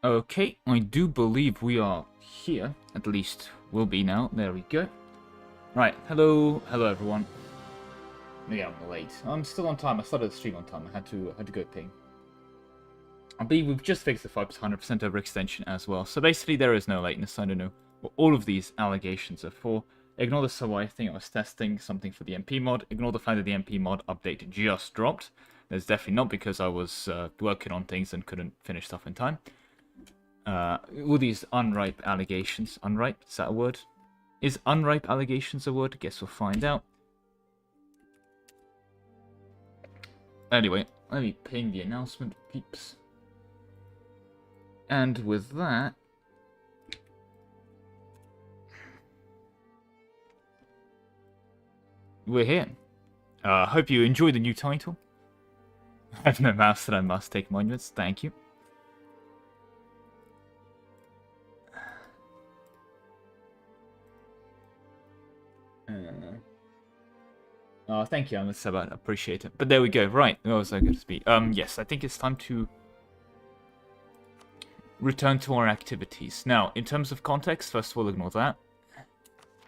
Okay, I do believe we are here. At least will be now. There we go. Right, hello everyone. Yeah, I'm late. I'm still on time. I started the stream on time. I had to go ping. I believe we've just fixed the 5% 100% overextension as well. So basically there is no lateness. I don't know what all of these allegations are for. Ignore the Sawai thing. I was testing something for the MP mod. Ignore the fact that the MP mod update just dropped. That's definitely not because I was working on things and couldn't finish stuff in time. All these unripe allegations. Unripe? Is that a word? Is unripe allegations a word? Guess we'll find out. Anyway, let me ping the announcement, peeps. And with that... we're here. Hope you enjoy the new title. I have no mouse that I must take monuments. Thank you. Oh, thank you, I'm a Sabat. Appreciate it. But there we go. Right. What was I going to speak? Yes, I think it's time to return to our activities. Now, in terms of context, first of all, ignore that.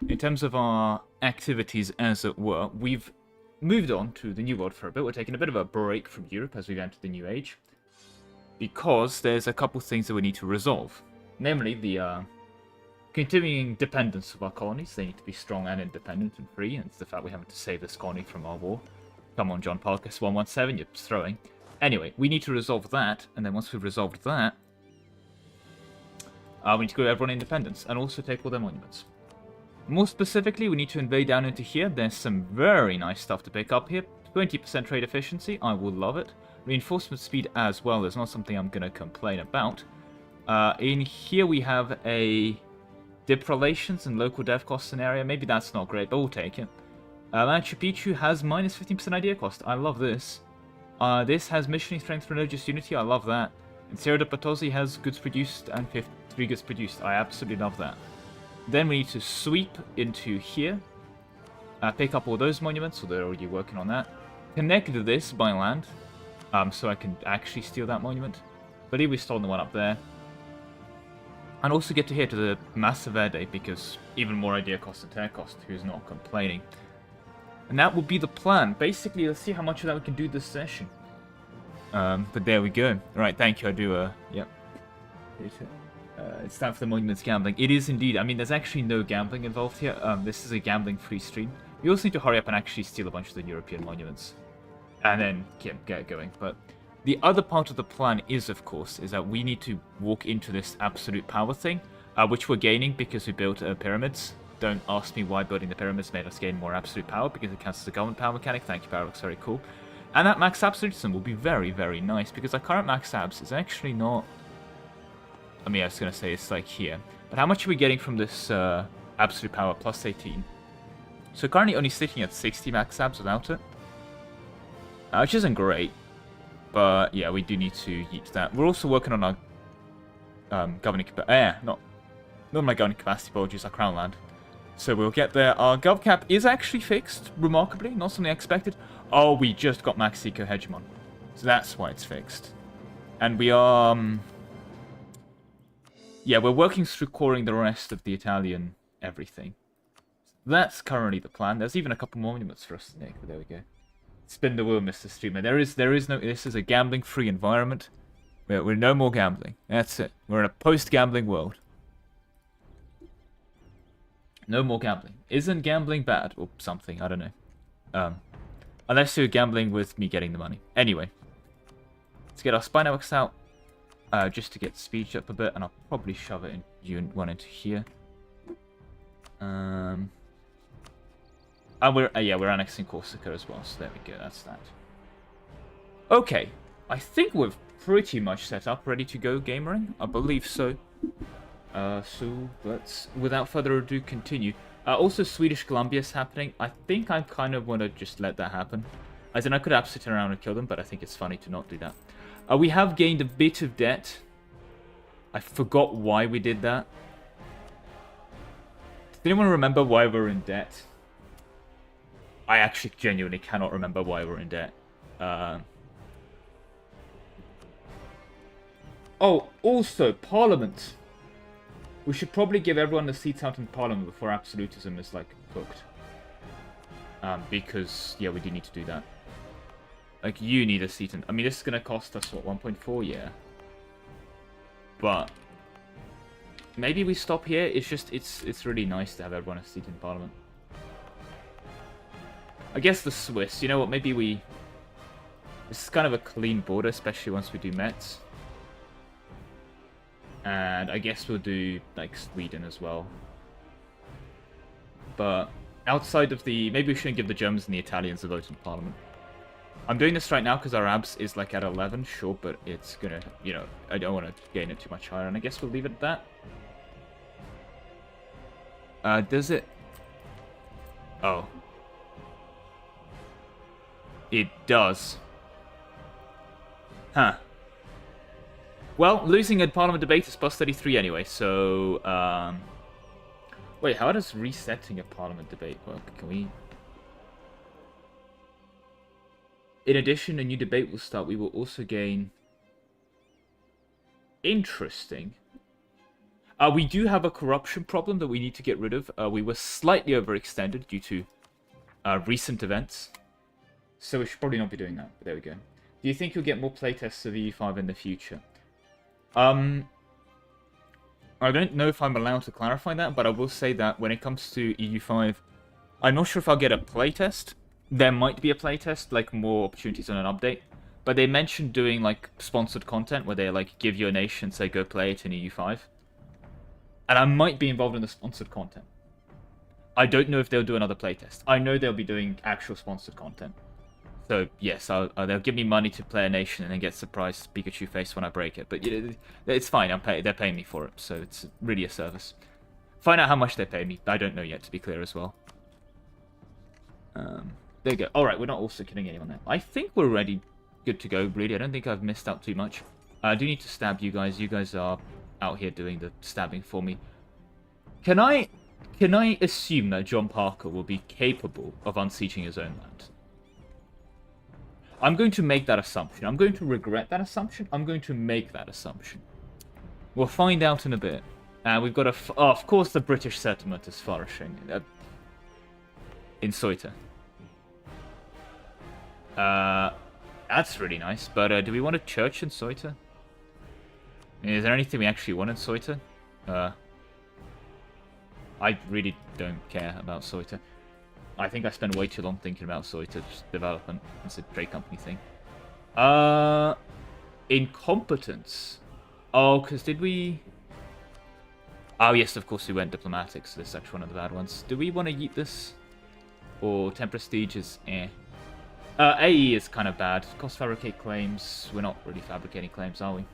In terms of our activities, as it were, we've moved on to the New World for a bit. We're taking a bit of a break from Europe as we've entered the New Age, because there's a couple things that we need to resolve. Namely, the continuing dependence of our colonies. They need to be strong and independent and free, and it's the fact we haven't to save this colony from our war. Come on, John Parkus 117, you're throwing. Anyway, we need to resolve that, and then once we've resolved that, we need to give everyone independence, and also take all their monuments. More specifically, we need to invade down into here. There's some very nice stuff to pick up here. 20% trade efficiency, I will love it. Reinforcement speed as well is not something I'm going to complain about. In here we have a dip relations and local dev cost scenario. Maybe that's not great, but we'll take it. Machu Picchu has minus 15% idea cost. I love this. This has missioning strength for religious unity. I love that. And Sierra de Potosí has goods produced and 3 goods produced. I absolutely love that. Then we need to sweep into here. Pick up all those monuments, so they're already working on that. Connect this by land, so I can actually steal that monument. I believe we stole the one up there. And also get to here to the Massa Verde, because even more idea cost and tear cost, who's not complaining. And that will be the plan. Basically, let's see how much of that we can do this session. But there we go. Right, thank you, I do, yep. It's time for the monuments gambling. It is indeed. I mean, there's actually no gambling involved here. This is a gambling-free stream. We also need to hurry up and actually steal a bunch of the European monuments. And then get going, but... the other part of the plan is, of course, is that we need to walk into this absolute power thing, which we're gaining because we built pyramids. Don't ask me why building the pyramids made us gain more absolute power, because it counts as a government power mechanic. Thank you, Paradox, very cool. And that max absolutism will be very, very nice, because our current max abs is actually not... I mean, I was going to say it's like here. But how much are we getting from this absolute power? Plus 18. So currently only sitting at 60 max abs without it. Which isn't great. But yeah, we do need to yeet that. We're also working on our governing capacity. Not my governing capacity, apologies, our crown land. So we'll get there. Our gov cap is actually fixed, remarkably. Not something I expected. Oh, we just got max eco hegemon. So that's why it's fixed. And we are... yeah, we're working through coring the rest of the Italian everything. That's currently the plan. There's even a couple more monuments for us to make, but there we go. Spin the wheel, Mr. Streamer. There is no... this is a gambling-free environment. We're no more gambling. That's it. We're in a post-gambling world. No more gambling. Isn't gambling bad? Or something, I don't know. Unless you're gambling with me getting the money. Anyway. Let's get our spy networks out. Just to get speed up a bit, and I'll probably shove it in one into here. And we're annexing Corsica as well, so there we go, that's that. Okay, I think we're pretty much set up, ready to go gamering. I believe so. So let's, without further ado, continue. Also, Swedish Columbia's happening. I think I kind of want to just let that happen. As in, I could absolutely turn around and kill them, but I think it's funny to not do that. We have gained a bit of debt. I forgot why we did that. Does anyone remember why we're in debt? I actually genuinely cannot remember why we're in debt. Oh, also, Parliament. We should probably give everyone the seats out in Parliament before absolutism is, like, cooked. Because, yeah, we do need to do that. Like, you need a seat in... I mean, this is going to cost us, what, 1.4? Yeah. But... maybe we stop here. It's just, it's really nice to have everyone a seat in Parliament. I guess the Swiss, you know what, maybe we... this is kind of a clean border, especially once we do Metz. And I guess we'll do, like, Sweden as well. But outside of the... maybe we shouldn't give the Germans and the Italians a vote in Parliament. I'm doing this right now because our abs is, like, at 11, sure, but it's gonna, you know, I don't want to gain it too much higher, and I guess we'll leave it at that. Does it... oh. It does. Huh. Well, losing a Parliament debate is plus 33 anyway, so... wait, how does resetting a Parliament debate work? Can we... in addition, a new debate will start. We will also gain... interesting. We do have a corruption problem that we need to get rid of. We were slightly overextended due to recent events. So we should probably not be doing that, but there we go. Do you think you'll get more playtests of EU5 in the future? I don't know if I'm allowed to clarify that, but I will say that when it comes to EU5, I'm not sure if I'll get a playtest. There might be a playtest, like more opportunities on an update. But they mentioned doing like sponsored content where they like give you a nation, say go play it in EU5. And I might be involved in the sponsored content. I don't know if they'll do another playtest. I know they'll be doing actual sponsored content. So yes, they'll give me money to play a nation and then get surprised Pikachu face when I break it. But it's fine. They're paying me for it, so it's really a service. Find out how much they pay me. I don't know yet, to be clear as well. There you go. All right, we're not also killing anyone there. I think we're ready, good to go. Really, I don't think I've missed out too much. I do need to stab you guys. You guys are out here doing the stabbing for me. Can I assume that John Parker will be capable of unsieging his own land? I'm going to make that assumption. I'm going to regret that assumption. I'm going to make that assumption. We'll find out in a bit. We've got a... oh, of course the British settlement is flourishing. In Ceuta. That's really nice. But do we want a church in Ceuta? Is there anything we actually want in Ceuta? I really don't care about Ceuta. I think I spent way too long thinking about Ceuta development. It's a trade company thing. Incompetence. Oh, because did we... oh, yes, of course we went diplomatic, so this is actually one of the bad ones. Do we want to yeet this? Or 10 prestige is eh. AE is kind of bad. Cost fabricate claims. We're not really fabricating claims, are we?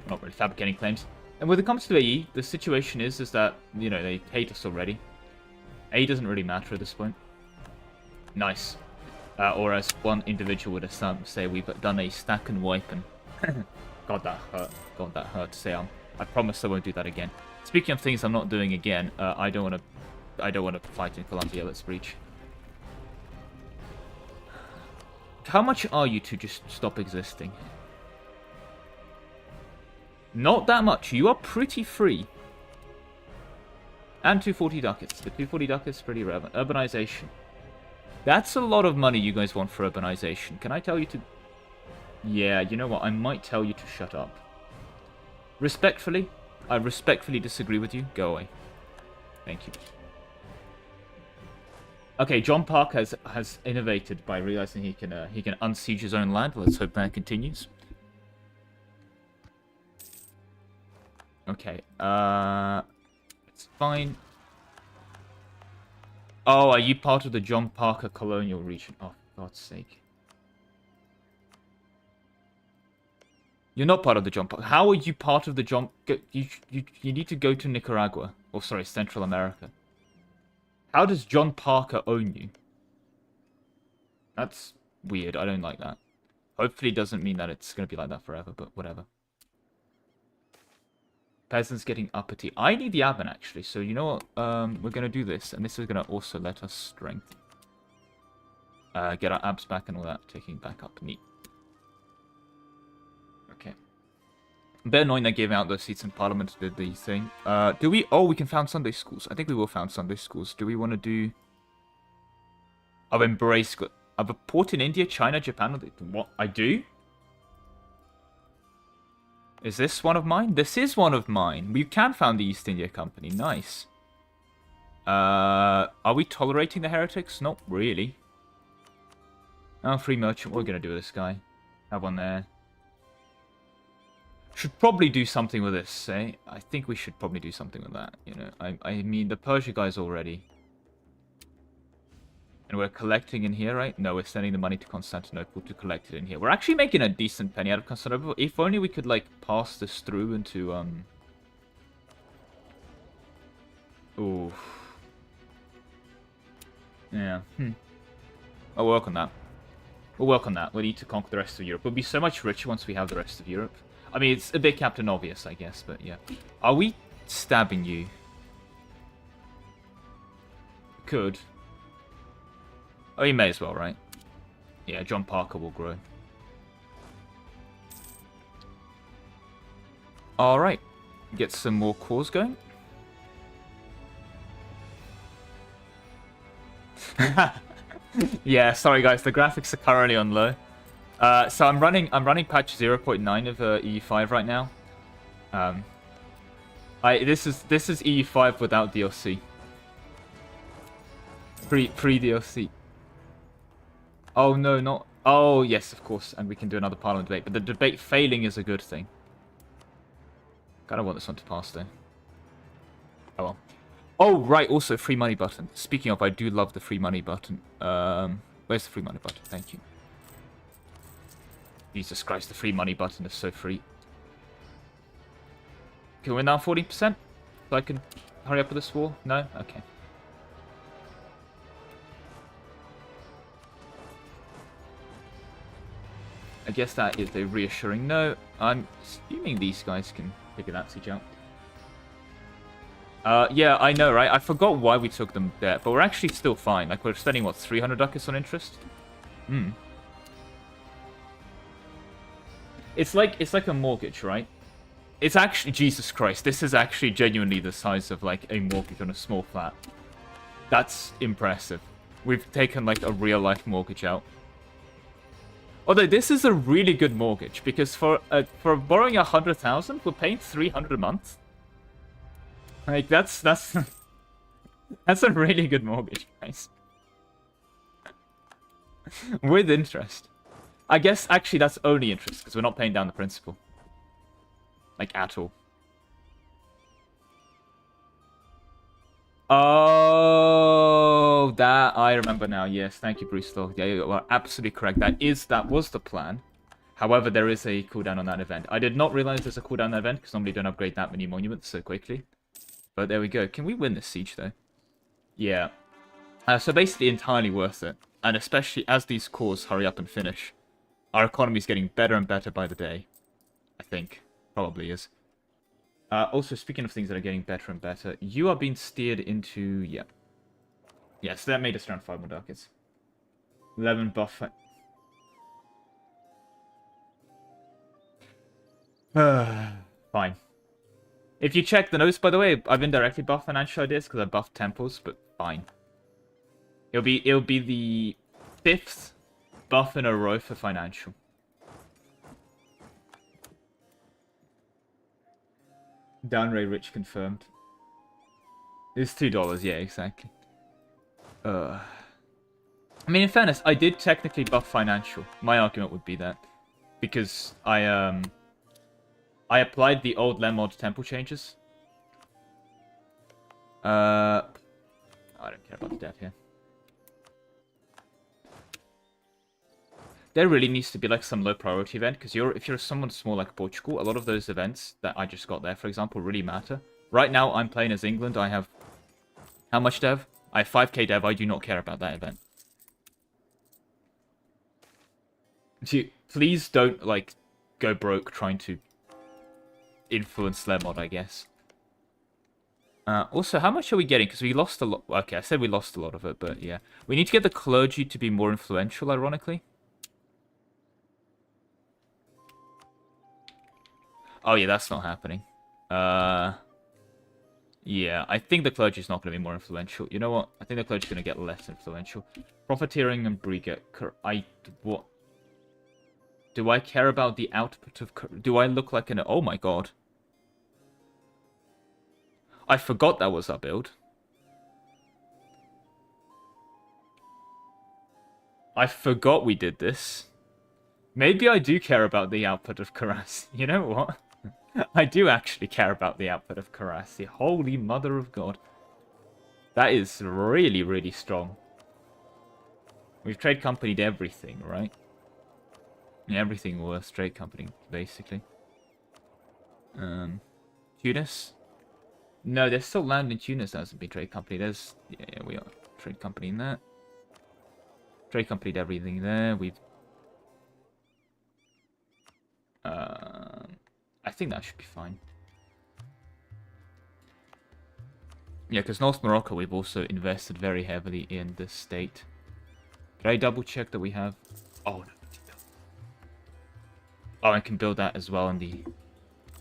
We're not really fabricating claims. And when it comes to AE, the situation is that, you know, they hate us already. AE doesn't really matter at this point. Nice. Or as one individual would say, we've done a stack and wipe, and God, that hurt. God, that hurt to say. I promise I won't do that again. Speaking of things I'm not doing again, I don't want to fight in Colombia. Let's breach. How much are you to just stop existing? Not that much. You are pretty free. And 240 ducats. The 240 ducats is pretty relevant. Urbanization. That's a lot of money you guys want for urbanization. Can I tell you to... yeah, you know what? I might tell you to shut up. Respectfully, I respectfully disagree with you. Go away. Thank you. Okay, John Park has innovated by realizing he can unsiege his own land. Let's hope that continues. Okay, it's fine. Oh, are you part of the John Parker Colonial region? Oh, for God's sake. You're not part of the John Parker. How are you part of the John... you need to go to Nicaragua. Or, sorry, Central America. How does John Parker own you? That's weird. I don't like that. Hopefully it doesn't mean that it's going to be like that forever, but whatever. Peasants getting uppity. I need the admin, actually. So, you know what? We're going to do this. And this is going to also let us strength. Get our abs back and all that. Taking back up. Neat. Okay. A bit annoying they gave out those seats in Parliament did the thing. Do we... Oh, we can found Sunday schools. I think we will found Sunday schools. Do we want to do... I've embraced... I've a port in India, China, Japan... What? I do? Is this one of mine? This is one of mine. We can found the East India Company. Nice. Are we tolerating the heretics? Not really. Oh, free merchant. What are we going to do with this guy? Have one there. Should probably do something with this, eh? I think we should probably do something with that, you know. I mean, the Persia guy's already. And we're collecting in here, right? No, we're sending the money to Constantinople to collect it in here. We're actually making a decent penny out of Constantinople. If only we could, like, pass this through into, Ooh. Yeah. I'll work on that. We'll work on that. We need to conquer the rest of Europe. We'll be so much richer once we have the rest of Europe. I mean, it's a bit Captain Obvious, I guess, but yeah. Are we stabbing you? Could. Oh, you may as well, right? Yeah, John Parker will grow. Alright. Get some more cores going. Yeah, sorry guys, the graphics are currently on low. So I'm running patch 0.9 of EU5 right now. This is EU5 without DLC. Pre DLC. Oh no, not. Oh yes, of course, and we can do another Parliament debate. But the debate failing is a good thing. Kind of want this one to pass though. Oh well. Oh right, also free money button. Speaking of, I do love the free money button. Where's the free money button? Thank you. Jesus Christ, the free money button is so free. Can we win down 14%? So I can hurry up with this war? No? Okay. I guess that is a reassuring no. I'm assuming these guys can figure that siege out. Yeah, I know, right? I forgot why we took them there, but we're actually still fine. Like, we're spending, what, 300 ducats on interest? Hmm. It's like a mortgage, right? It's actually... Jesus Christ, this is actually genuinely the size of, like, a mortgage on a small flat. That's impressive. We've taken, like, a real-life mortgage out. Although, this is a really good mortgage, because for borrowing 100,000, we're paying 300 a month. Like, that's that's a really good mortgage, guys. With interest. I guess, actually, that's only interest, because we're not paying down the principal. Like, at all. Oh, that I remember now. Yes, thank you, Bruce Law. Yeah, you are absolutely correct. That was the plan. However, there is a cooldown on that event. I did not realize there's a cooldown on that event, because normally you don't upgrade that many monuments so quickly. But there we go. Can we win this siege, though? Yeah. So basically entirely worth it. And especially as these cores hurry up and finish. Our economy is getting better and better by the day. I think. Probably is. Also, speaking of things that are getting better and better, you are being steered into... Yeah. Yeah, so that made us around 5 more ducats. 11 buff... Fine. If you check the notes, by the way, I've indirectly buffed financial ideas because I buffed temples, but fine. It'll be the 5th buff in a row for financial. Downray rich confirmed. It's $2, yeah, exactly. I mean, in fairness, I did technically buff financial. My argument would be that. Because I applied the old Lemod temple changes. I don't care about the debt here. There really needs to be like some low priority event, because if you're someone small like Portugal, a lot of those events that I just got there, for example, really matter. Right now, I'm playing as England. I have... How much dev? I have 5k dev. I do not care about that event. Please don't, like, go broke trying to influence Lemod, I guess. Also, how much are we getting? Because we lost a lot. Okay, I said we lost a lot of it, but yeah. We need to get the clergy to be more influential, ironically. Oh, yeah, that's not happening. Yeah, I think the clergy's not going to be more influential. You know what? I think the clergy's going to get less influential. Profiteering and Brigade. What? Do I care about the output of... Do I look like an... Oh my god. I forgot that was our build. I forgot we did this. Maybe I do care about the output of Karasi. You know what? I do actually care about the output of Karasi. Holy mother of God. That is really, really strong. We've trade companied everything, right? Yeah, everything worth trade company, basically. Tunis? No, there's still land in Tunis that hasn't been trade company. There's... Yeah, we are trade company in that. Trade companied everything there. We've... I think that should be fine. Yeah, because North Morocco, we've also invested very heavily in this state. Did I double check that we have... Oh, no. Oh, I can build that as well in the...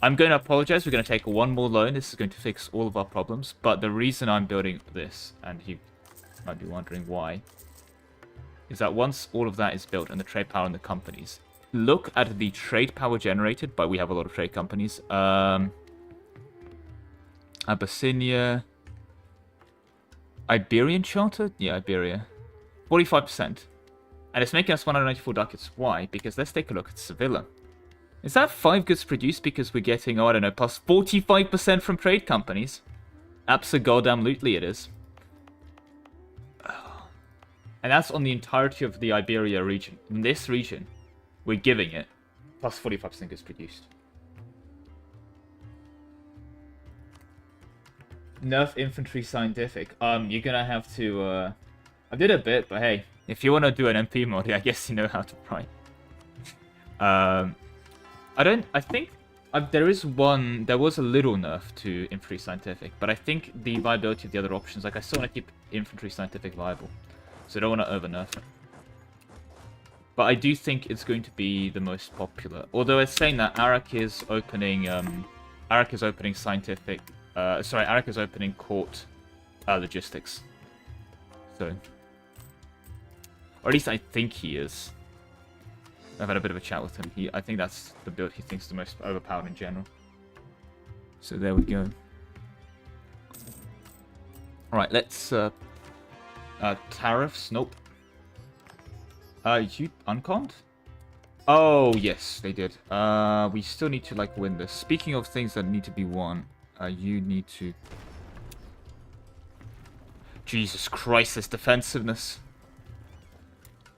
I'm going to apologize. We're going to take one more loan. This is going to fix all of our problems. But the reason I'm building this, and you might be wondering why, is that once all of that is built and the trade power in the companies, look at the trade power generated, but we have a lot of trade companies. Abyssinia... Iberian Charter? Yeah, Iberia. 45%. And it's making us 194 ducats. Why? Because let's take a look at Sevilla. Is that 5 goods produced because we're getting, oh, I don't know, plus 45% from trade companies? Abso-goddamn-lutely it is. And that's on the entirety of the Iberia region. In this region, we're giving it plus 45% goods produced. Nerf infantry scientific. You're gonna have to, I did a bit, but hey, if you want to do an MP mod, I guess you know how to write. I think there was a little nerf to infantry scientific, but I think the viability of the other options, like I still want to keep infantry scientific viable, so I don't want to over nerf it. But I do think it's going to be the most popular. Although it's saying that Arak is opening scientific, Arak is opening court logistics. So, or at least I think he is. I've had a bit of a chat with him. I think that's the build he thinks is the most overpowered in general. So there we go. Alright, let's... tariffs? Nope. You unconned? Oh, yes, they did. We still need to, like, win this. Speaking of things that need to be won, you need to... Jesus Christ, this defensiveness.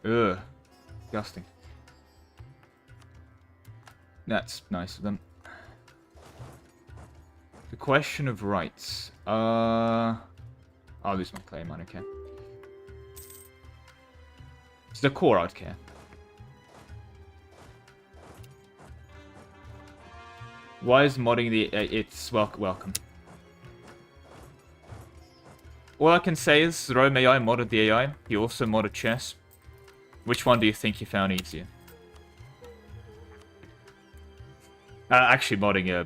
Ugh. Disgusting. That's nice of them. The question of rights. I'll lose my claim, I don't care. It's the core I'd care. Why is modding the... it's welcome. All I can say is Rome AI modded the AI. He also modded chess. Which one do you think you found easier? Actually, modding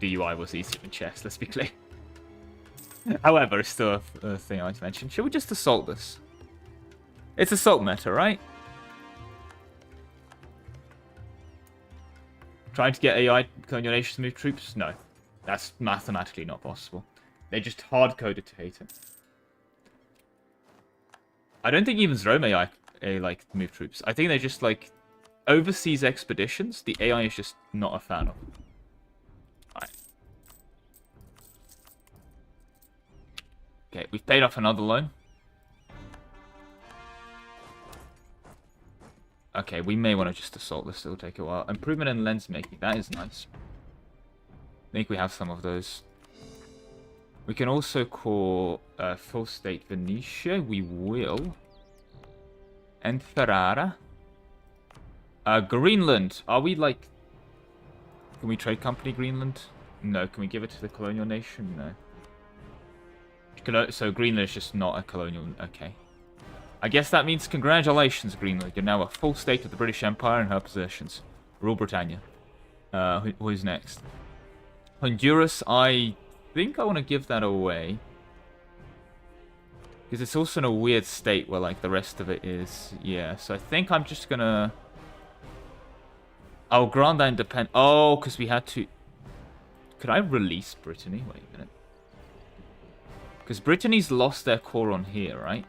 DUI was easier than chess, let's be clear. However, it's still a thing I want to mention. Should we just assault this? It's assault meta, right? Trying to get AI Colonial nations to move troops? No. That's mathematically not possible. They just hard-coded to hate it. I don't think even Rome AI like move troops. I think they just like... Overseas expeditions, the AI is just not a fan of. Alright. Okay, we've paid off another loan. Okay, we may want to just assault this, it'll take a while. Improvement in lens making, that is nice. I think we have some of those. We can also call full state Venetia, we will. And Ferrara. Greenland. Are we like... Can we trade company Greenland? No. Can we give it to the colonial nation? No. So Greenland is just not a colonial... Okay. I guess that means congratulations, Greenland. You're now a full state of the British Empire and her possessions. Rule Britannia. Who's next? Honduras, I think I want to give that away. Because it's also in a weird state where, like, the rest of it is. Yeah, so I think I'm just gonna... I'll grant that independent... Oh, because we had to... Could I release Brittany? Wait a minute. Because Brittany's lost their core on here, right?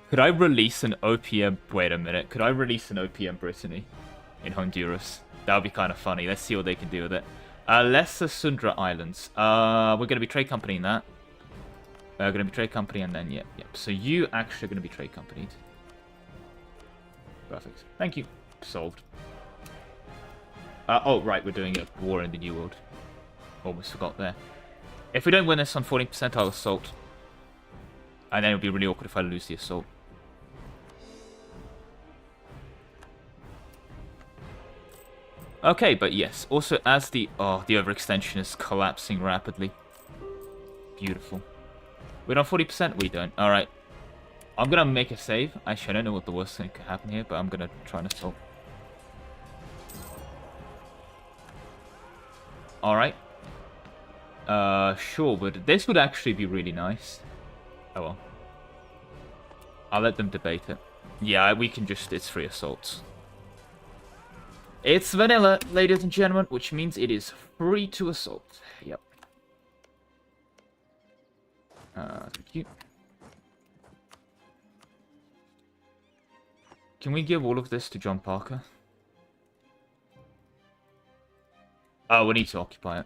Could I release an OPM... Wait a minute. Could I release an OPM Brittany in Honduras? That would be kind of funny. Let's see what they can do with it. Lesser Sundra Islands. We're going to be trade company in that. We're going to be trade company and then, yep. So you actually are going to be trade companied. Perfect. Thank you. Solved. Oh, right. We're doing a war in the New World. Almost forgot there. If we don't win this on 40%, I'll assault. And then it'll be really awkward if I lose the assault. Okay, but yes. Also, as the overextension is collapsing rapidly. Beautiful. We're on 40%? We don't. Alright. I'm gonna make a save. Actually, I don't know what the worst thing could happen here, but I'm gonna try and assault. Alright. Sure, but this would actually be really nice. Oh well. I'll let them debate it. Yeah, we can just... It's 3 assaults. It's vanilla, ladies and gentlemen, which means it is free to assault. Yep. Thank you. Can we give all of this to John Parker? Oh, we need to occupy it.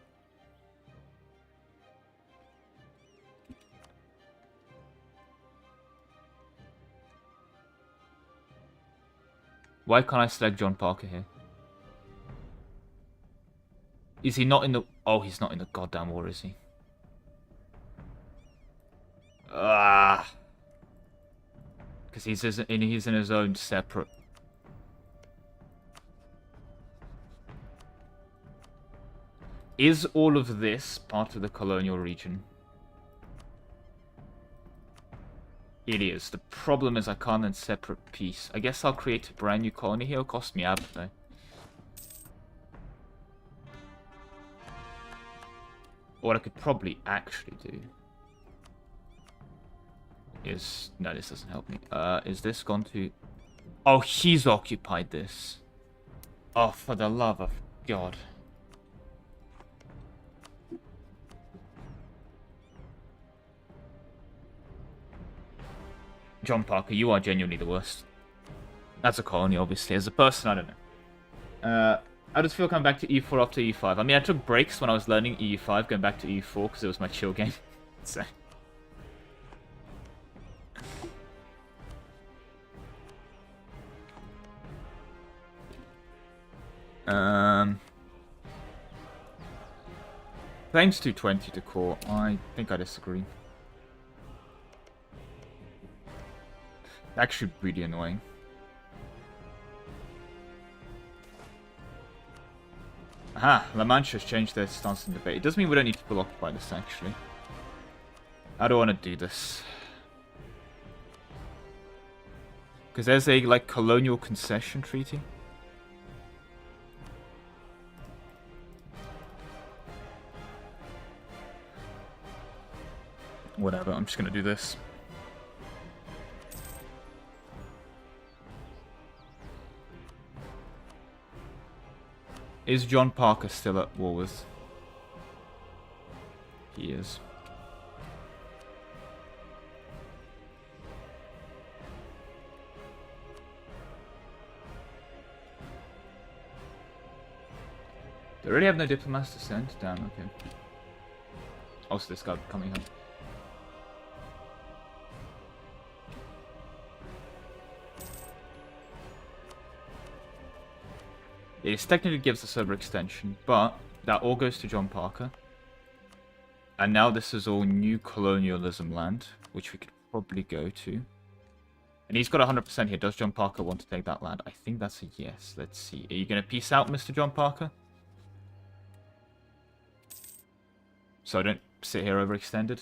Why can't I select John Parker here? Is he not in the... Oh, he's not in the goddamn war, is he? Ah. Because he's in his own separate... Is all of this part of the colonial region? It is. The problem is I can't then separate peace. I guess I'll create a brand new colony here. It'll cost me ab though. What I could probably actually do is... No, this doesn't help me. Is this gone to... Oh, he's occupied this. Oh, for the love of God. John Parker, you are genuinely the worst. As a colony, obviously. As a person, I don't know. I just feel coming back to E4 after E5. I mean, I took breaks when I was learning EU5, going back to EU4 because it was my chill game. So... Claims 220 to core. I think I disagree. Actually, really annoying. Aha! La Mancha has changed their stance in debate. It doesn't mean we don't need to full occupy this, actually. I don't want to do this. Because there's a, like, colonial concession treaty. Whatever, I'm just going to do this. Is John Parker still at war with? He is. They already have no diplomats to send? Damn, okay. Also, this guy coming home. It technically gives us overextension, but that all goes to John Parker. And now this is all new colonialism land, which we could probably go to. And he's got 100% here. Does John Parker want to take that land? I think that's a yes. Let's see. Are you going to peace out, Mr. John Parker? So I don't sit here overextended.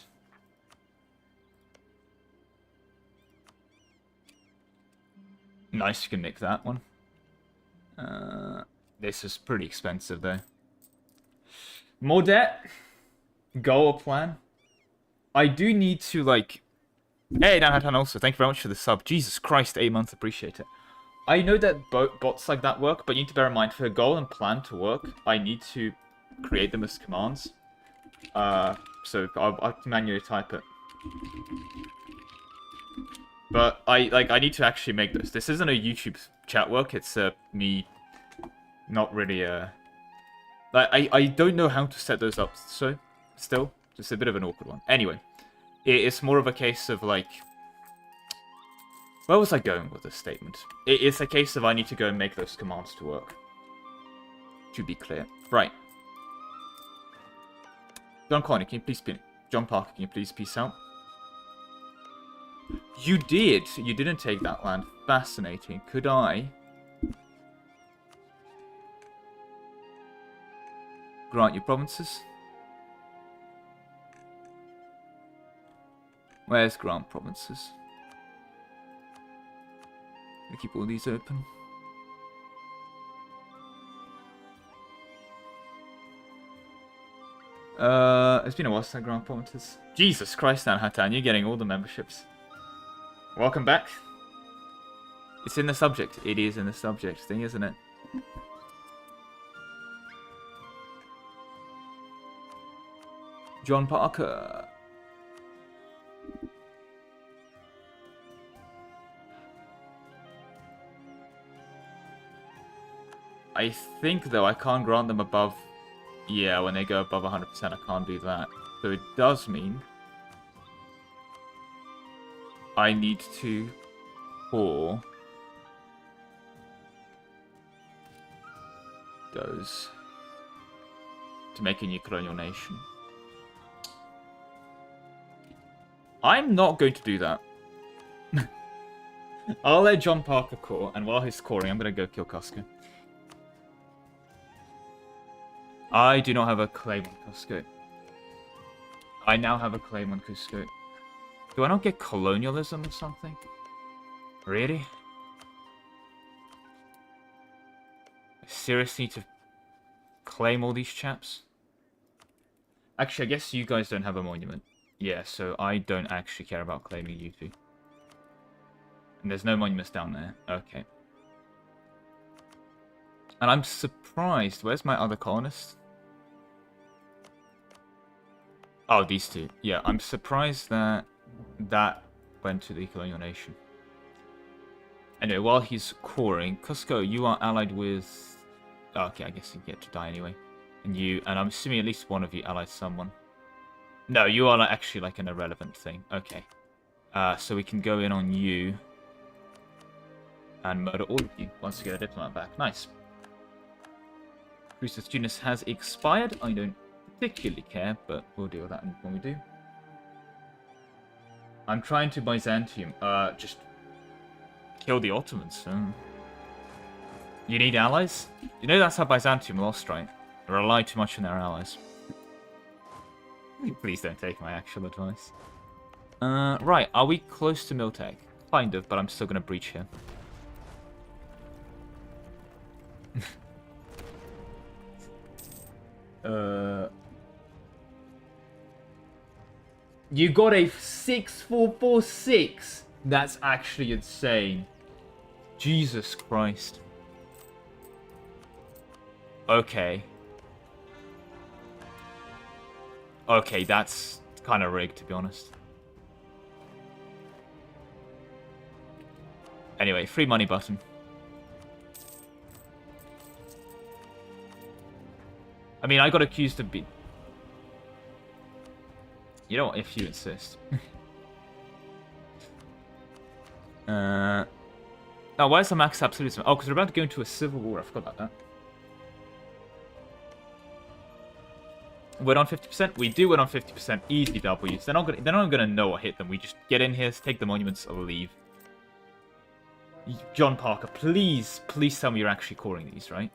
Nice, you can nick that one. This is pretty expensive, though. More debt? Goal or plan? I do need to, like... Hey, Dan Hatan also, thank you very much for the sub. Jesus Christ, 8 months, appreciate it. I know that bots like that work, but you need to bear in mind, for a goal and plan to work, I need to create them as commands. So I'll manually type it. But I need to actually make this. This isn't a YouTube chat work, it's me not really I don't know how to set those up, so still, just a bit of an awkward one. Anyway, it's more of a case of like, where was I going with this statement? It's a case of I need to go and make those commands to work. To be clear. Right. John Conner, can you please John Parker, can you please peace out? You did! You didn't take that land. Fascinating. Could I grant you provinces? Where's grant provinces? I'll keep all these open. It's been a while since I grant provinces. Jesus Christ, Dan Hatan, you're getting all the memberships. Welcome back. It's in the subject. It is in the subject thing, isn't it? John Parker. I think, though, I can't grant them above... Yeah, when they go above 100%, I can't do that. So it does mean I need to pour those to make a new colonial nation. I'm not going to do that. I'll let John Parker core, and while he's coring, I'm going to go kill Cusco. I do not have a claim on Cusco. I now have a claim on Cusco. Do I not get colonialism or something? Really? I seriously need to claim all these chaps? Actually, I guess you guys don't have a monument. Yeah, so I don't actually care about claiming you two. And there's no monuments down there. Okay. And I'm surprised. Where's my other colonists? Oh, these two. Yeah, I'm surprised that that went to the colonial nation. Anyway, while he's coring, Cusco, you are allied with... Oh, okay, I guess you get to die anyway. And you, and I'm assuming at least one of you allied someone. No, you are actually like an irrelevant thing. Okay. So we can go in on you and murder all of you once we get a diplomat back. Nice. Cruiser Students has expired. I don't particularly care, but we'll deal with that when we do. I'm trying to Byzantium. Just kill the Ottomans. You need allies? You know that's how Byzantium lost, right? They rely too much on their allies. Please don't take my actual advice. Right, are we close to Miltech? Kind of, but I'm still going to breach here. You got a 6446. That's actually insane. Jesus Christ. Okay. Okay, that's kind of rigged, to be honest. Anyway, free money button. I mean, I got accused of being... You know what, if you insist. Oh, where's the max absolutism? Oh, because we're about to go into a civil war. I forgot about that. Win on 50%? We do win on 50%. Easy W's. They're not gonna know what hit them. We just get in here, take the monuments, or leave. John Parker, please tell me you're actually coring these, right?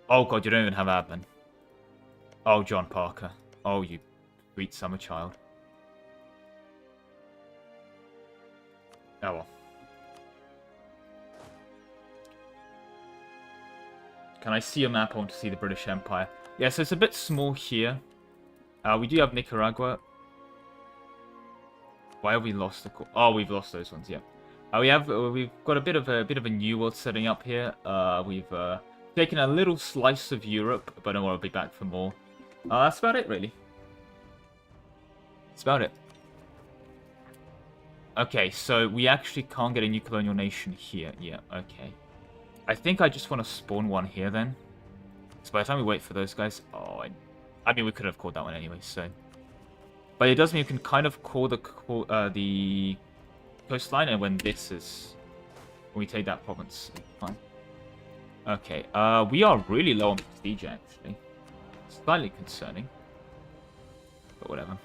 Oh god, you don't even have admin. Oh, John Parker. Oh, you sweet summer child. Oh well. Can I see a map? I want to see the British Empire. Yeah, so it's a bit small here. We do have Nicaragua. Why have we lost the... Oh, we've lost those ones, yeah. We've got a bit of a new world setting up here. We've taken a little slice of Europe, but I want to be back for more. That's about it, really. That's about it. Okay, so we actually can't get a new colonial nation here. Yeah, okay. I think I just want to spawn one here then. So by the time we wait for those guys... Oh, I mean, we could have called that one anyway, so... But it does mean you can kind of call the coastline, and when this is... When we take that province, fine. Okay, we are really low on prestige, actually. Slightly concerning. But whatever.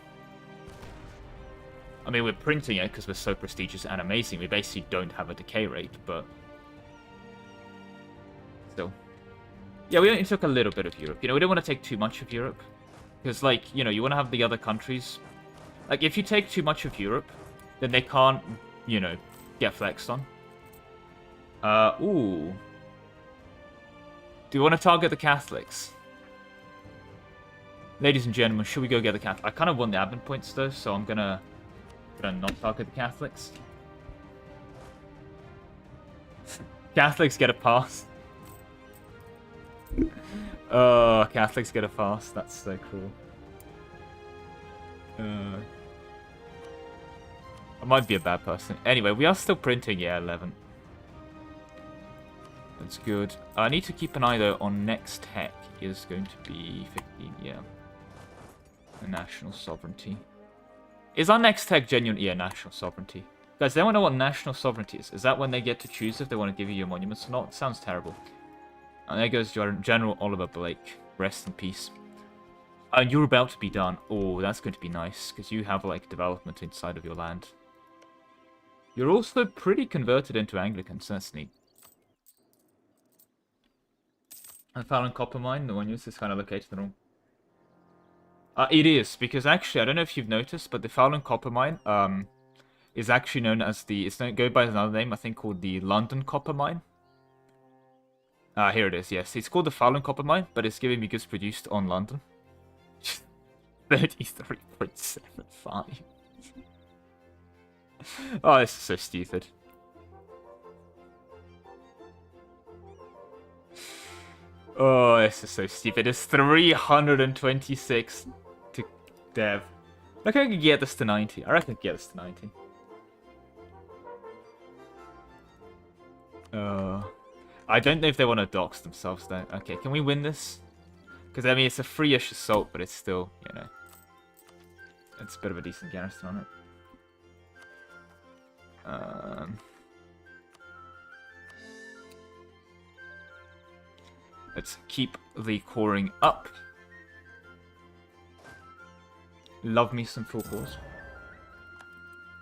I mean, we're printing it because we're so prestigious and amazing. We basically don't have a decay rate, but... Still. Yeah, we only took a little bit of Europe. You know, we don't want to take too much of Europe. Because, like, you know, you want to have the other countries... Like, if you take too much of Europe, then they can't, you know, get flexed on. Ooh. Do you want to target the Catholics? Ladies and gentlemen, should we go get the Catholics? I kind of want the admin points, though, so I'm gonna not target the Catholics. Catholics get a pass. Oh, Catholics get a pass. That's so cruel. I might be a bad person. Anyway, we are still printing, yeah, 11. That's good. I need to keep an eye, though, on next tech is going to be 15, yeah. The national sovereignty. Is our next tech genuine? Yeah, national sovereignty. Guys, they want to know what national sovereignty is. Is that when they get to choose if they want to give you your monuments or not? It sounds terrible. And there goes General Oliver Blake. Rest in peace. And you're about to be done. Oh, that's going to be nice, because you have, like, development inside of your land. You're also pretty converted into Anglicans, so that's neat. The Fallon Copper Mine, the one is kind of located in the wrong... it is, because actually, I don't know if you've noticed, but the Fallon Copper Mine is actually known as the... It's going by another name, I think, called the London Copper Mine. Here it is, yes. It's called the Fallon Copper Mine, but it's giving me goods produced on London. 33.75. Oh, this is so stupid. Oh, this is so stupid. It's 326 to dev. Look, I can get this to 90. I reckon I can get this to 90. I don't know if they want to dox themselves, though. Okay, can we win this? Because, I mean, it's a free-ish assault, but it's still, you know... It's a bit of a decent garrison on it. Let's keep the coring up. Love me some full cores.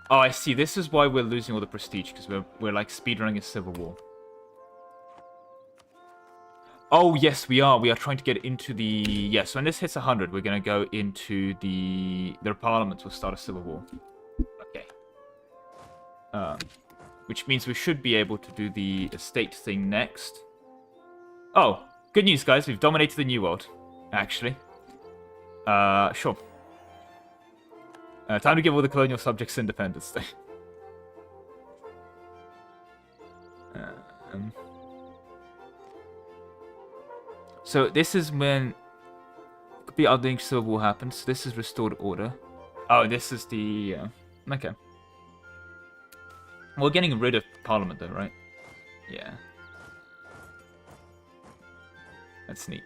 Oh, I see. This is why we're losing all the prestige, because we're like speedrunning a civil war. Oh, yes, we are. We are trying to get into the... Yes, when this hits 100, we're going to go into the... Their parliament will start a civil war. Okay. Which means we should be able to do the estate thing next. Oh, good news, guys. We've dominated the New World, actually. Sure. Time to give all the colonial subjects independence, though. So this is when the Alding Civil War happens. This is restored order. Oh, this is the... okay. We're getting rid of Parliament, though, right? Yeah. That's neat.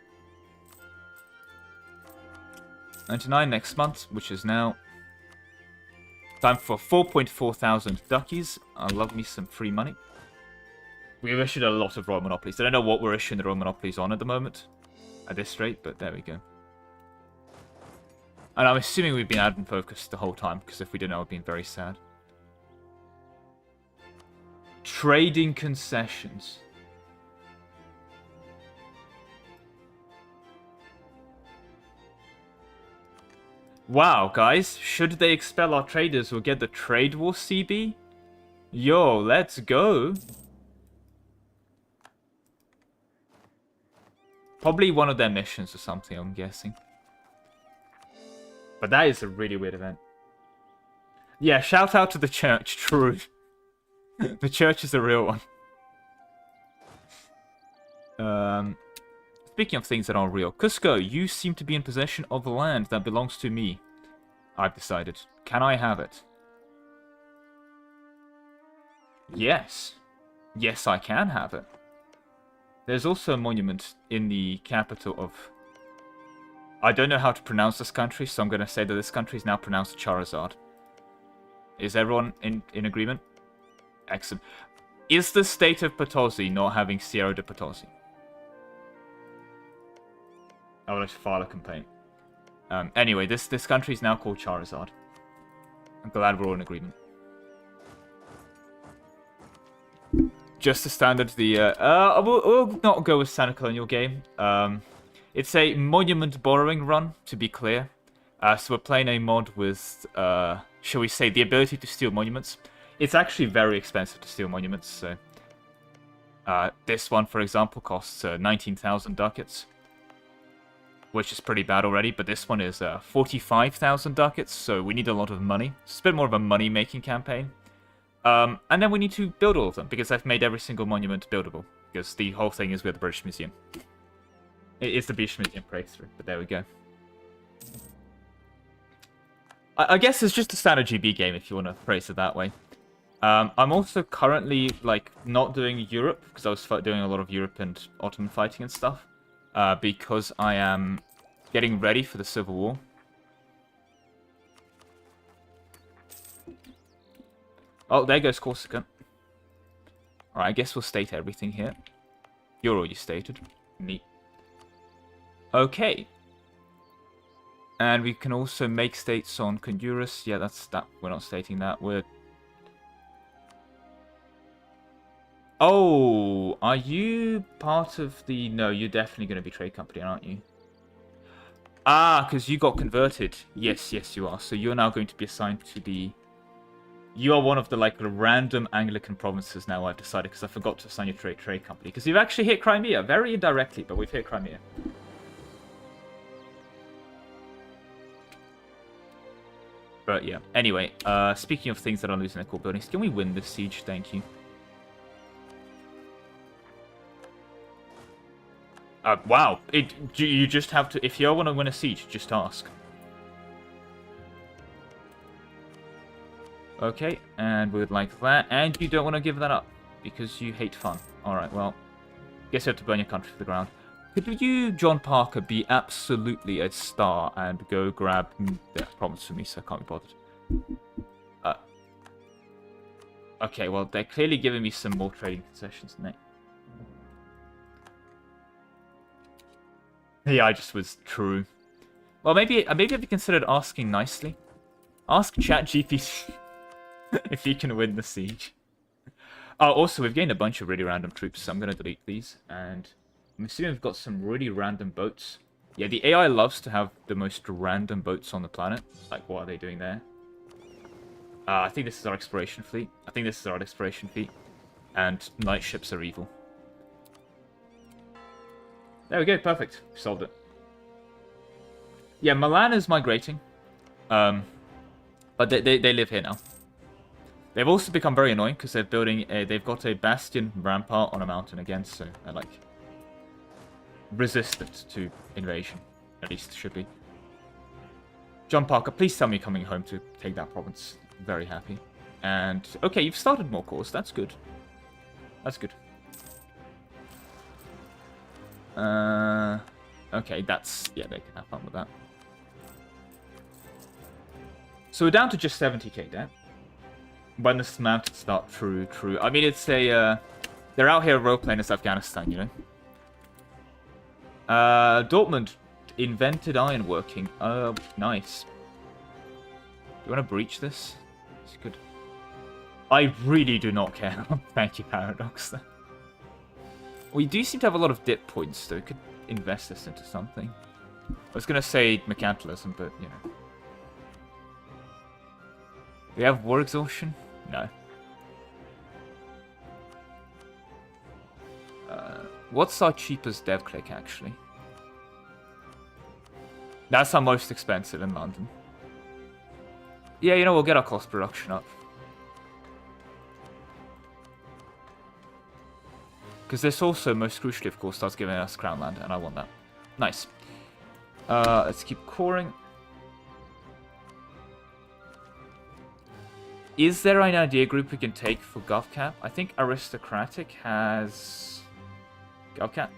99 next month, which is now... Time for 4.4 thousand duckies. I love me some free money. We've issued a lot of Royal Monopolies. I don't know what we're issuing the Royal Monopolies on at the moment. At this rate, but there we go. And I'm assuming we've been admin focused the whole time, because if we didn't, I would have been very sad. Trading concessions. Wow, guys. Should they expel our traders, we'll get the Trade War CB? Yo, let's go. Probably one of their missions or something, I'm guessing. But that is a really weird event. Yeah, shout out to the church, true. The church is a real one. Speaking of things that are real, Cusco, you seem to be in possession of the land that belongs to me. I've decided. Can I have it? Yes. Yes, I can have it. There's also a monument in the capital of... I don't know how to pronounce this country, so I'm going to say that this country is now pronounced Charizard. Is everyone in agreement? Excellent. Is the state of Potosi not having Sierra de Potosi? I will file a complaint. Anyway, this country is now called Charizard. I'm glad we're all in agreement. Just the standard, we'll not go with standard colonial game. It's a monument borrowing run, to be clear. So we're playing a mod with, shall we say, the ability to steal monuments. It's actually very expensive to steal monuments, so... this one, for example, costs 19,000 ducats. Which is pretty bad already, but this one is 45,000 ducats, so we need a lot of money. It's a bit more of a money-making campaign. And then we need to build all of them, because I've made every single monument buildable. Because the whole thing is with the British Museum. It's the British Museum breakthrough, but there we go. I guess it's just a standard GB game, if you want to phrase it that way. I'm also currently, like, not doing Europe, because I was doing a lot of Europe and Ottoman fighting and stuff. Because I am getting ready for the Civil War. Oh, there goes Corsica. Alright, I guess we'll state everything here. You're already stated. Neat. Okay. And we can also make states on Honduras. Yeah, that's that. We're not stating that. We're... Oh, are you part of the... No, you're definitely going to be trade company, aren't you? Ah, because you got converted. Yes, yes, you are. So you're now going to be assigned to the... You are one of the, like, random Anglican provinces now, I've decided, because I forgot to assign you to a trade company. Because you've actually hit Crimea. Very indirectly, but we've hit Crimea. But, yeah. Anyway, speaking of things that are losing their core buildings, can we win this siege? Thank you. Wow. You just have to... If you want to win a siege, just ask. Okay, and we would like that. And you don't want to give that up, because you hate fun. Alright, well, guess you have to burn your country to the ground. Could you, John Parker, be absolutely a star and go grab that province for me, so I can't be bothered? Okay, well, they're clearly giving me some more trading concessions, aren't they? Yeah, I just was true. Well, maybe I've considered asking nicely. Ask ChatGPT if you can win the siege. Oh, also, we've gained a bunch of really random troops, so I'm going to delete these. And I'm assuming we've got some really random boats. Yeah, the AI loves to have the most random boats on the planet. Like, what are they doing there? I think this is our exploration fleet. And night ships are evil. There we go, perfect. We solved it. Yeah, Milan is migrating. But they live here now. They've also become very annoying because they're building they've got a bastion rampart on a mountain again, so they're like resistant to invasion. At least should be. John Parker, please tell me you're coming home to take that province. I'm very happy. And okay, you've started more cores. That's good. That's good. Okay, that's... Yeah, they can have fun with that. So we're down to just 70k debt. When the mountains start, true. I mean, it's a... they're out here role-playing as Afghanistan, you know? Dortmund invented ironworking. Nice. Do you want to breach this? It's good. I really do not care. Thank you, Paradox. We do seem to have a lot of dip points, though. We could invest this into something. I was going to say mercantilism, but, you know. Do we have war exhaustion? No. What's our cheapest dev click, actually? That's our most expensive in London. Yeah, you know, we'll get our cost production up. Because this also, most crucially, of course, starts giving us crown land, and I want that. Nice. Let's keep coring. Is there an idea group we can take for GovCap? I think Aristocratic has GovCap.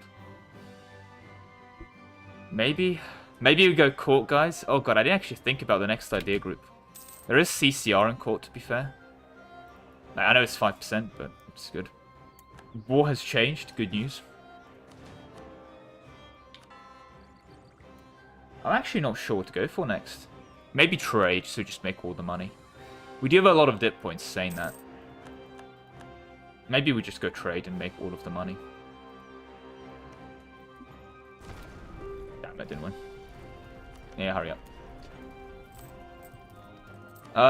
Maybe we go court, guys. Oh god, I didn't actually think about the next idea group. There is CCR in court, to be fair. I know it's 5%, but it's good. War has changed. Good news. I'm actually not sure what to go for next. Maybe trade, so just make all the money. We do have a lot of dip points saying that. Maybe we just go trade and make all of the money. Damn, that didn't win. Yeah, hurry up.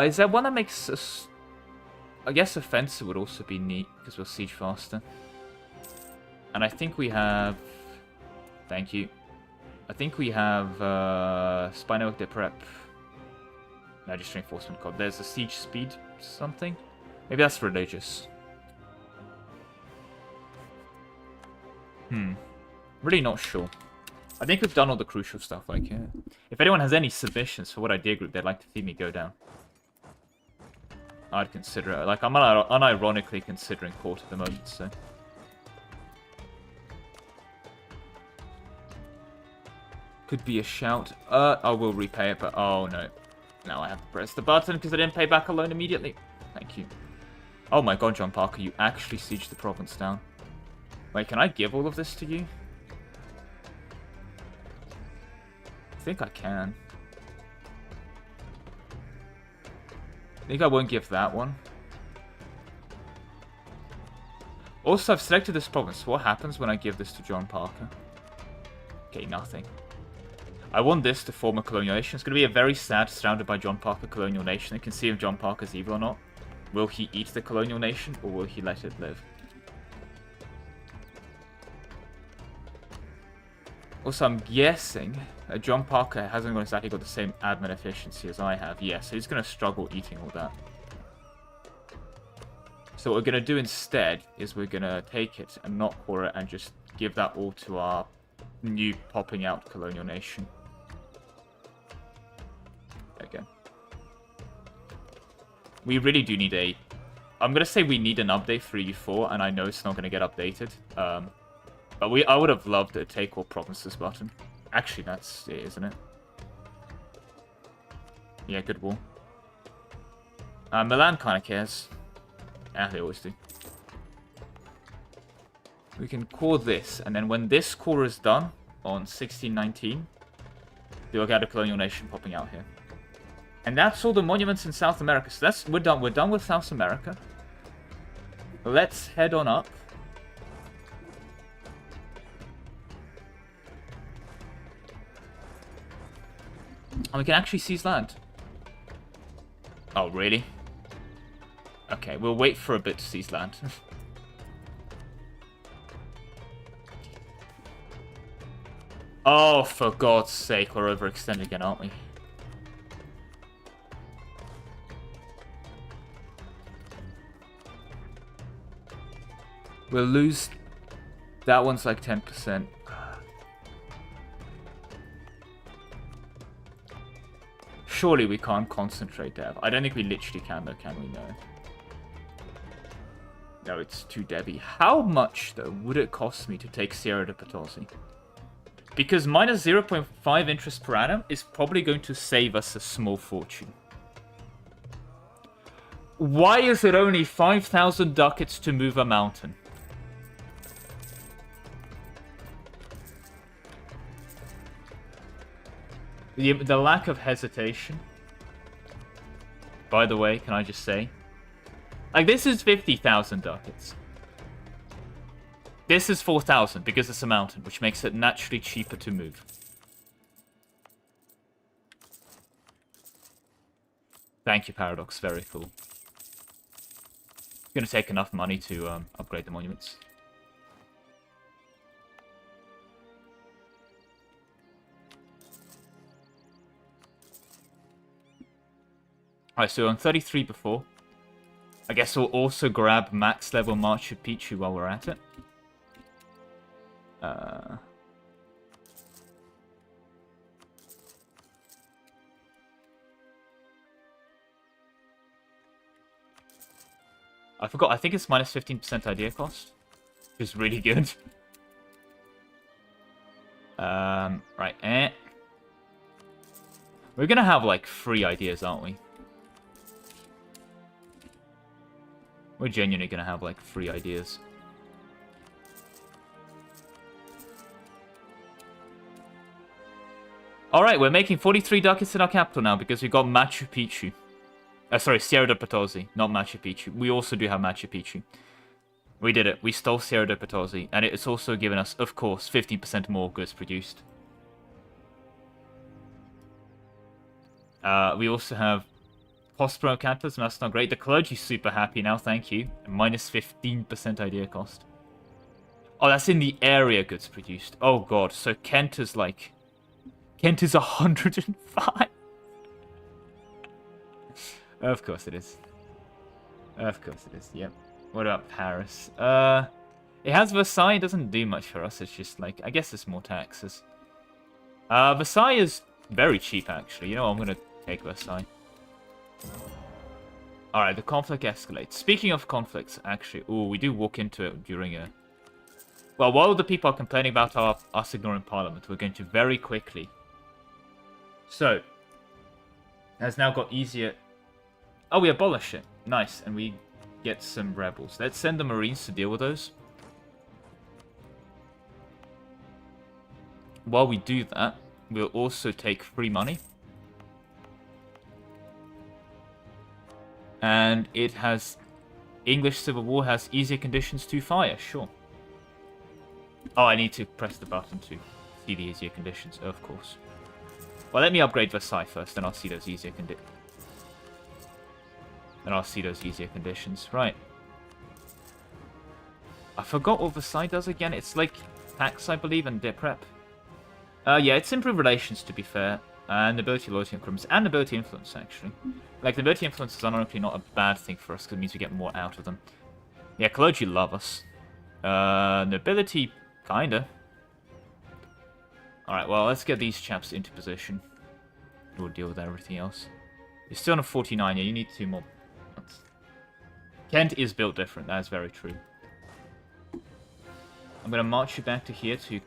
Is there one that makes us... I guess offensive would also be neat, because we'll siege faster. And I think we have... Thank you. I think we have Spy Network de Prep. No, just reinforcement code. There's a siege speed something. Maybe that's religious. Really not sure. I think we've done all the crucial stuff. Like, yeah. If anyone has any submissions for what idea group they'd like to see me go down, I'd consider it. Like, I'm unironically considering court at the moment, so. Could be a shout. I will repay it, but oh no. Now I have to press the button because I didn't pay back a loan immediately. Thank you. Oh my god, John Parker, you actually sieged the province down. Wait, can I give all of this to you? I think I can. I think I won't give that one. Also, I've selected this province. What happens when I give this to John Parker? Okay, nothing. I want this to form a colonial nation. It's going to be a very sad, surrounded by John Parker colonial nation. You can see if John Parker's evil or not. Will he eat the colonial nation, or will he let it live? Also, I'm guessing that John Parker hasn't exactly got the same admin efficiency as I have. Yeah, so he's going to struggle eating all that. So what we're going to do instead is we're going to take it and not core it and just give that all to our new popping out colonial nation. Again. We really do need a... I'm going to say we need an update for EU4, and I know it's not going to get updated. But I would have loved a take all provinces button. Actually, that's it, isn't it? Yeah, good war. Milan kind of cares. Yeah, they always do. We can core this, and then when this core is done on 1619, we'll get a colonial nation popping out here. And that's all the monuments in South America. So that's we're done. We're done with South America. Let's head on up. And we can actually seize land. Oh, really? Okay, we'll wait for a bit to seize land. Oh, for God's sake, we're overextended again, aren't we? We'll lose... That one's like 10%. Surely we can't concentrate dev. I don't think we literally can, though, can we? No. No, it's too Debbie. How much, though, would it cost me to take Sierra de Potosi? Because minus 0.5 interest per annum is probably going to save us a small fortune. Why is it only 5,000 ducats to move a mountain? The lack of hesitation. By the way, can I just say? Like, this is 50,000 ducats. This is 4,000 because it's a mountain, which makes it naturally cheaper to move. Thank you, Paradox. Very cool. It's going to take enough money to upgrade the monuments. Alright, so we're on 33 before. I guess we'll also grab max level Machu Picchu while we're at it. I forgot, I think it's minus 15% idea cost, which is really good. Right, We're gonna have, like, 3 ideas, aren't we? We're genuinely gonna have, like, 3 ideas. Alright, we're making 43 ducats in our capital now because we got Machu Picchu. Sorry, Sierra de Potosí, not Machu Picchu. We also do have Machu Picchu. We did it. We stole Sierra de Potosí, and it's also given us, of course, 15% more goods produced. We also have Prospero Campus, and that's not great. The clergy's super happy now, thank you. Minus 15% idea cost. Oh, that's in the area goods produced. Oh god, so Kent is like... Kent is 105. Of course it is. Of course it is, yep. What about Paris? It has Versailles, it doesn't do much for us. It's just like, I guess it's more taxes. Versailles is very cheap, actually. You know what, I'm going to take Versailles. Alright, the conflict escalates. Speaking of conflicts, actually, we do walk into it during a... Well, while the people are complaining about us ignoring Parliament, we're going to very quickly... So, has now got easier... Oh, we abolish it. Nice, and we get some rebels. Let's send the Marines to deal with those. While we do that, we'll also take free money. And it has... English Civil War has easier conditions to fire, sure. Oh, I need to press the button to see the easier conditions, of course. Well, let me upgrade Versailles first, then I'll see those easier conditions. Right. I forgot what Versailles does again. It's like tax, I believe, and debt prep. Yeah, it's improved relations, to be fair. And nobility, loyalty, and criminals. And nobility influence, actually. Like, nobility influence is ironically not a bad thing for us, because it means we get more out of them. Yeah, clergy love us. Nobility, kinda. Alright, well, let's get these chaps into position. We'll deal with everything else. You're still on a 49, yeah, you need 2 more. Kent is built different, that is very true. I'm going to march you back to here to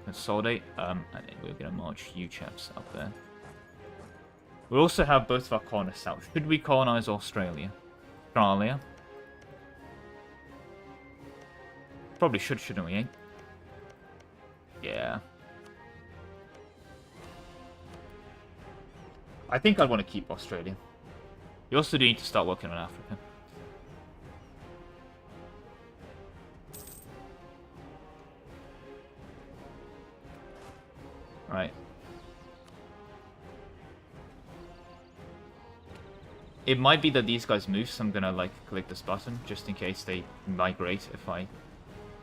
consolidate, and then we're going to march you chaps up there. We also have both of our colonists out. Should we colonize Australia? Australia? Probably should, shouldn't we, eh? Yeah. I think I'd want to keep Australia. You also do need to start working on Africa. Right. It might be that these guys move, so I'm gonna, like, click this button, just in case they migrate if I...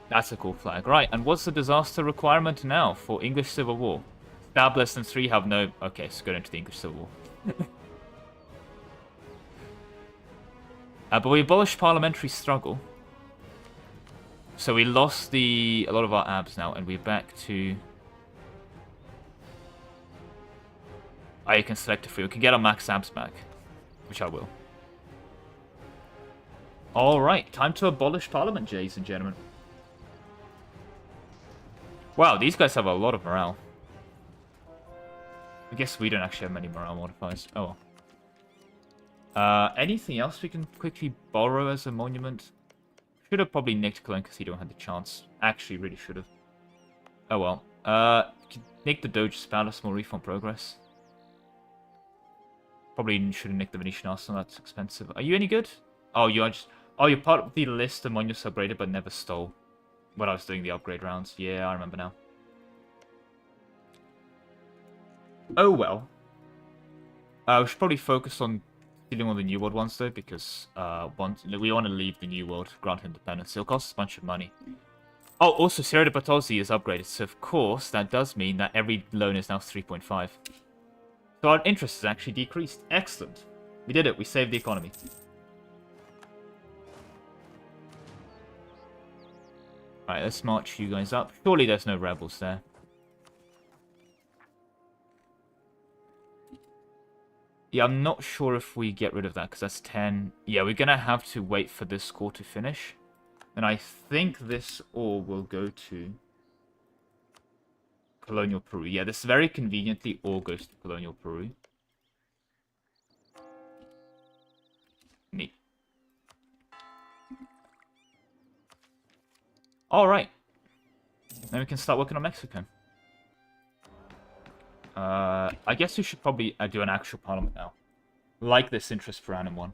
That's a cool flag. Right, and what's the disaster requirement now for English Civil War? Stab less than 3, have no... Okay, so go into the English Civil War. But we abolished parliamentary struggle. So we lost a lot of our abs now, and we're back to... Oh, you can select a free. We can get our max abs back, which I will. Alright, time to abolish parliament, ladies and gentlemen. Wow, these guys have a lot of morale. I guess we don't actually have many morale modifiers. Oh well. Anything else we can quickly borrow as a monument? Should have probably nicked Cologne because he don't have the chance. Actually, really should have. Oh well. Nick the Doge's Palace, more reform progress. Probably should have nicked the Venetian Arsenal, that's expensive. Are you any good? Oh, you are just... Oh, you're part of the list of monuments upgraded but never stole. When I was doing the upgrade rounds. Yeah, I remember now. Oh well. We should probably focus on dealing with the New World ones though, because we want to leave the New World, grant independence. It'll cost us a bunch of money. Oh, also Sierra de Potosí is upgraded, so of course that does mean that every loan is now 3.5. So our interest has actually decreased. Excellent. We did it. We saved the economy. Alright, let's march you guys up. Surely there's no rebels there. Yeah, I'm not sure if we get rid of that, because that's 10. Yeah, we're going to have to wait for this score to finish. And I think this all will go to Colonial Peru. Yeah, this very conveniently all goes to Colonial Peru. Neat. Alright. Then we can start working on Mexico. I guess we should probably do an actual parliament now. Like this interest per annum one.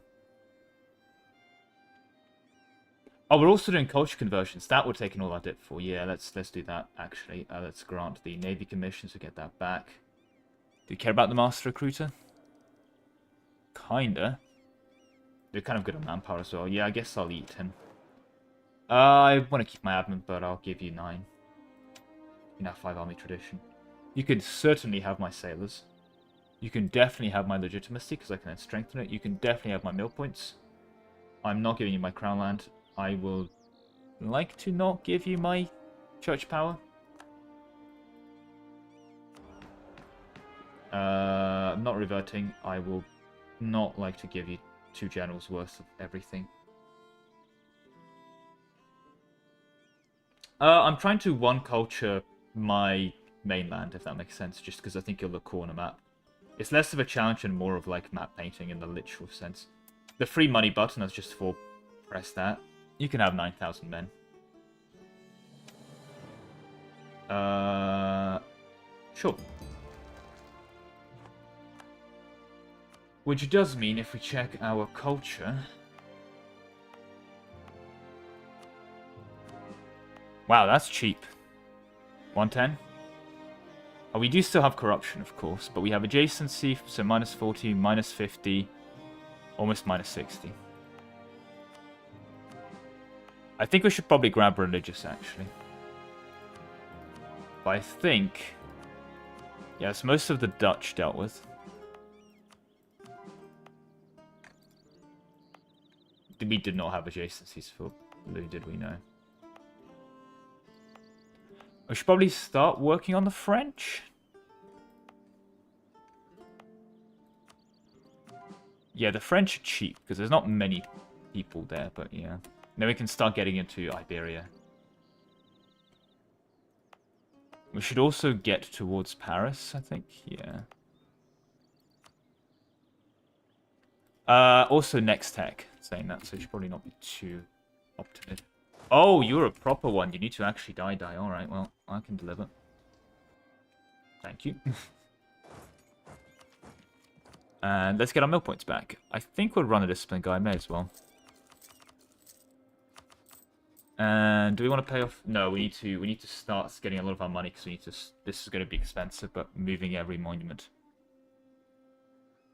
Oh, we're also doing culture conversions. That would take all our dip for. Yeah, let's do that, actually. Let's grant the Navy commissions to get that back. Do you care about the Master Recruiter? Kinda. They're kind of good on manpower as well. Yeah, I guess I'll eat him. I want to keep my admin, but I'll give you 9. You can have 5 army tradition. You can certainly have my sailors. You can definitely have my legitimacy, because I can then strengthen it. You can definitely have my mill points. I'm not giving you my crown land. I will like to not give you my church power. I'm not reverting. I will not like to give you 2 generals worth of everything. I'm trying to one culture my mainland, if that makes sense, just because I think it'll look cool on a map. It's less of a challenge and more of like map painting in the literal sense. The free money button is just for press that. You can have 9,000 men. Sure. Which does mean if we check our culture... Wow, that's cheap. 110? Oh, we do still have corruption, of course, but we have adjacency, so minus 40, minus 50, almost minus 60. I think we should probably grab religious, actually. But I think... Yes, most of the Dutch dealt with. We did not have adjacencies for blue, did we? No. We should probably start working on the French. Yeah, the French are cheap, because there's not many people there, but yeah. Then we can start getting into Iberia. We should also get towards Paris, I think. Yeah. Also Next Tech, saying that, so you should probably not be too optimistic. Oh, you're a proper one. You need to actually die. Alright, well, I can deliver. Thank you. And let's get our mill points back. I think we'll run a discipline guy, may as well. And do we want to pay off? No, we need to start getting a lot of our money because we need to. This is going to be expensive, but moving every monument.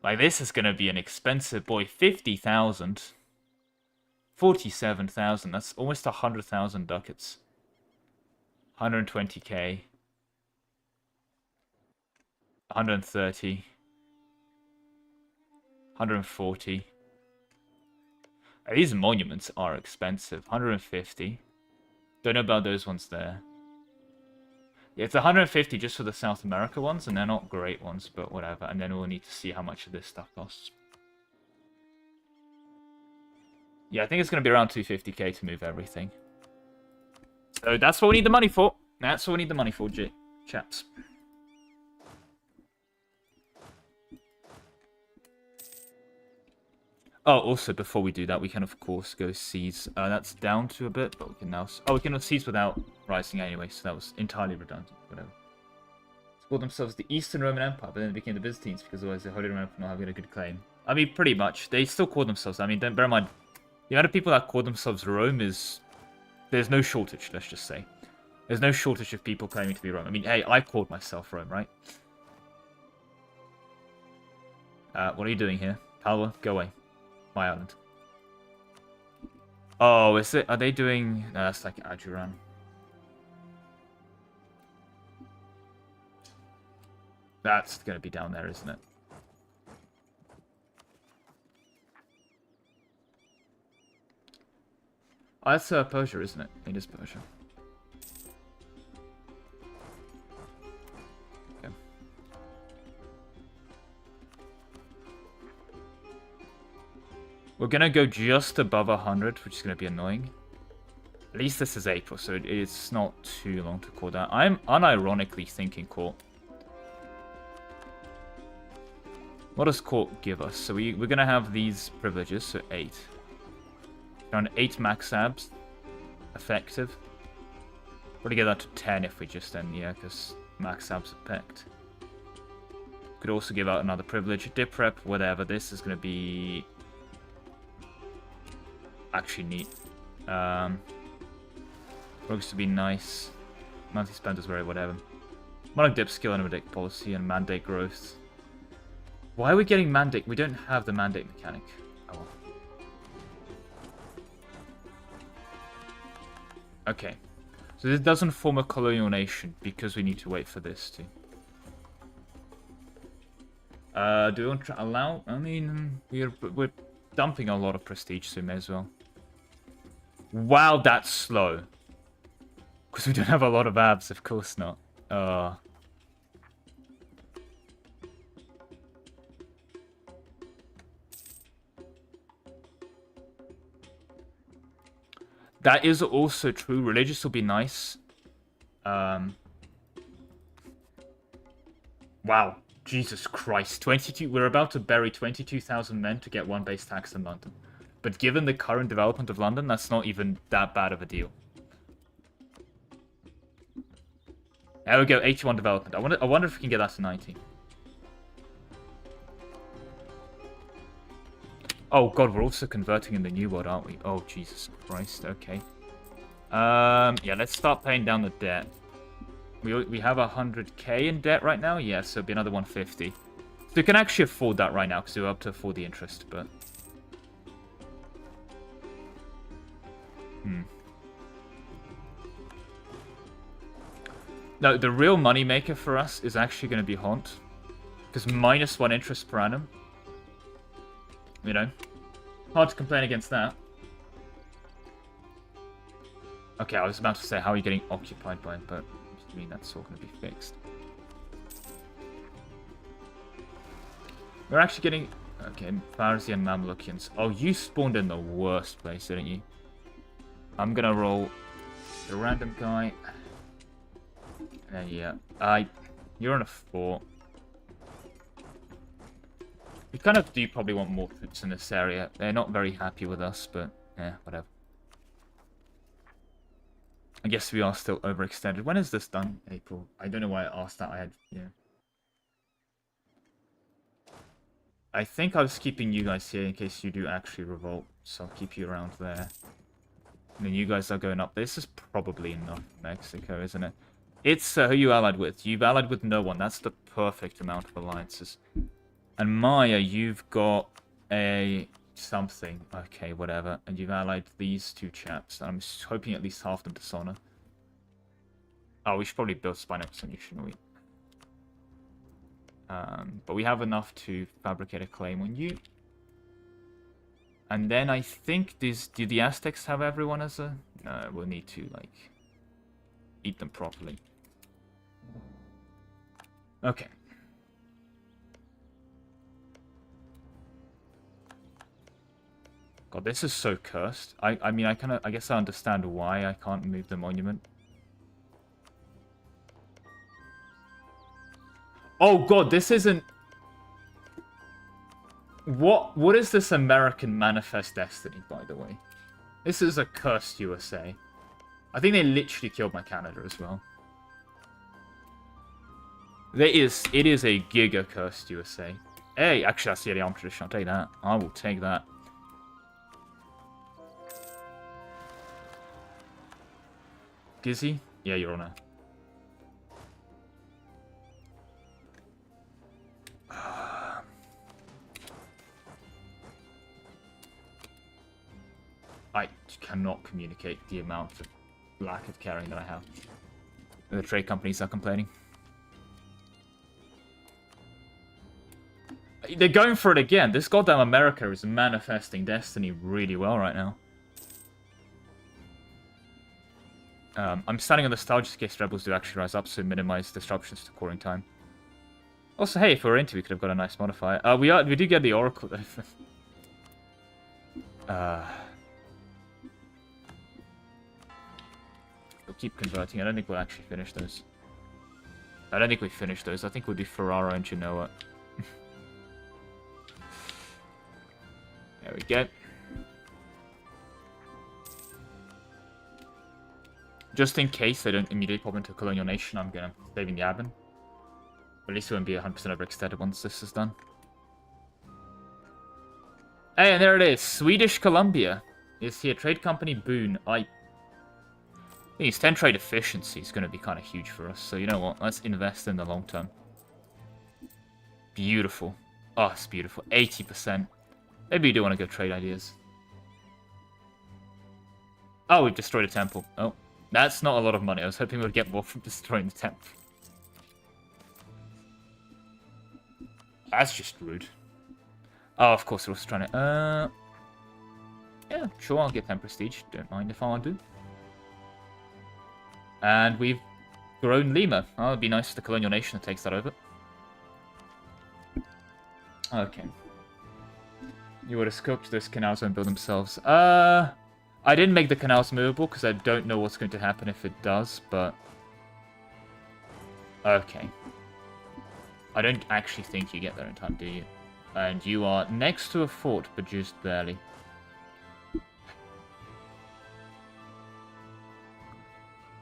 Like this is going to be an expensive boy. 50,000, 47,000. That's almost 100,000 ducats. 120k. 130. 140. These monuments are expensive. 150. Don't know about those ones there. Yeah, it's 150 just for the South America ones, and they're not great ones, but whatever. And then we'll need to see how much of this stuff costs. Yeah, I think it's going to be around 250k to move everything. So that's what we need the money for. That's what we need the money for, chaps. Oh, also, before we do that, we can, of course, go seize. That's down to a bit, but we can now... Oh, we can seize without rising anyway, so that was entirely redundant. Whatever. They called themselves the Eastern Roman Empire, but then they became the Byzantines, because otherwise the Holy Roman Empire not having a good claim. I mean, pretty much. They still call themselves... I mean, don't bear in mind, the amount of people that call themselves Rome is... There's no shortage, let's just say. There's no shortage of people claiming to be Rome. I mean, hey, I called myself Rome, right? What are you doing here? Palwa, go away. My island. Oh, is it? Are they doing? No, that's like Ajuran. That's gonna be down there, isn't it? Oh, that's Persia, isn't it? It is Persia. Okay. We're gonna go just above 100, which is gonna be annoying. At least this is April, so it's not too long to call that. I'm unironically thinking court. What does court give us? So we're gonna have these privileges, so 8. Around 8 max abs. Effective. Probably get that to 10 if we just end, yeah, because max abs effect. Could also give out another privilege. Dip rep, whatever. This is gonna be actually neat. Looks to be nice. Monthly spend is very whatever. Monarch dip skill and mandate policy and mandate growth. Why are we getting mandate? We don't have the mandate mechanic. Oh well. Okay. So this doesn't form a colonial nation because we need to wait for this to. Do we want to allow? I mean, we're dumping a lot of prestige, so we may as well. Wow, that's slow. Because we don't have a lot of abs, of course not. That is also true. Religious will be nice. Wow. Jesus Christ. 22. We're about to bury 22,000 men to get 1 base tax in London. But given the current development of London, that's not even that bad of a deal. There we go, 81 development. I wonder if we can get that to 90. Oh god, we're also converting in the new world, aren't we? Oh, Jesus Christ, okay. Yeah, let's start paying down the debt. We have 100k in debt right now? Yeah, so it'll be another 150. So we can actually afford that right now, because we're up to afford the interest, but... No, the real moneymaker for us is actually going to be Haunt. Because -1 interest per annum. You know? Hard to complain against that. Okay, I was about to say, how are you getting occupied by it? But I mean, that's all going to be fixed. We're actually getting... Okay, Farsi and Mamlukians. Oh, you spawned in the worst place, didn't you? I'm going to roll the random guy... yeah, you're on a 4. We kind of do probably want more troops in this area. They're not very happy with us, but yeah, whatever. I guess we are still overextended. When is this done? April. I don't know why I asked that. I think I was keeping you guys here in case you do actually revolt, so I'll keep you around there. And then you guys are going up. This is probably enough for Mexico, isn't it? It's who you allied with. You've allied with no one. That's the perfect amount of alliances. And Maya, you've got a something. Okay, whatever. And you've allied these 2 chaps. I'm hoping at least half them dishonor. Oh, we should probably build Spine Extension, shouldn't we? But we have enough to fabricate a claim on you. And then I think do the Aztecs have everyone as a... No, we'll need to, like, eat them properly. Okay. God, this is so cursed. I mean, I guess I understand why I can't move the monument. Oh god, this isn't... What is this American Manifest Destiny, by the way? This is a cursed USA. I think they literally killed my Canada as well. It is a giga cursed USA. Hey, actually that's the armed tradition, I'll take that. I will take that. Gizzy? Yeah, you're on a... I cannot communicate the amount of lack of caring that I have. The trade companies are complaining. They're going for it again. This goddamn America is manifesting destiny really well right now. I'm standing on the star just in case rebels do actually rise up, so minimize disruptions to coring time. Also, hey, if we were into, we could have got a nice modifier. We do get the Oracle, though. We'll keep converting. I don't think we'll actually finish those. I don't think we finished those. I think we'll do Ferrara and Genoa. There we go. Just in case they don't immediately pop into a Colonial nation, I'm gonna save in the admin. At least we won't be 100% overextended once this is done. Hey, and there it is. Swedish Columbia is here. Trade company Boone. I think it's 10 trade efficiency is going to be kind of huge for us. So you know what? Let's invest in the long term. Beautiful. Oh, it's beautiful. 80%. Maybe you do want to go trade ideas. Oh, we've destroyed a temple. Oh, that's not a lot of money. I was hoping we'd get more from destroying the temple. That's just rude. Oh, of course, we're also trying to... Yeah, sure, I'll get 10 prestige. Don't mind if I do. And we've grown Lima. Oh, it'd be nice if the Colonial nation takes that over. Okay. You would have scoped those canals and build themselves. I didn't make the canals movable because I don't know what's going to happen if it does, but... Okay. I don't actually think you get there in time, do you? And you are next to a fort, but just barely.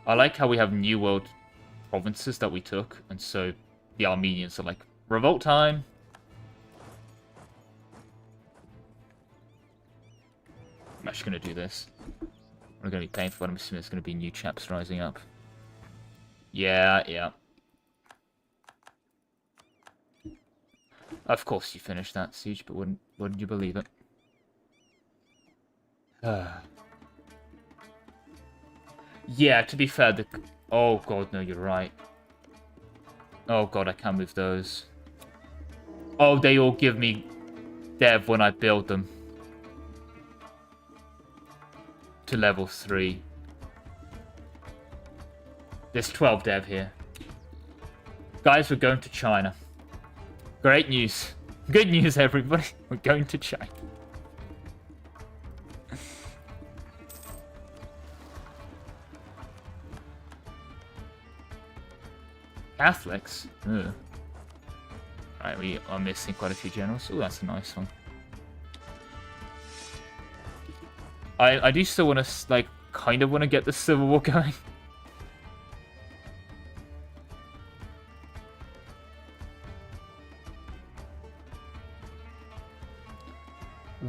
I like how we have New World provinces that we took, and so the Armenians are like, revolt time! I'm actually going to do this. We're going to be paying for what I'm assuming there's going to be new chaps rising up. Yeah. Of course you finished that siege, but wouldn't you believe it? Yeah, to be fair, the... Oh god, no, you're right. Oh god, I can't move those. Oh, they all give me dev when I build them. To level 3. There's 12 dev here. Guys, we're going to China. Great news. Good news, everybody. We're going to China. Catholics? Ugh. Right, we are missing quite a few generals. Oh, that's a nice one. I do still want to, like, kind of want to get the Civil War going.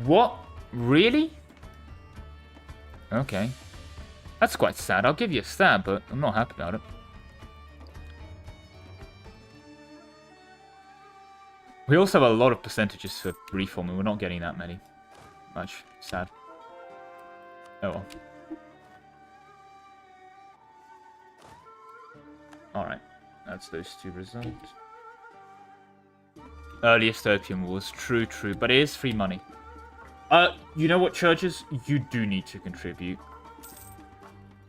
What? Really? Okay. That's quite sad. I'll give you a stab, but I'm not happy about it. We also have a lot of percentages for reforming. We're not getting that many. Much. Sad. Oh well. Alright. That's those two results. Earliest Opium Wars. True. But it is free money. You know what, churches? You do need to contribute.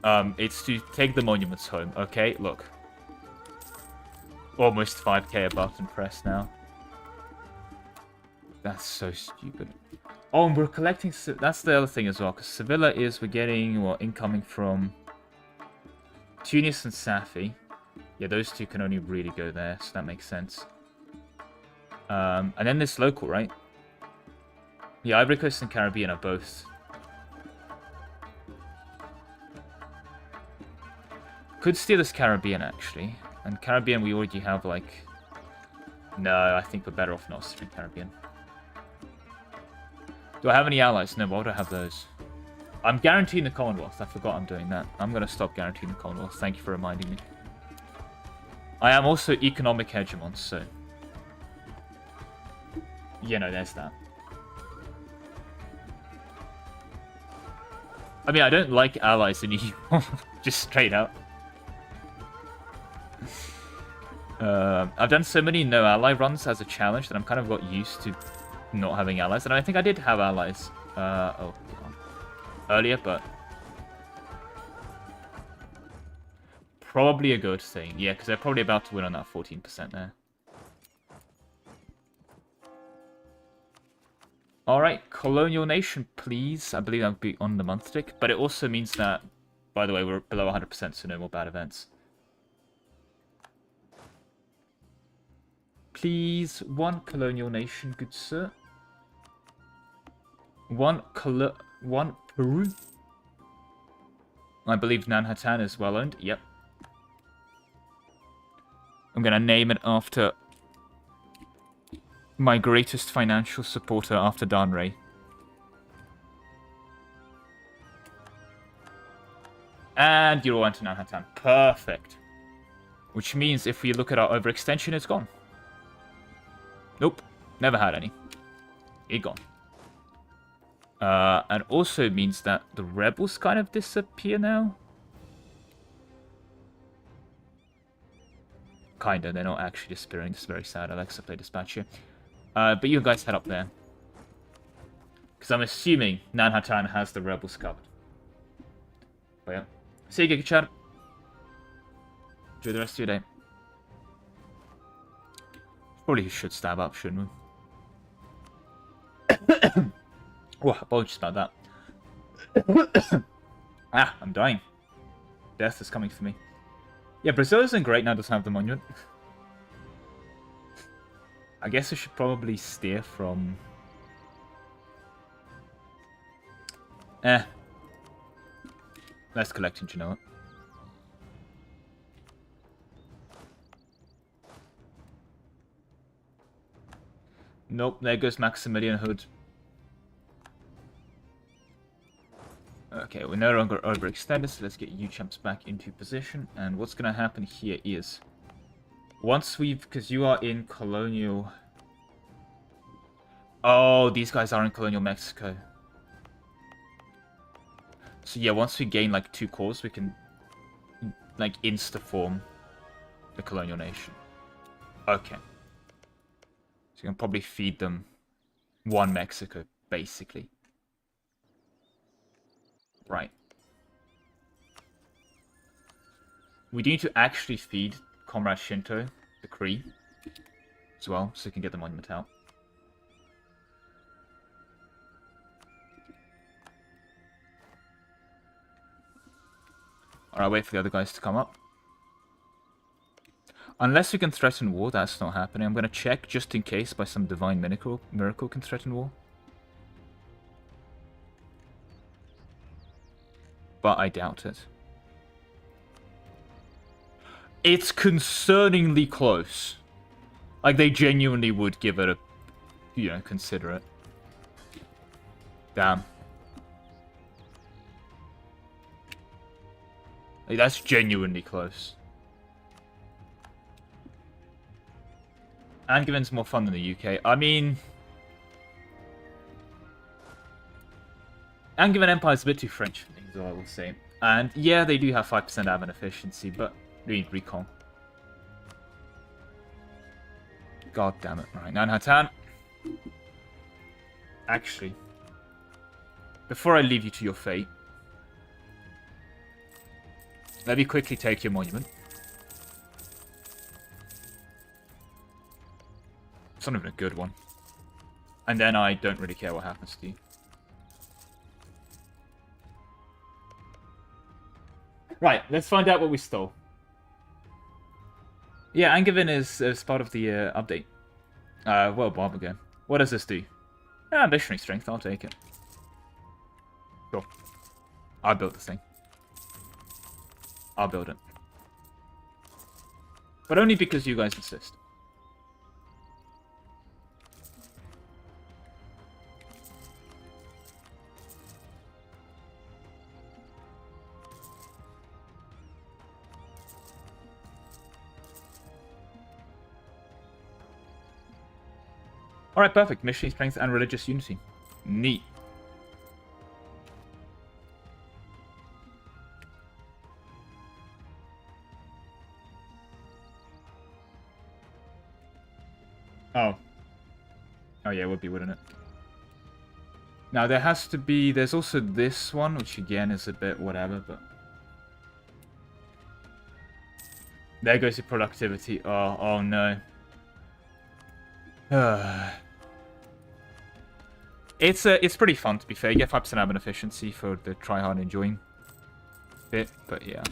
It's to take the monuments home, okay? Look. Almost 5k a button press now. That's so stupid. Oh, and we're collecting... That's the other thing as well, because Sevilla is... We're getting, what, incoming from... Tunis and Safi. Yeah, those two can only really go there, so that makes sense. And then this local, right? Yeah, Ivory Coast and Caribbean are both. Could steal this Caribbean, actually. And Caribbean, we already have, like... No, I think we're better off not stealing Caribbean. Do I have any allies? No, why would I have those? I'm guaranteeing the Commonwealth. I forgot I'm doing that. I'm going to stop guaranteeing the Commonwealth. Thank you for reminding me. I am also economic hegemon, so... Yeah, no, there's that. I mean, I don't like allies in EU. Just straight up. I've done so many no ally runs as a challenge that I'm kind of got used to not having allies. And I think I did have allies earlier, but... probably a good thing. Yeah, because they're probably about to win on that 14% there. Alright, Colonial Nation, please. I believe that would be on the month tick. But it also means that, by the way, we're below 100%, so no more bad events. Please, one Colonial Nation, good sir. One Peru. I believe Nanhatan is well owned. Yep. I'm going to name it after my greatest financial supporter after Danray. And you're on to Nanhatan. Perfect. Which means if we look at our overextension, it's gone. Nope. Never had any. It gone. And also means that the rebels kind of disappear now. Kinda, they're not actually disappearing. This is very sad. Alexa play dispatch here. But you guys head up there. Because I'm assuming Nanhatan has the rebels covered. But yeah. See you, Giga-chan. Enjoy the rest of your day. Probably should stab up, shouldn't we? Oh, apologies about that. Ah, I'm dying. Death is coming for me. Yeah, Brazil isn't great now, doesn't have the monument. I guess I should probably steer from... Less collecting, you know it. Nope, there goes Maximilian Hood. Okay, we're no longer overextended, so let's get you champs back into position. And what's going to happen here is... Once we've... Because you are in Colonial... Oh, these guys are in Colonial Mexico. So yeah, once we gain like 2 cores, we can like insta-form the Colonial Nation. Okay. So you can probably feed them 1 Mexico, basically. Right. We need to actually feed Comrade Shinto, the Cree, as well, so we can get the monument out. Alright, wait for the other guys to come up. Unless we can threaten war, that's not happening. I'm going to check just in case by some divine miracle can threaten war. But I doubt it. It's concerningly close. Like, they genuinely would give it a, you know, consider it. Damn. Like, that's genuinely close. Angevin's more fun than the UK. I mean... Angevin Empire is a bit too French for me, is all I will say. And yeah, they do have 5% admin efficiency, but we need recon. God damn it. Alright, Nanhatan. Actually, before I leave you to your fate, let me quickly take your monument. It's not even a good one. And then I don't really care what happens to you. Right, let's find out what we stole. Yeah, Angevin is part of the update. Well, Bob again. What does this do? Ah, missionary strength, I'll take it. Sure. I built this thing. I'll build it. But only because you guys insist. Alright, perfect. Missionary strength and religious unity. Neat. Oh. Oh yeah, it would be, wouldn't it? Now, there has to be... There's also this one, which again is a bit whatever, but... There goes your productivity. Oh no. It's pretty fun, to be fair. You get 5% admin efficiency for the try hard enjoying bit, but yeah.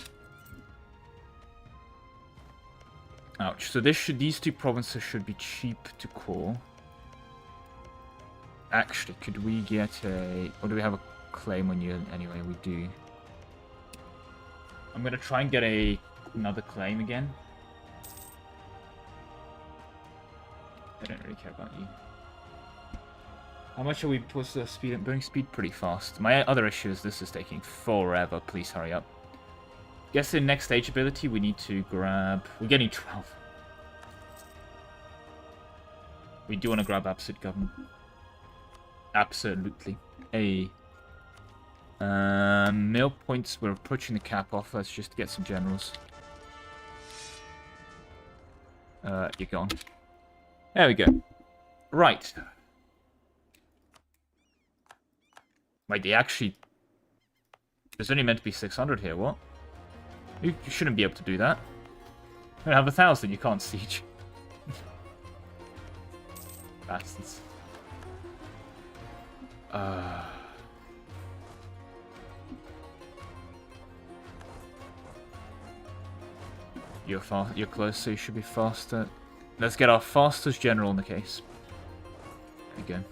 Ouch. So these two provinces should be cheap to core. Actually, could we get a... Or do we have a claim on you? Anyway, we do. I'm going to try and get another claim again. I don't really care about you. How much are we towards the speed? Burning speed pretty fast. My other issue is this is taking forever. Please hurry up. Guess in next stage ability we need to grab... We're getting 12. We do want to grab absolute government. Absolutely. Mill points. We're approaching the cap off. Let's just get some generals. You're gone. There we go. Right. Wait, they actually... There's only meant to be 600 here, what? You shouldn't be able to do that. You have 1,000, you can't siege. Bastards. You're close, so you should be faster. Let's get our fastest general in the case. There we go.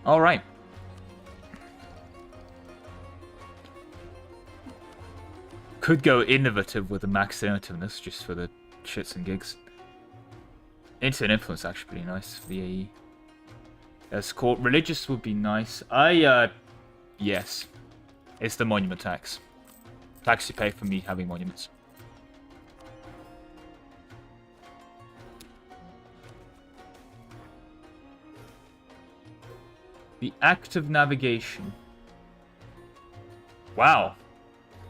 Alright. Could go innovative with the max innovativeness just for the shits and gigs. Instant influence actually pretty nice for the AE. As court religious would be nice. Yes. It's the monument tax. Tax you pay for me having monuments. The act of navigation. Wow.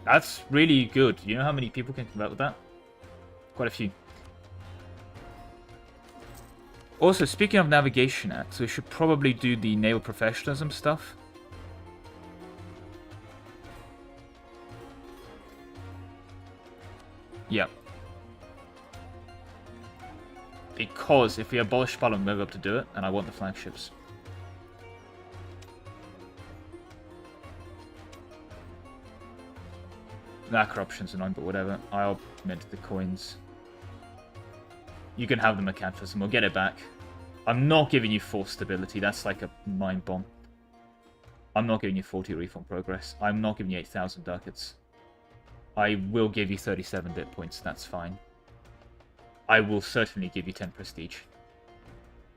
That's really good. You know how many people can convert with that? Quite a few. Also, speaking of navigation acts, we should probably do the naval professionalism stuff. Yep. Because if we abolish Parliament, we'll be able to do it, and I want the flagships. That corruption's annoying, but whatever. I'll mint the coins. You can have the mercantilism. We'll get it back. I'm not giving you force stability. That's like a mind bomb. I'm not giving you 40 reform progress. I'm not giving you 8,000 ducats. I will give you 37 bit points. That's fine. I will certainly give you 10 prestige.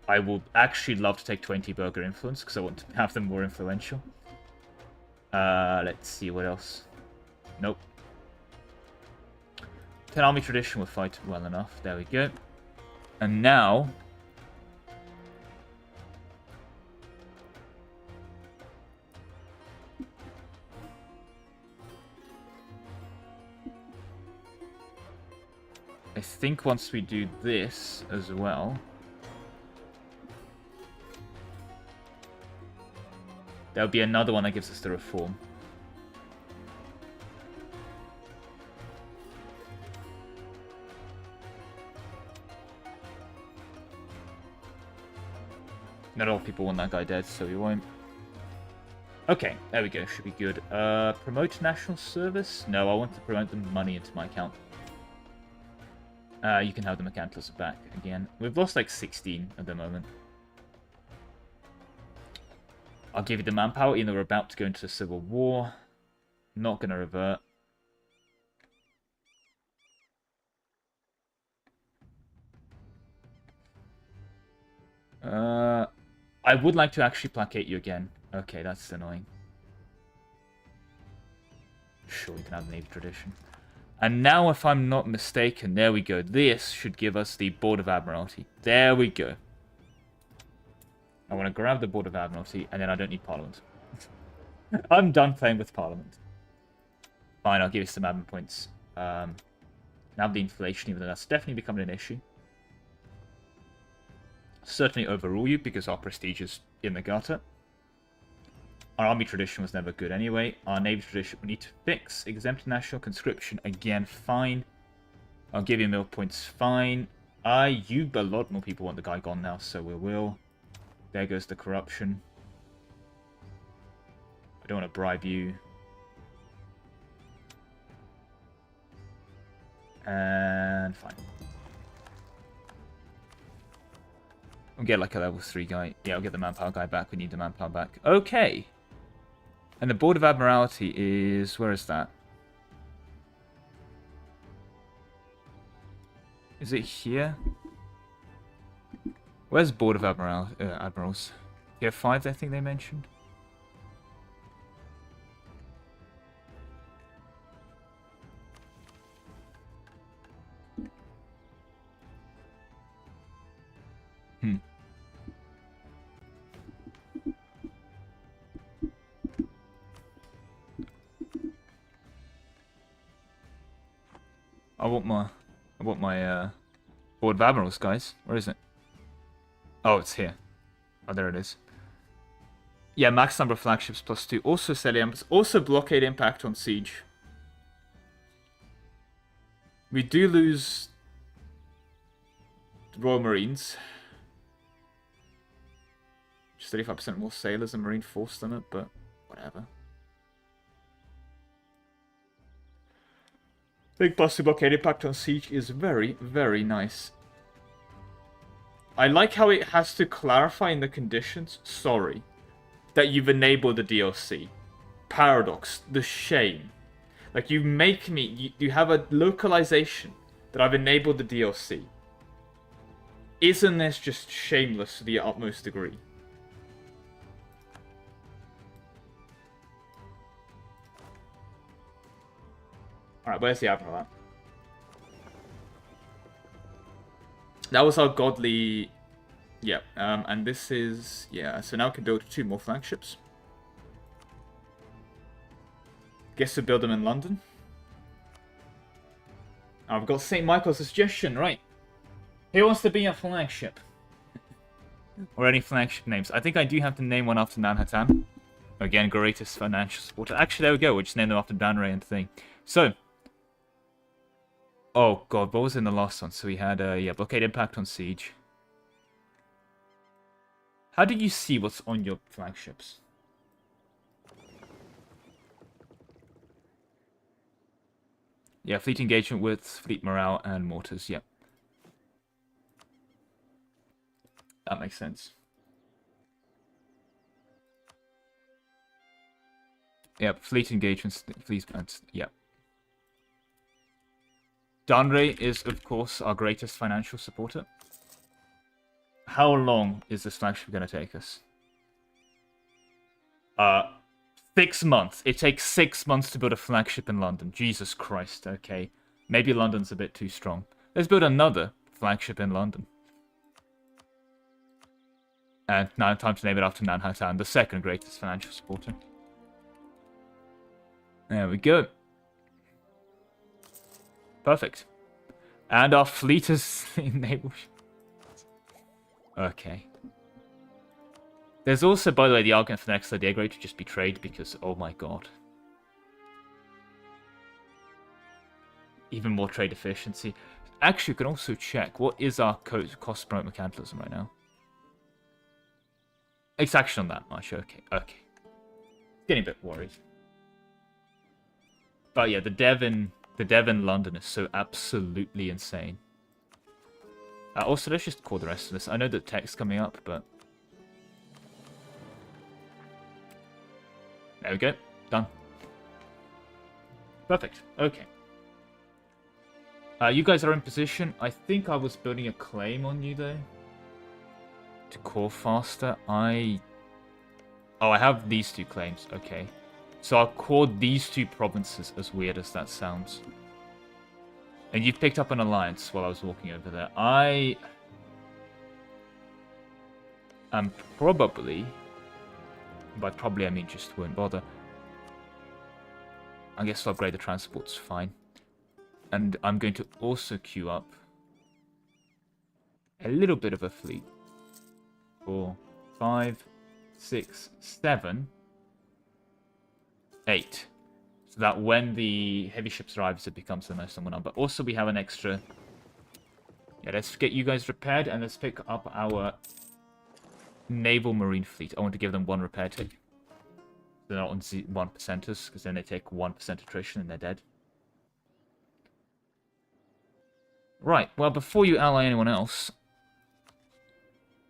I will actually love to take 20 burger influence because I want to have them more influential. Let's see what else. Nope. 10 army tradition will fight well enough. There we go. And now... I think once we do this as well... There'll be another one that gives us the reform. Not all people want that guy dead, so we won't. Okay, there we go. Should be good. Promote national service? No, I want to promote the money into my account. You can have the mercantilism back again. We've lost like 16 at the moment. I'll give you the manpower, even though we're about to go into a civil war. Not going to revert. I would like to actually placate you again. Okay, that's annoying. Sure, you can have the Navy tradition. And now, if I'm not mistaken, there we go. This should give us the Board of Admiralty. There we go. I want to grab the Board of Admiralty, and then I don't need Parliament. I'm done playing with Parliament. Fine, I'll give you some admin points. Now the inflation, even though that's definitely becoming an issue. Certainly overrule you, because our prestige is in the gutter. Our army tradition was never good anyway. Our navy tradition we need to fix. Exempt national conscription again, fine. I'll give you mill points, fine. A lot more people want the guy gone now, so we will. There goes the corruption. I don't want to bribe you. And fine. I'll get like a level 3 guy. Yeah, I'll get the manpower guy back. We need the manpower back. Okay. And the Board of Admiralty is... Where is that? Is it here? Where's Board of Admirals? Tier 5, I think they mentioned. I want my Board of Admirals, guys. Where is it? Oh, it's here. Oh, there it is. Yeah, max number of flagships +2. Also Celiums. Also blockade impact on siege. We do lose the Royal Marines. Just 35% more sailors and Marine Force than it, but whatever. Big +2 blockade impact on siege is very, very nice. I like how it has to clarify in the conditions, sorry, that you've enabled the DLC. Paradox, the shame. Like, you make me, you have a localization that I've enabled the DLC. Isn't this just shameless to the utmost degree? Alright, where's the Admiral at? That was our godly... Yeah, and this is... Yeah, so now we can build 2 more flagships. Guess we'll build them in London. I've got St. Michael's suggestion, right. Who wants to be a flagship? Or any flagship names? I think I do have to name one after Manhattan. Again, greatest financial supporter. Actually, there we go. We'll just name them after Dan Ray and thing. So... Oh god, what was in the last one? So we had, yeah, blockade impact on siege. How do you see what's on your flagships? Yeah, fleet engagement with fleet morale and mortars, yep. That makes sense. Yep, fleet engagements, fleet, yep. Danre is, of course, our greatest financial supporter. How long is this flagship going to take us? 6 months. It takes 6 months to build a flagship in London. Jesus Christ, okay. Maybe London's a bit too strong. Let's build another flagship in London. And now time to name it after Manhattan, the second greatest financial supporter. There we go. Perfect. And our fleet is enabled. Okay. There's also, by the way, the argument for the next idea grade to just be trade because, oh my god. Even more trade efficiency. Actually, you can also check what is our cost per mercantilism right now. It's actually not that much. Okay, okay. Getting a bit worried. But yeah, the dev in London is so absolutely insane. Also, let's just call the rest of this. I know that tech's coming up, but... There we go. Done. Perfect. Okay. You guys are in position. I think I was building a claim on you, though. To core faster. Oh, I have these 2 claims. Okay. So I'll core these 2 provinces, as weird as that sounds. And you've picked up an alliance while I was walking over there. I am probably... By probably, I mean just won't bother. I guess I'll upgrade the transports, fine. And I'm going to also queue up a little bit of a fleet. 4, 5, 6, 7. 8. So that when the heavy ships arrives, it becomes the most number. But also we have an extra... Yeah, let's get you guys repaired, and let's pick up our naval marine fleet. I want to give them 1 repair tick. They're not on 1%ers, because then they take 1% attrition and they're dead. Right, well, before you ally anyone else,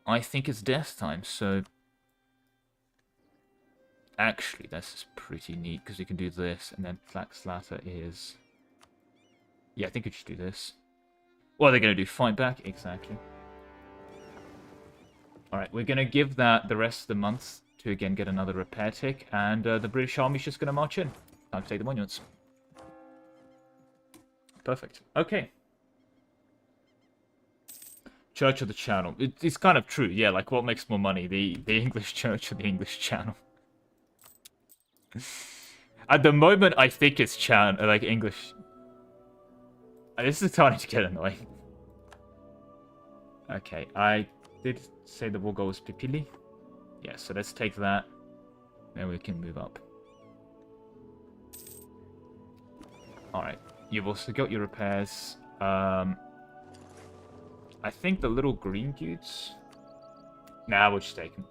I think it's death time, so... Actually, this is pretty neat, because you can do this, and then Flax Slatter is... Yeah, I think you should do this. What are they going to do? Fight back? Exactly. Alright, we're going to give that the rest of the month to, again, get another repair tick, and the British Army's just going to march in. Time to take the monuments. Perfect. Okay. Church of the Channel. It's kind of true, yeah, like, what makes more money? The English Church or the English Channel? At the moment, I think it's like, English... This is starting to get annoying. Okay, I did say the war goal was Pipili. Yeah, so let's take that. Then we can move up. Alright, you've also got your repairs. I think the little green dudes... Nah, we'll just take them.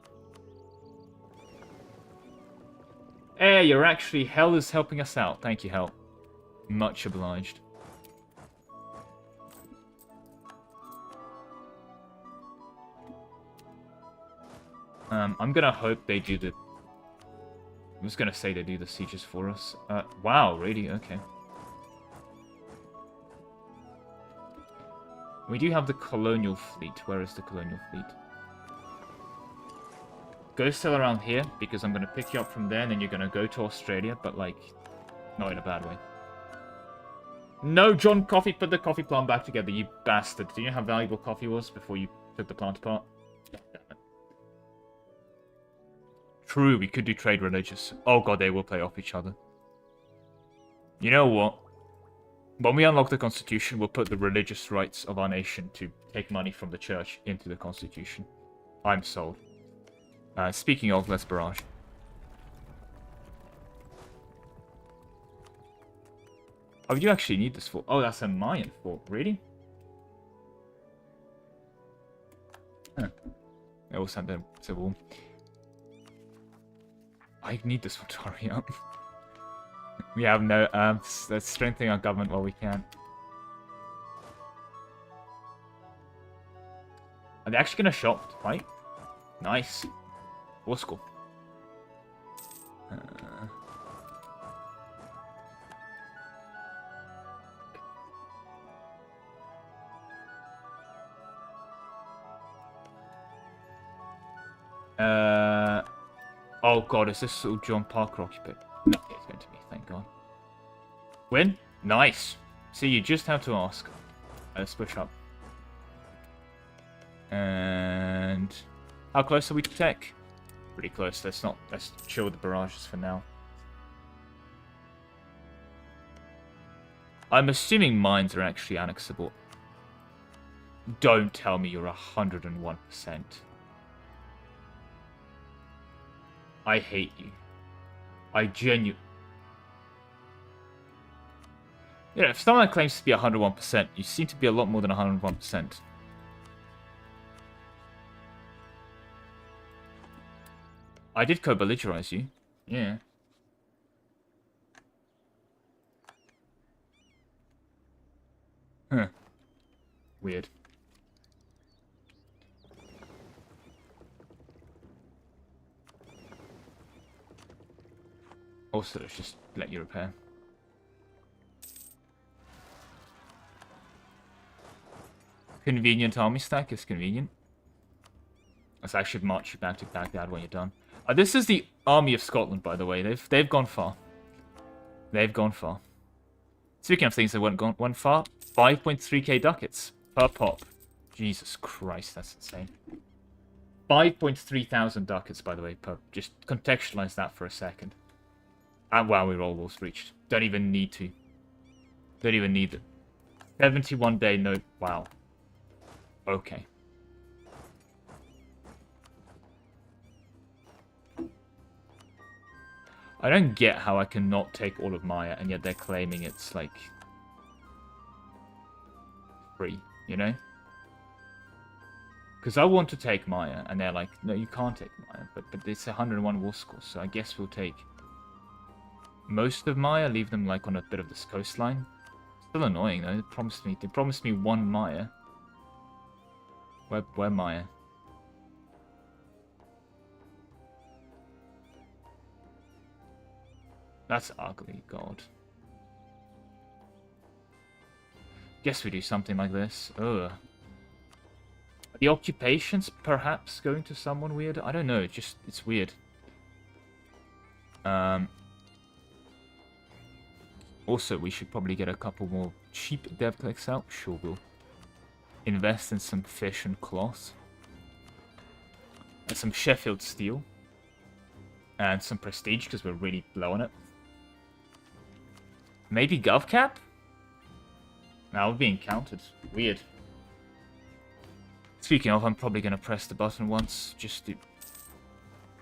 Hey, you're actually... Hell is helping us out. Thank you, Hell. Much obliged. I'm gonna hope they do the... I was gonna say they do the sieges for us. Wow, really? Okay. We do have the Colonial fleet. Where is the Colonial fleet? Go still around here, because I'm gonna pick you up from there, and then you're gonna go to Australia, but, like, not in a bad way. No, John Coffee, put the coffee plant back together, you bastard. Do you know how valuable coffee was before you took the plant apart? True, we could do trade religious. Oh god, they will play off each other. You know what? When we unlock the Constitution, we'll put the religious rights of our nation to take money from the church into the Constitution. I'm sold. Speaking of, let's barrage. Oh, you actually need this fort. Oh, that's a Mayan fort. Really? Huh. They also have their civil war. I need this one to hurry up. We have no... let's strengthen our government while we can. Are they actually going to shop to fight? Nice. War school. Oh god, is this little John Parker occupied? No, it's going to be, thank god. Win? Nice. See, you just have to ask. Let's push up. And... How close are we to tech? Pretty close. Let's chill with the barrages for now. I'm assuming mines are actually annexable. Don't tell me you're 101%. I hate you. I genuinely... Yeah, if someone claims to be 101%, you seem to be a lot more than 101%. I did co-belligerize you. Yeah. Huh. Weird. Also, let's just let you repair. Convenient army stack is convenient. Let's actually march you back to Baghdad when you're done. This is the army of Scotland, by the way. They've gone far. They've gone far. Speaking of things that went far, 5.3k ducats per pop. Jesus Christ, that's insane. 5.3 thousand ducats, by the way, per. Just contextualize that for a second. And wow, we roll walls breached. Don't even need to. Don't even need it. 71 day no. Wow. Okay. I don't get how I can not take all of Maya, and yet they're claiming it's, like, free, you know? Because I want to take Maya, and they're like, no, you can't take Maya, but it's 101 war score, so I guess we'll take most of Maya, leave them, like, on a bit of this coastline. Still annoying, though. They promised me 1 Maya. Where Maya? That's ugly, God. Guess we do something like this. Ugh. The occupations, perhaps, going to someone weird? I don't know, it's weird. Also, we should probably get a couple more cheap dev clicks out. Sure, we'll invest in some fish and cloth. And some Sheffield steel. And some prestige, because we're really low on it. Maybe GovCap? Now we're being counted. Weird. Speaking of, I'm probably going to press the button once, just to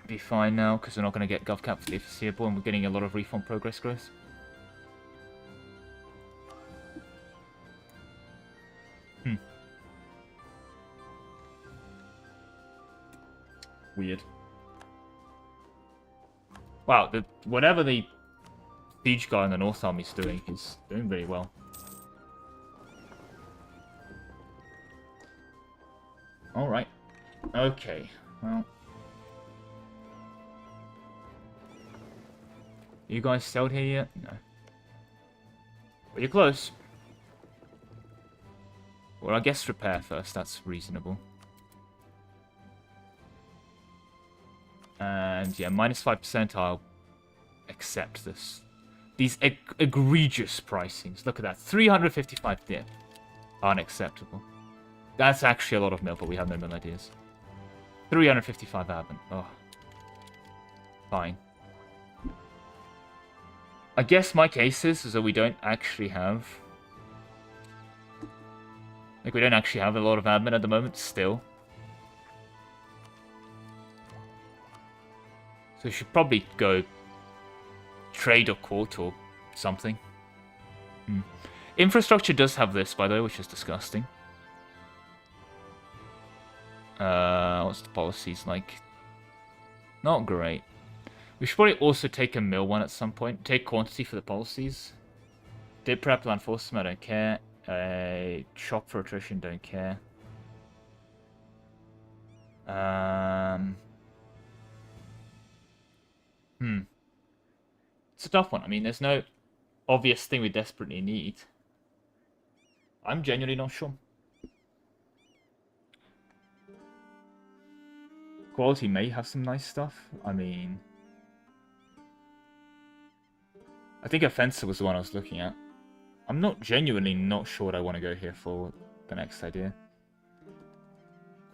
be fine now, because we're not going to get GovCap for the foreseeable, and we're getting a lot of reform progress growth. Weird. Wow, whatever the siege guy in the North Army is doing, he's doing very well. Alright. Okay. Well. You guys settled here yet? No. But you're close. Well, I guess repair first. That's reasonable. And yeah, minus 5%, I'll accept this. These egregious pricings. Look at that. 355 dip. Unacceptable. That's actually a lot of mill, but we have no mill ideas. 355 admin. Oh. Fine. I guess my case is that we don't actually have... Like, we don't actually have a lot of admin at the moment, still. So we should probably go trade or court or something. Infrastructure does have this, by the way, which is disgusting. What's the policies like? Not great. We should probably also take a mill one at some point. Take quantity for the policies. Dip prep land enforcement, I don't care. Chop for attrition, don't care. It's a tough one. I mean, there's no obvious thing we desperately need. I'm genuinely not sure. Quality may have some nice stuff. I mean... I think Offensive was the one I was looking at. I'm genuinely not sure what I want to go here for the next idea.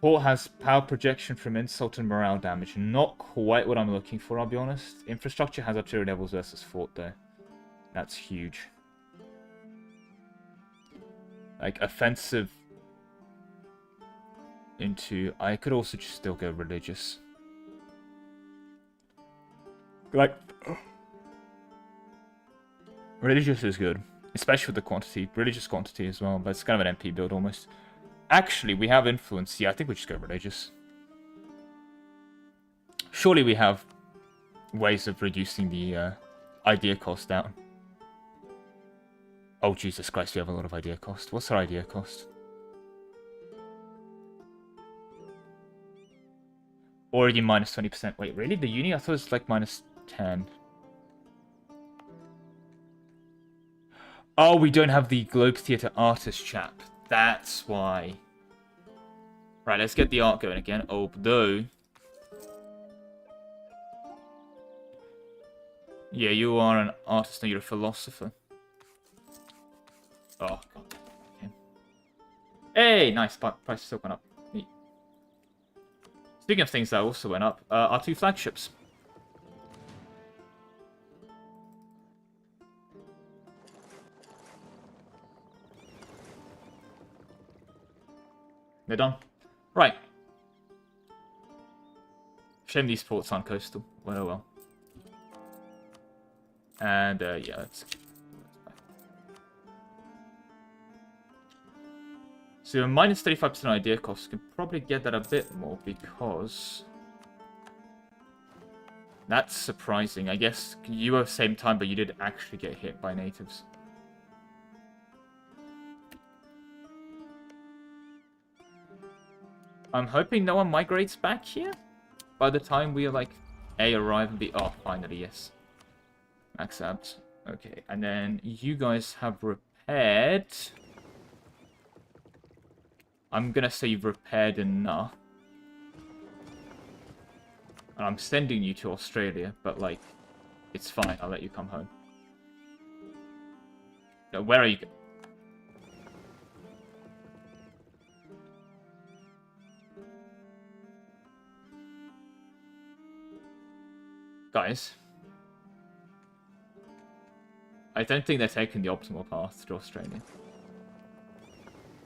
Court has power projection from insult and morale damage. Not quite what I'm looking for, I'll be honest. Infrastructure has artillery levels versus fort, though. That's huge. Like, offensive into... I could also just still go religious. Like... Religious is good. Especially with the quantity. Religious quantity as well, but it's kind of an MP build almost. Actually, we have influence. Yeah, I think we just go religious. Surely we have ways of reducing the idea cost down. Oh, Jesus Christ, we have a lot of idea cost. What's our idea cost? Already minus 20%. Wait, really? The uni? I thought it was like minus 10. Oh, we don't have the Globe Theatre artist chap. That's why. Right, let's get the art going again. Although... Yeah, you are an artist, no, you're a philosopher. Oh, God. Okay. Hey, nice. Price still went up. Neat. Speaking of things that also went up, our 2 flagships. They're done. Right. Shame these ports aren't coastal. Well, oh well. And, yeah, let's... So a minus 35% idea cost, can probably get that a bit more because... That's surprising. I guess you were at the same time, but you did actually get hit by natives. I'm hoping no one migrates back here by the time we, like, A, arrive and B... Oh, finally, yes. Max out. Okay, and then you guys have repaired... I'm gonna say you've repaired enough. And I'm sending you to Australia, but, like, it's fine. I'll let you come home. No, where are you? Guys. I don't think they're taking the optimal path to Australia.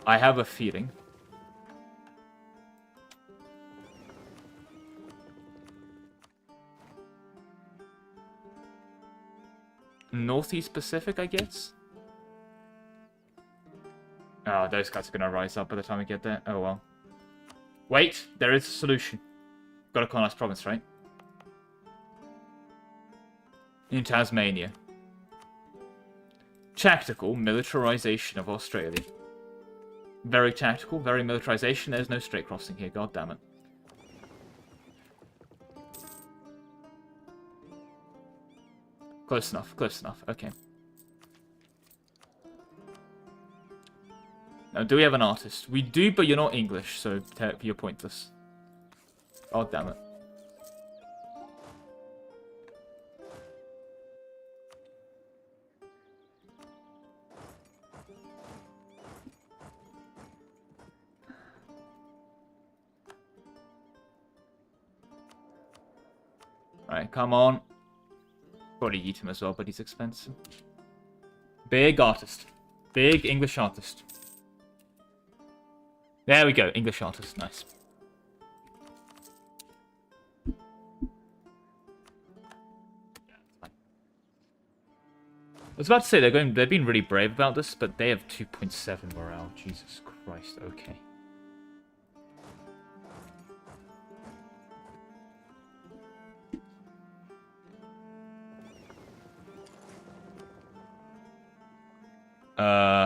I have a feeling. Northeast Pacific, I guess? Oh, those guys are going to rise up by the time we get there. Oh, well. Wait, there is a solution. Got to colonize province, right? In Tasmania. Tactical militarization of Australia. Very tactical, very militarization. There's no straight crossing here, god damn it. Close enough, okay. Now, do we have an artist? We do, but you're not English, so you're pointless. God damn it. Alright, come on. Probably eat him as well, but he's expensive. Big artist. Big English artist. There we go, English artist, nice. I was about to say they've been really brave about this, but they have 2.7 morale. Jesus Christ, okay.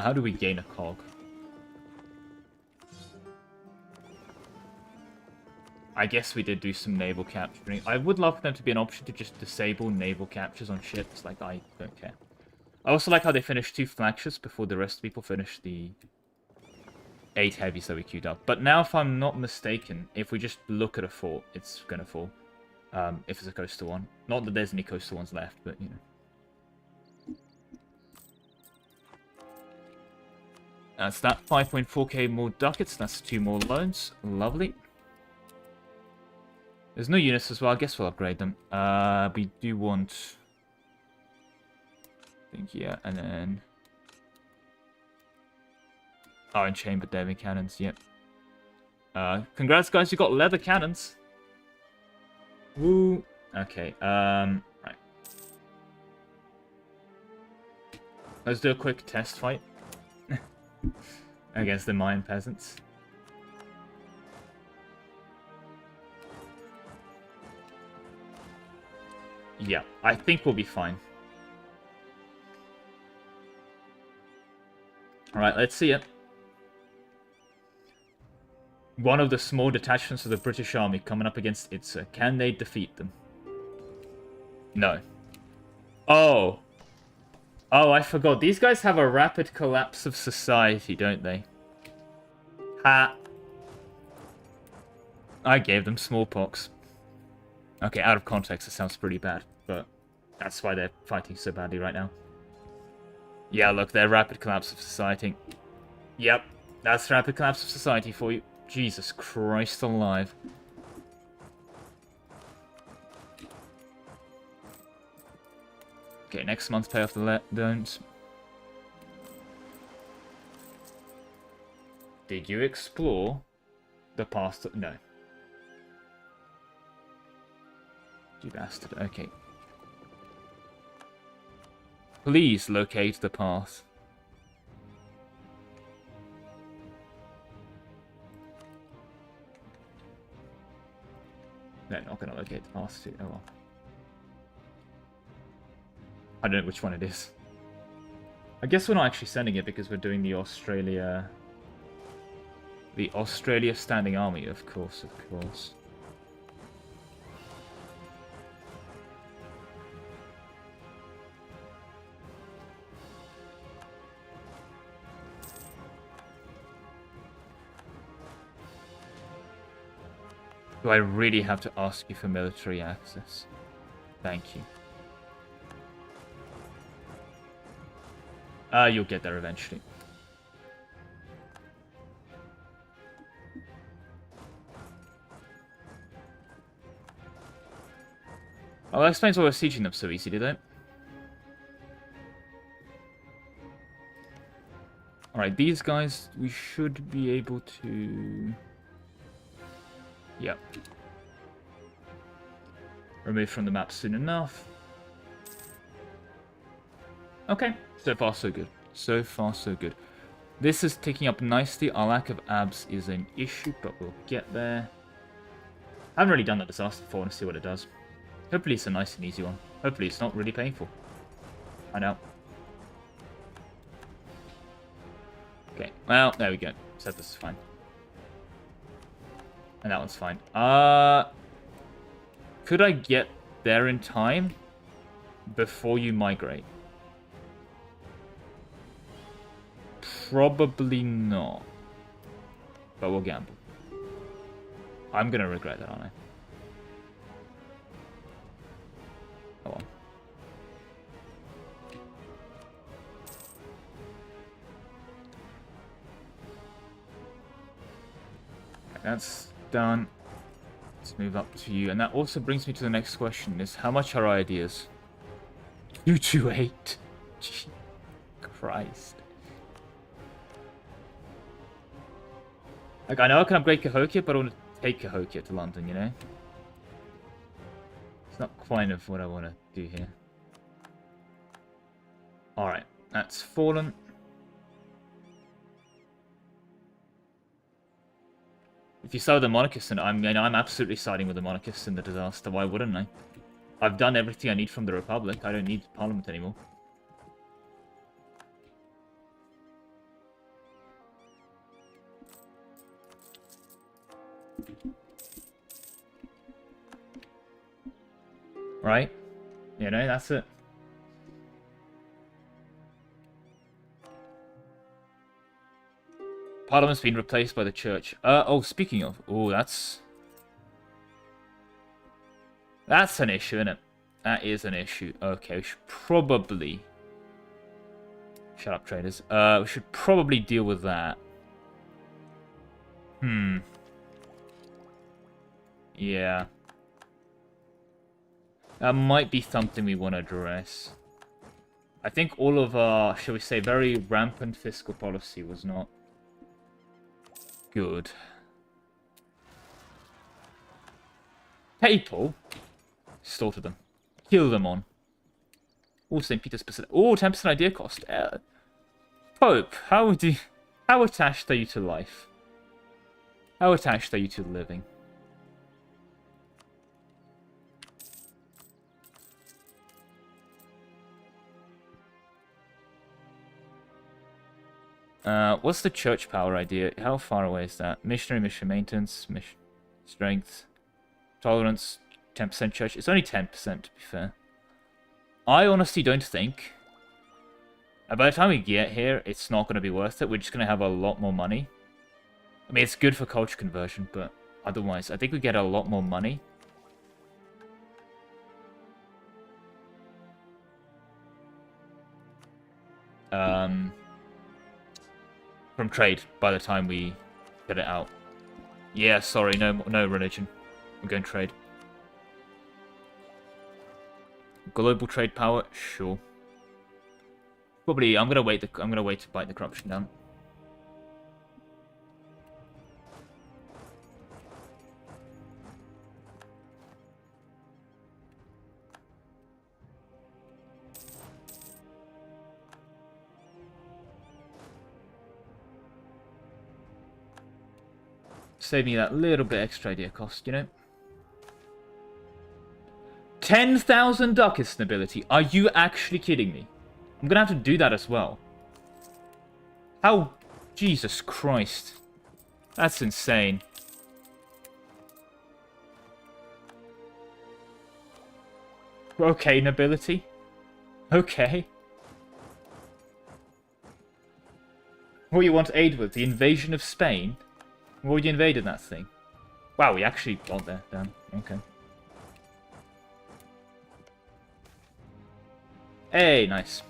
How do we gain a cog? I guess we did do some naval capturing. I would love for them to be an option to just disable naval captures on ships. Like, I don't care. I also like how they finished 2 flagships before the rest of the people finished the 8 heavies that we queued up. But now, if I'm not mistaken, if we just look at a fort, it's gonna fall. If it's a coastal one. Not that there's any coastal ones left, but, you know. That's that. 5.4k more ducats. That's 2 more loans. Lovely. There's no units as well. I guess we'll upgrade them. We do want... I think, yeah, and then... Oh, and chamber diving cannons, yep. Congrats, guys, you got leather cannons. Woo. Okay, right. Let's do a quick test fight. Against the Mayan peasants. Yeah, I think we'll be fine. Alright, let's see it. One of the small detachments of the British Army coming up against Itza. Can they defeat them? No. Oh! Oh, I forgot. These guys have a rapid collapse of society, don't they? Ha! I gave them smallpox. Okay, out of context, it sounds pretty bad, but that's why they're fighting so badly right now. Yeah, look, they're rapid collapse of society. Yep, that's rapid collapse of society for you. Jesus Christ alive. Okay, next month pay off the loans. Did you explore the past? No. You bastard. Okay. Please locate the path. They're not going to locate the path. Oh well. I don't know which one it is. I guess we're not actually sending it because we're doing the Australia... The Australia Standing Army, of course, of course. Do I really have to ask you for military access? Thank you. You'll get there eventually. Oh, that explains why we're sieging them so easy, did it? Alright, these guys, we should be able to... Yep. Remove from the map soon enough. Okay, so far so good. So far so good. This is ticking up nicely. Our lack of abs is an issue, but we'll get there. I haven't really done that disaster before. I want to see what it does. Hopefully it's a nice and easy one. Hopefully it's not really painful. Find out. Okay, well, there we go. So this is fine. And that one's fine. Could I get there in time before you migrate? Probably not. But we'll gamble. I'm going to regret that, aren't I? Oh well. Okay, that's done. Let's move up to you. And that also brings me to the next question, is how much are our ideas? 228. Gee, Christ. Like, I know I can upgrade Cahokia, but I want to take Cahokia to London, you know? It's not quite of what I want to do here. Alright, that's fallen. If you side with the Monarchist, and I'm absolutely siding with the Monarchist in the disaster. Why wouldn't I? I've done everything I need from the Republic. I don't need Parliament anymore. Right? You know, that's it. Parliament's been replaced by the church. Oh, speaking of... Oh, that's an issue, isn't it? That is an issue. Okay, we should probably... Shut up, traders. We should probably deal with that. Yeah. That might be something we want to address. I think all of our, shall we say, very rampant fiscal policy was not good. Papal? Slaughter them. Kill them on. Oh, St. Peter's percent. Oh, 10% idea cost. Pope, how attached are you to life? How attached are you to living? What's the church power idea? How far away is that? Missionary, mission maintenance, mission strength, tolerance, 10% church. It's only 10% to be fair. I honestly don't think... by the time we get here, it's not going to be worth it. We're just going to have a lot more money. I mean, it's good for culture conversion, but otherwise, I think we get a lot more money. From trade by the time we get it out. Yeah, sorry, no religion. We're going trade. Global trade power, sure. Probably, I'm gonna wait to bite the corruption down. Save me that little bit extra idea cost, you know? 10,000 ducats nobility. Are you actually kidding me? I'm gonna have to do that as well. How? Jesus Christ. That's insane. Okay, nobility. Okay. What do you want aid with? The invasion of Spain? What would you invade in that thing? Wow, we actually got there. Damn. Okay. Hey, nice.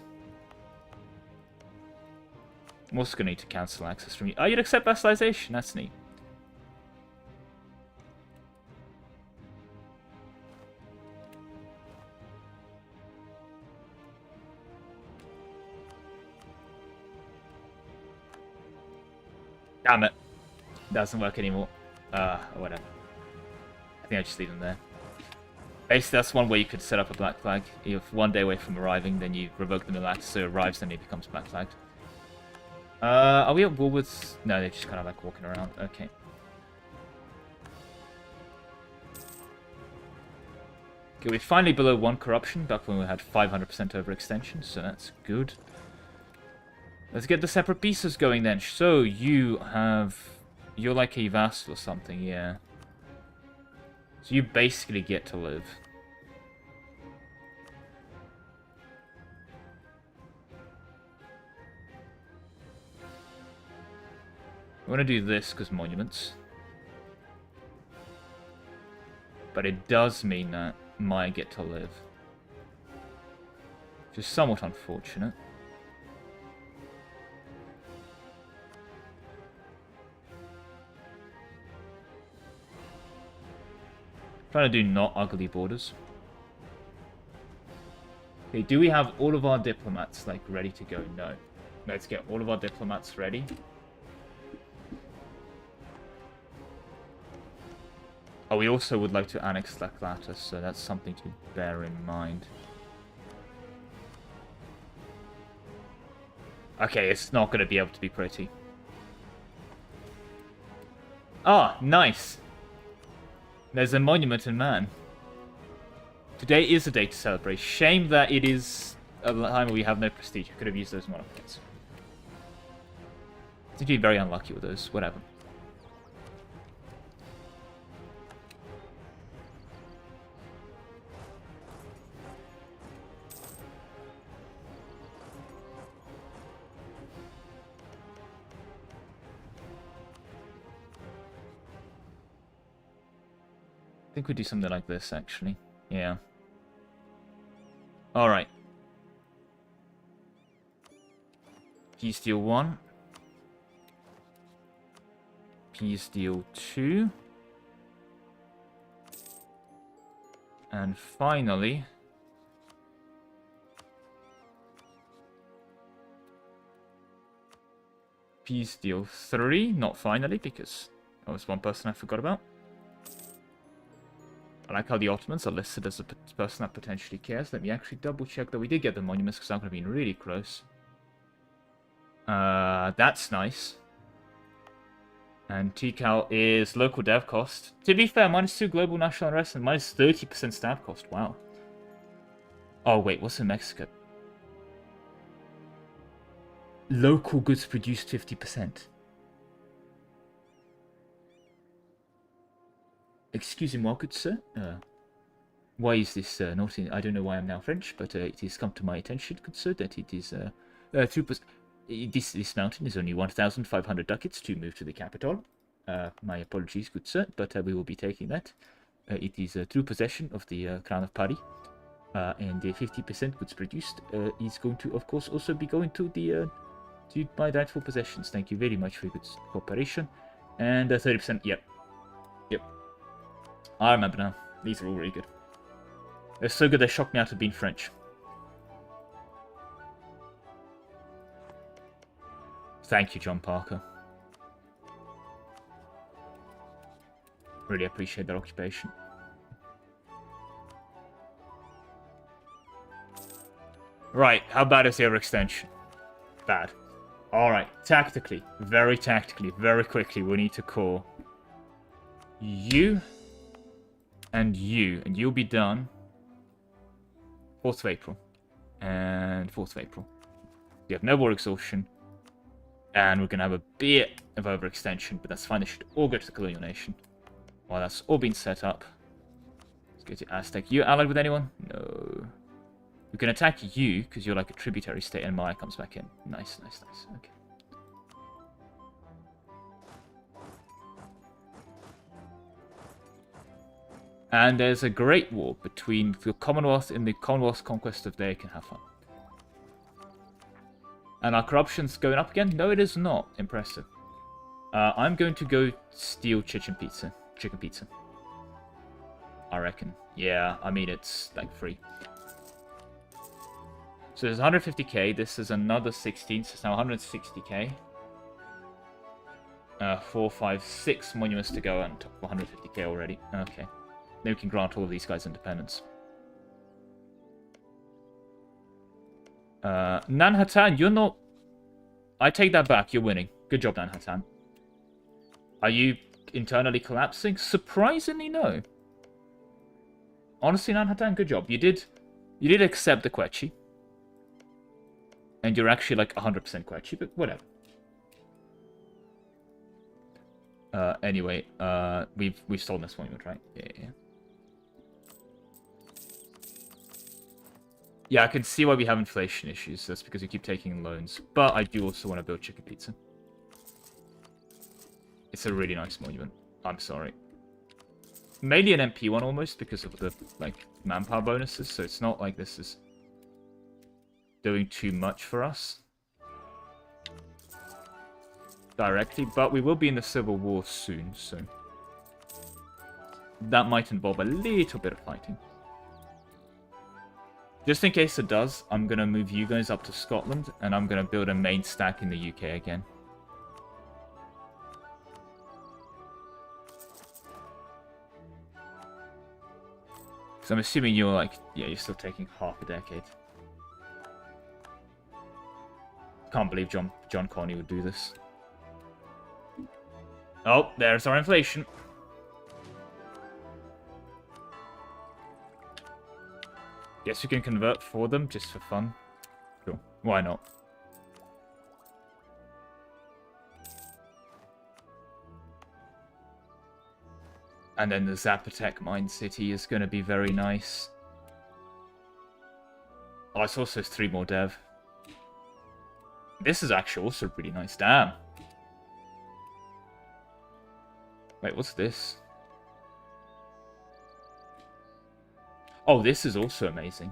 I'm also going to need to cancel access from you. Oh, you'd accept vassalization. That's neat. Damn it. Doesn't work anymore. Whatever. I think I just leave them there. Basically, that's one way you could set up a black flag. If 1 day away from arriving, then you revoke the Mill so it arrives, then it becomes black flagged. Are we at war with... No, they're just kind of like walking around. Okay. Okay, we're finally below 1 corruption, back when we had 500% overextension, so that's good. Let's get the separate pieces going then. So, you have... You're like a vassal or something, yeah. So you basically get to live. I want to do this because monuments. But it does mean that I get to live. Which is somewhat unfortunate. Trying to do not ugly borders. Okay, do we have all of our diplomats, like, ready to go? No. Let's get all of our diplomats ready. Oh, we also would like to annex Laklata, so that's something to bear in mind. Okay, it's not going to be able to be pretty. Ah, nice! There's a monument in Man. Today is a day to celebrate. Shame that it is a time where we have no prestige. I could have used those monarchists. I think you're very unlucky with those. Whatever. I think we do something like this, actually. Yeah. Alright. Peace deal 1. Peace deal 2. And finally... Peace deal 3. Not finally, because that was one person I forgot about. I like how the Ottomans are listed as a person that potentially cares. Let me actually double check that we did get the monuments, because I'm going to be really close. That's nice. And TCAL is local dev cost. To be fair, -2 global national unrest and -30% stab cost. Wow. Oh, wait, what's in Mexico? Local goods produced 50%. Excuse me, good sir. Why is this not in... I don't know why I'm now French, but it has come to my attention, good sir, that it is 2%. This mountain is only 1,500 ducats to move to the capital. My apologies, good sir, but we will be taking that. It is true possession of the Crown of Paris, and the 50% goods produced is going to, of course, also be going to the to my rightful possessions. Thank you very much for your good cooperation. And 30%, yep. Yep. I remember now. These are all really good. They're so good they shocked me out of being French. Thank you, John Parker. Really appreciate that occupation. Right, how bad is the overextension? Bad. Alright, tactically, very quickly, we need to call you, and you'll be done 4th of April. And 4th of April. You have no war exhaustion. And we're going to have a bit of overextension, but that's fine. They should all go to the Colonial Nation. While that's all been set up. Let's go to Aztec. You allied with anyone? No. We can attack you, because you're like a tributary state, and Maya comes back in. Nice, nice, nice. Okay. And there's a great war between the Commonwealth and the Commonwealth's conquest of they can have fun. And our corruption's going up again? No, it is not. Impressive. I'm going to go steal chicken pizza. I reckon. Yeah, I mean, it's like free. So there's 150k. This is another 16, so it's now 160k. 4, 5, 6 monuments to go on top of 150k already. Okay. Then we can grant all of these guys independence. Nanhatan, you're not... I take that back, you're winning. Good job, Nanhatan. Are you internally collapsing? Surprisingly, no. Honestly, Nanhatan, good job. You did accept the Quechi. And you're actually like 100% Quechi, but whatever. Anyway, we've stolen this monument, right? Yeah. Yeah, I can see why we have inflation issues. That's because we keep taking loans. But I do also want to build chicken pizza. It's a really nice monument. I'm sorry. Mainly an MP one almost because of the like manpower bonuses. So it's not like this is doing too much for us directly. But we will be in the Civil War soon. So that might involve a little bit of fighting. Just in case it does, I'm going to move you guys up to Scotland, and I'm going to build a main stack in the UK again. So I'm assuming you're like, yeah, you're still taking half a decade. Can't believe John Colonial would do this. Oh, there's our inflation. Guess we can convert for them, just for fun. Sure. Why not? And then the Zapotec Mine City is going to be very nice. Oh, it's also 3 more dev. This is actually also pretty nice. Damn. Wait, what's this? Oh, this is also amazing.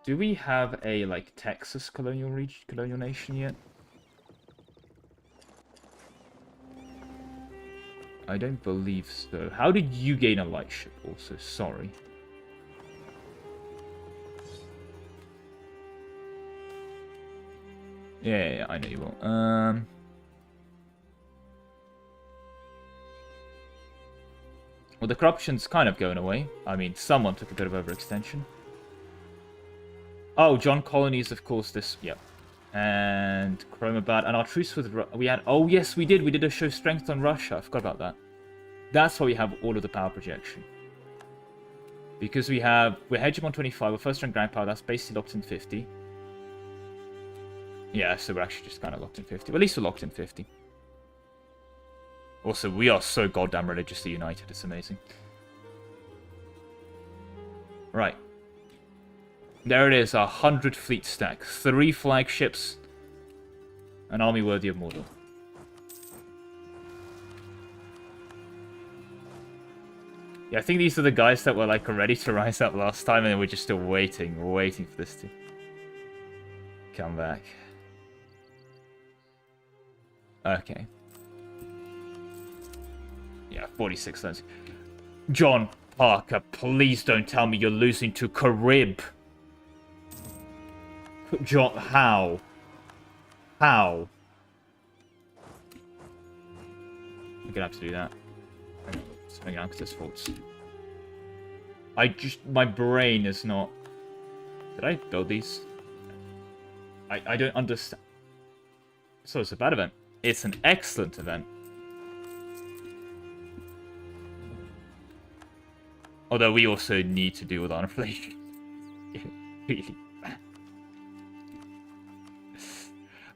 Do we have a, like, Texas colonial nation yet? I don't believe so. How did you gain a light ship also? Sorry. Yeah, I know you will. Well, the corruption's kind of going away. I mean, someone took a bit of overextension. Oh, John Colony is, of course, this... Yep. And Chromabad. And our truce with... We had... Oh, yes, we did. We did a show strength on Russia. I forgot about that. That's why we have all of the power projection. Because we have... We're Hegemon 25. We're first rank grand power. That's basically locked in 50. Yeah, so we're actually just kind of locked in 50. Well, at least we're locked in 50. Also, we are so goddamn religiously united. It's amazing. Right. There it is, our 100 fleet stack. 3 flagships. An army worthy of Mordor. Yeah, I think these are the guys that were like ready to rise up last time, and we're just still waiting for this to come back. Okay. Yeah, 46 loans. John Parker, please don't tell me you're losing to Carib. John, how? How? I'm gonna have to do that. Something out because there's faults. My brain is not... Did I build these? I don't understand. So it's a bad event. It's an excellent event. Although we also need to deal with our inflation. Really bad.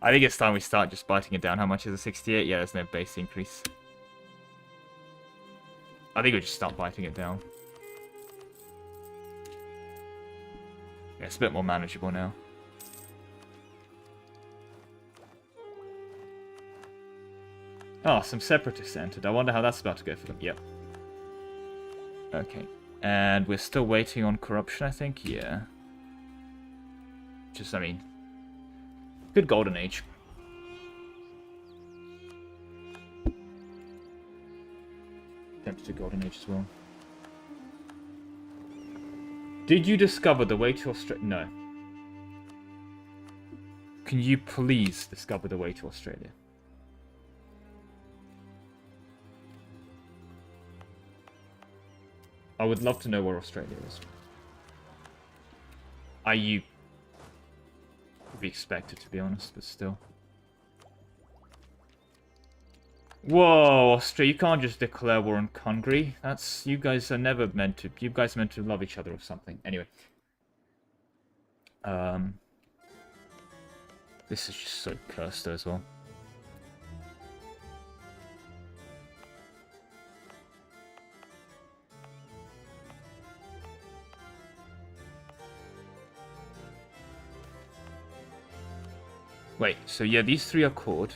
I think it's time we start just biting it down. How much is a 68? Yeah, there's no base increase. I think we just start biting it down. Yeah, it's a bit more manageable now. Oh, some separatists entered. I wonder how that's about to go for them. Yep. Okay. And we're still waiting on corruption, I think? Yeah. Just, I mean... Good golden age. Attempted to golden age as well. Did you discover the way to Australia? No. Can you please discover the way to Australia? I would love to know where Australia is. You would be expected, to be honest, but still. Whoa, Australia! You can't just declare war on Hungary. That's you guys are never meant to. You guys are meant to love each other or something. Anyway. This is just so cursed as well. Wait, so yeah, these three are cored.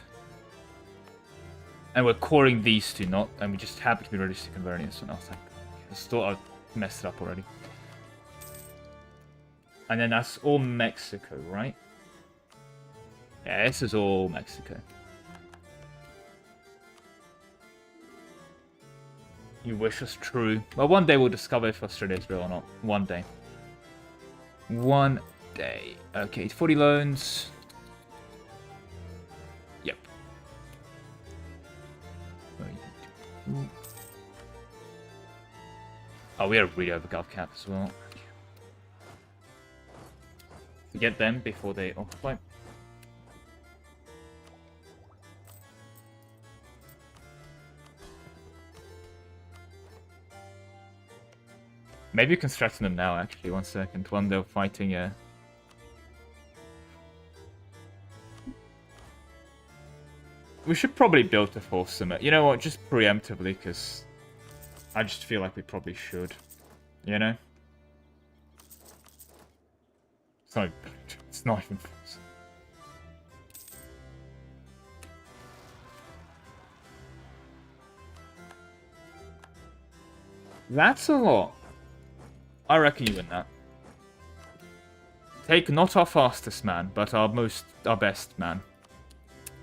And we're coring these two, not... And we just happen to be ready to convert this one. I was like, I just thought I messed it up already. And then that's all Mexico, right? Yeah, this is all Mexico. You wish us true. Well, one day we'll discover if Australia is real or not. One day. One day. Okay, 40 loans. Yep. Oh, we are really over Gulf Cap as well. Get them before they occupy. Maybe you can threaten them now, actually. 1 second. When they're fighting a... We should probably build to force them. You know what? Just preemptively, because I just feel like we probably should. You know? It's not even force. That's a lot. I reckon you win that. Take not our fastest man, but our best man.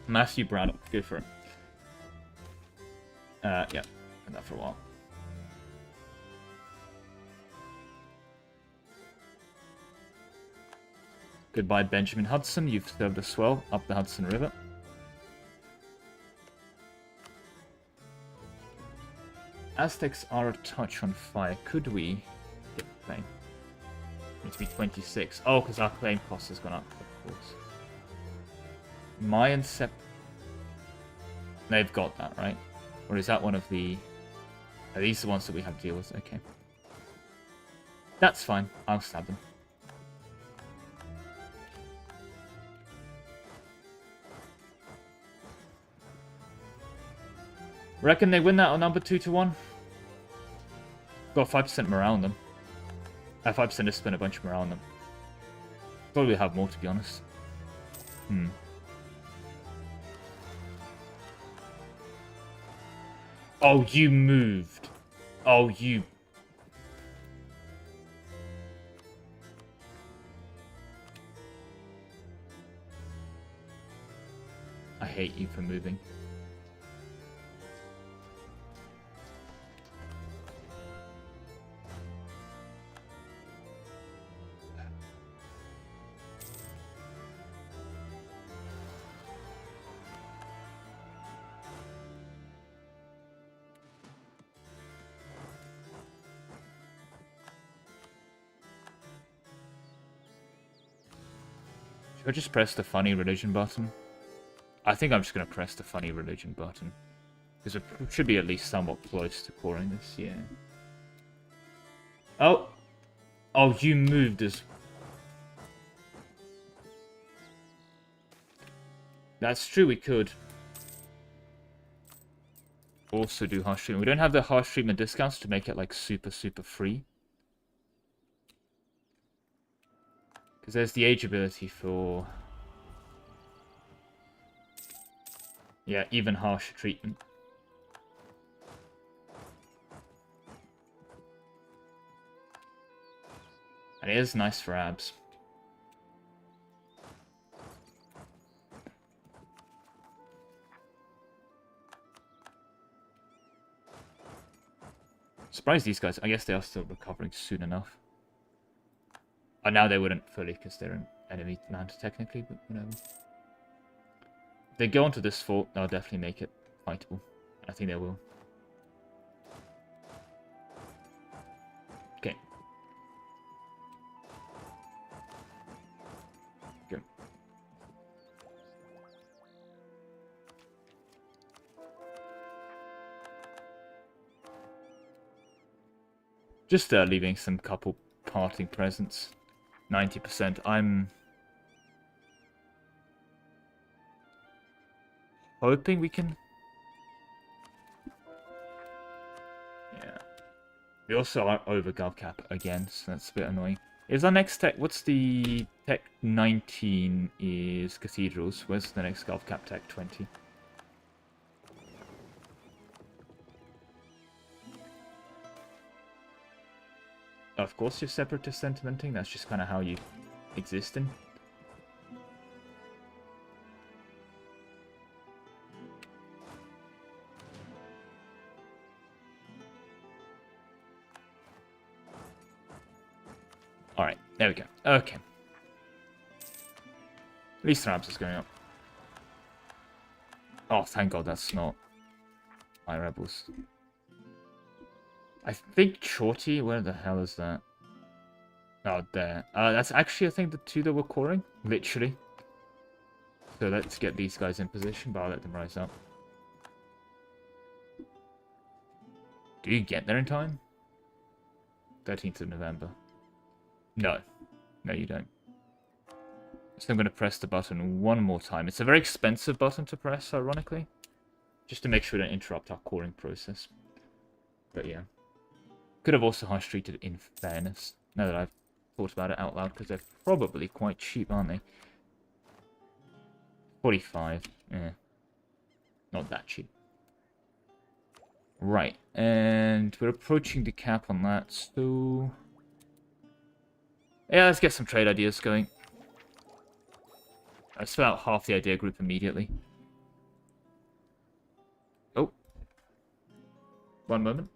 Matthew Braddock, go for him. Yeah, been that for a while. Goodbye, Benjamin Hudson. You've served us well up the Hudson River. Aztecs are a touch on fire. Could we get the claim? Need to be 26. Oh, because our claim cost has gone up, of course. Mayan Sep... They've got that, right? Or is that one of the... Are these the ones that we have to deal with? Okay. That's fine. I'll stab them. Reckon they win that on number 2-1? Got 5% morale on them. 5% discipline, a bunch of morale on them. Probably have more, to be honest. Oh, you moved. Oh, you... I hate you for moving. Should I just press the funny religion button? I think I'm just going to press the funny religion button. Because it should be at least somewhat close to coring this, yeah. Oh! Oh, you moved as... That's true, we could also do harsh treatment. We don't have the harsh treatment discounts to make it, like, super, super free. Because there's the age ability for... Yeah, even harsher treatment. And it is nice for abs. Surprised these guys. I guess they are still recovering soon enough. Oh, now they wouldn't fully because they're an enemy mount technically, but whatever. If they go onto this fort, they'll definitely make it fightable. I think they will. Okay. Go. Just leaving some couple parting presents. 90%. I'm hoping we can... Yeah. We also are over gov cap again, so that's a bit annoying. Is our next tech... What's the... Tech 19 is cathedrals. Where's the next gov cap tech 20? Of course you're separatist sentimenting. That's just kind of how you exist in. Alright, there we go. Okay. At least Rabs is going up. Oh, thank God that's not my rebels. I think Chorty, where the hell is that? Oh, there. That's actually, I think, the two that we're coring. Literally. So let's get these guys in position, but I'll let them rise up. Do you get there in time? 13th of November. No. No, you don't. So I'm going to press the button one more time. It's a very expensive button to press, ironically. Just to make sure we don't interrupt our coring process. But yeah. Could have also harsh treated in fairness. Now that I've thought about it out loud, because they're probably quite cheap, aren't they? 45. Yeah. Not that cheap. Right. And we're approaching the cap on that, so... Yeah, let's get some trade ideas going. I spell out half the idea group immediately. Oh. One moment.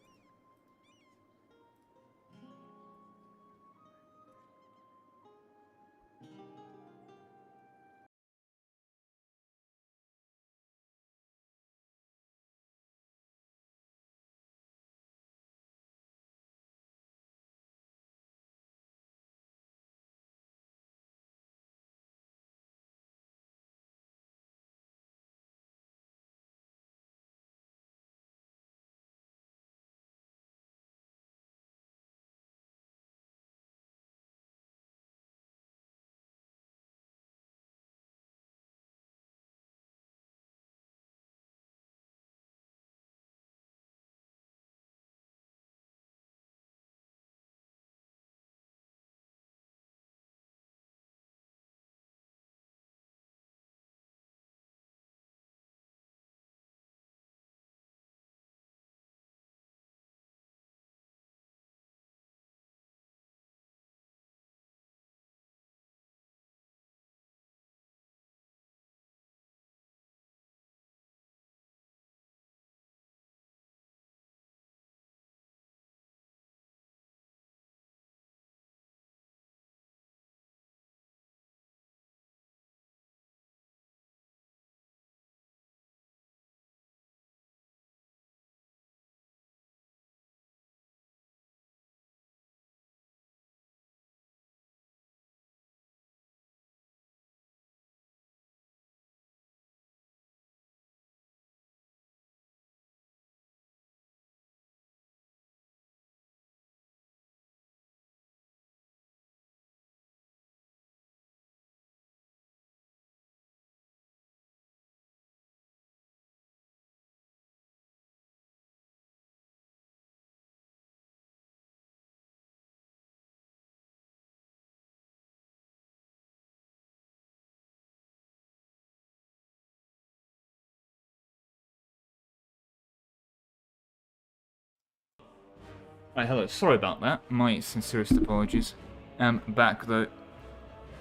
Hello. Sorry about that. My sincerest apologies. Back though.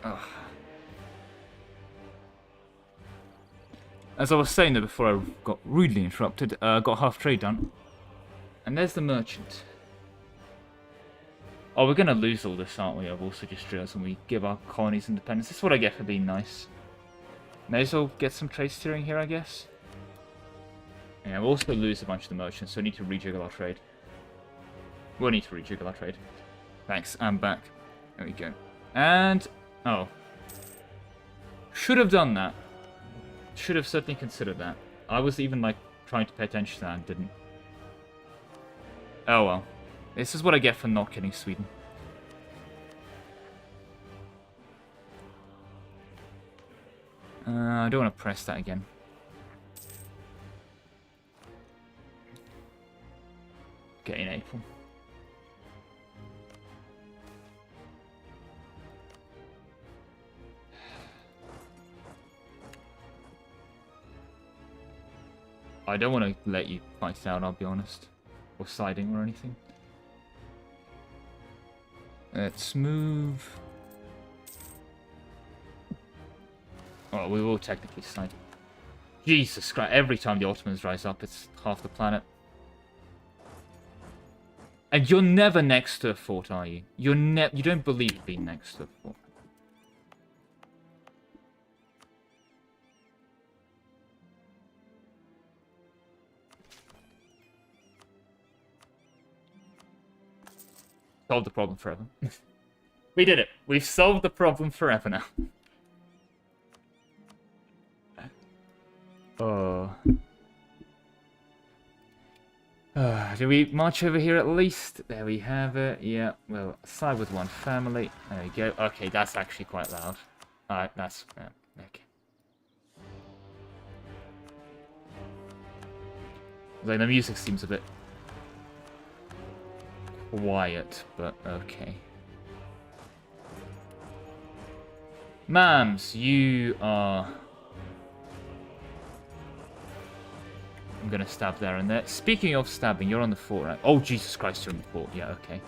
Ugh. As I was saying though before I got rudely interrupted, got half trade done. And there's the merchant. Oh, we're gonna lose all this, aren't we? I've also just realized when we give our colonies independence. This is what I get for being nice. May as well get some trade steering here, I guess. Yeah, we'll also lose a bunch of the merchants, so we need to rejiggle our trade. We'll need to rejiggle our trade. Thanks, I'm back. There we go. And... oh. Should have done that. Should have certainly considered that. I was even, like, trying to pay attention to that and didn't. Oh well. This is what I get for not killing Sweden. I don't want to press that again. Okay, in April. I don't want to let you fight out, I'll be honest. Or siding or anything. Let's move. Oh, we will technically side. Jesus Christ, every time the Ottomans rise up, it's half the planet. And you're never next to a fort, are you? You don't believe being next to a fort. Solved the problem forever. We did it. We've solved the problem forever now. Oh. Do we march over here at least? There we have it. Yeah, well, side with one family. There we go. Okay, that's actually quite loud. Alright, that's... okay. Like, the music seems a bit... quiet, but okay. Mams, you are... I'm gonna stab there and there. Speaking of stabbing, you're on the fort, right? Oh, Jesus Christ, you're on the fort. Yeah, okay.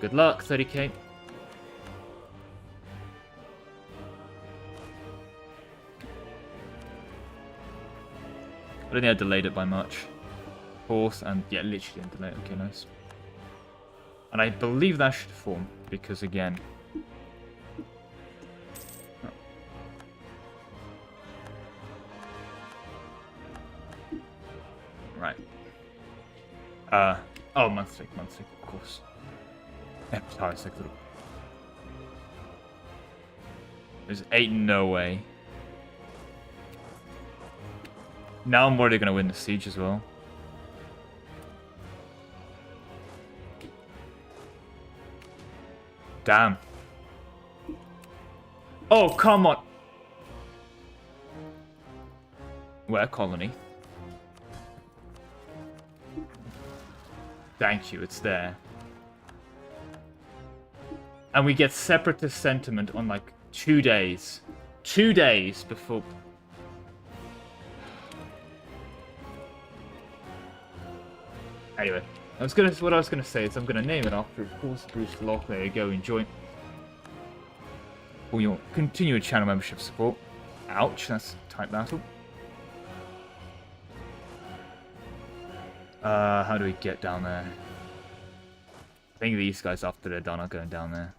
Good luck, 30k. I don't think I delayed it by much. Fourth, and yeah, literally delayed. Okay, nice. And I believe that should form, because again... Right. Oh, monthly, of course. Empire sector. There's 8, no way. Now I'm already gonna win the siege as well. Damn. Oh, come on. Where colony? Thank you, it's there. And we get separatist sentiment on like 2 days. 2 days before... Anyway, what I was gonna say is I'm gonna name it after, of course, Bruce the Lock. There you go, enjoy. For your continued channel membership support. Ouch, that's a tight battle. How do we get down there? I think these guys, after they're done, are going down there.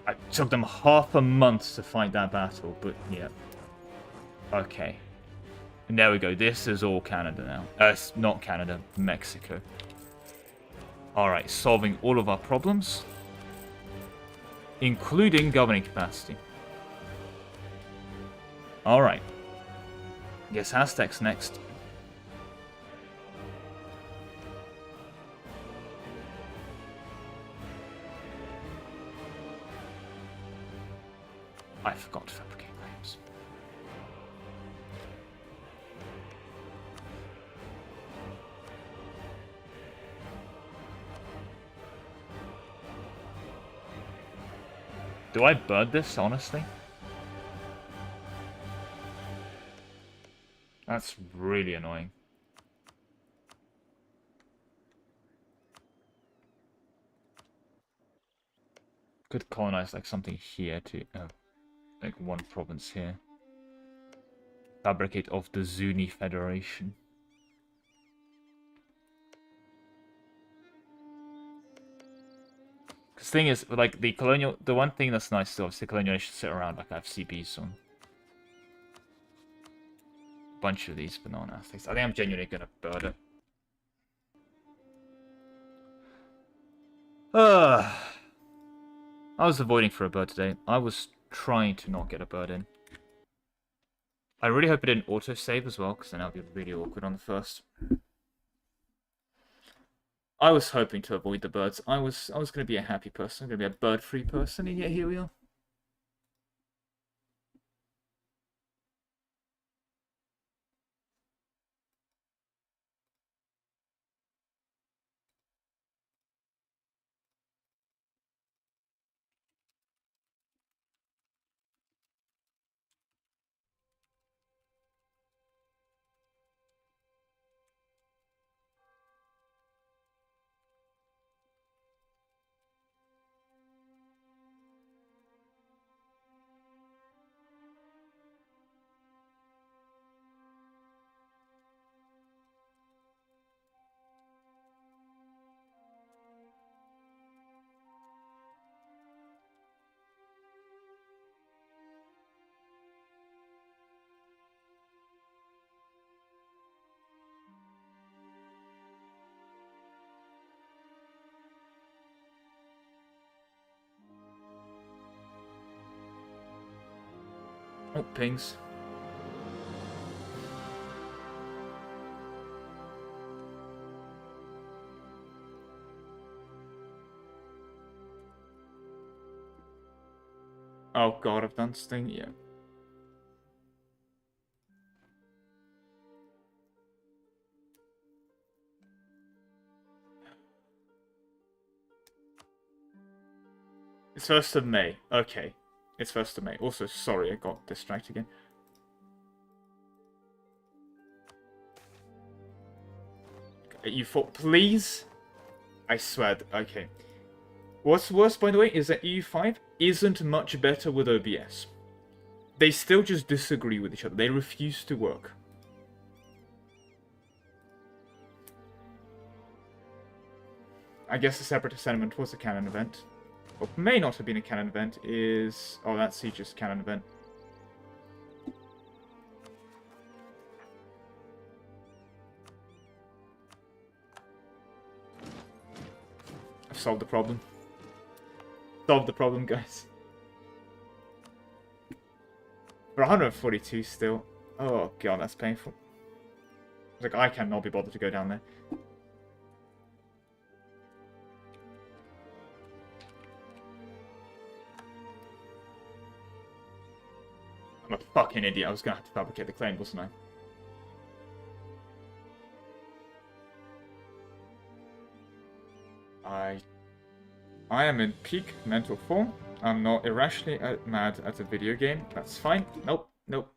I took them half a month to fight that battle, but yeah. Okay. And there we go. This is all Canada now. It's not Canada, Mexico. Alright, solving all of our problems. Including governing capacity. Alright. Guess Aztecs next. I forgot to fabricate claims. Do I bird this, honestly? That's really annoying. Could colonize like something here to like one province here. Fabricate of the Zuni Federation. Because the thing is, like the colonial, the one thing that's nice is obviously colonial should sit around like I have CBs on. Bunch of these banana things. I think I'm genuinely gonna bird it. I was avoiding for a bird today. I was trying to not get a bird in. I really hope it didn't auto-save as well, because then that would be really awkward on the first. I was hoping to avoid the birds. I was going to be a happy person. I'm going to be a bird-free person, and yet here we are. Oh, pings. Oh god, I've done this thing, yeah. It's 1st of May. Okay. It's 1st of May. Also, sorry, I got distracted again. You thought, please? I swear. Okay. What's worse, by the way, is that EU5 isn't much better with OBS. They still just disagree with each other. They refuse to work. I guess the Separatist Sentiment was a canon event. What may not have been a canon event is... Oh, that's Siege's canon event. I've solved the problem. Solved the problem, guys. For 142 still. Oh god, that's painful. It's like, I cannot be bothered to go down there. I'm a fucking idiot. I was gonna have to fabricate the claim, wasn't I? I am in peak mental form. I'm not irrationally mad at a video game. That's fine. Nope. Nope.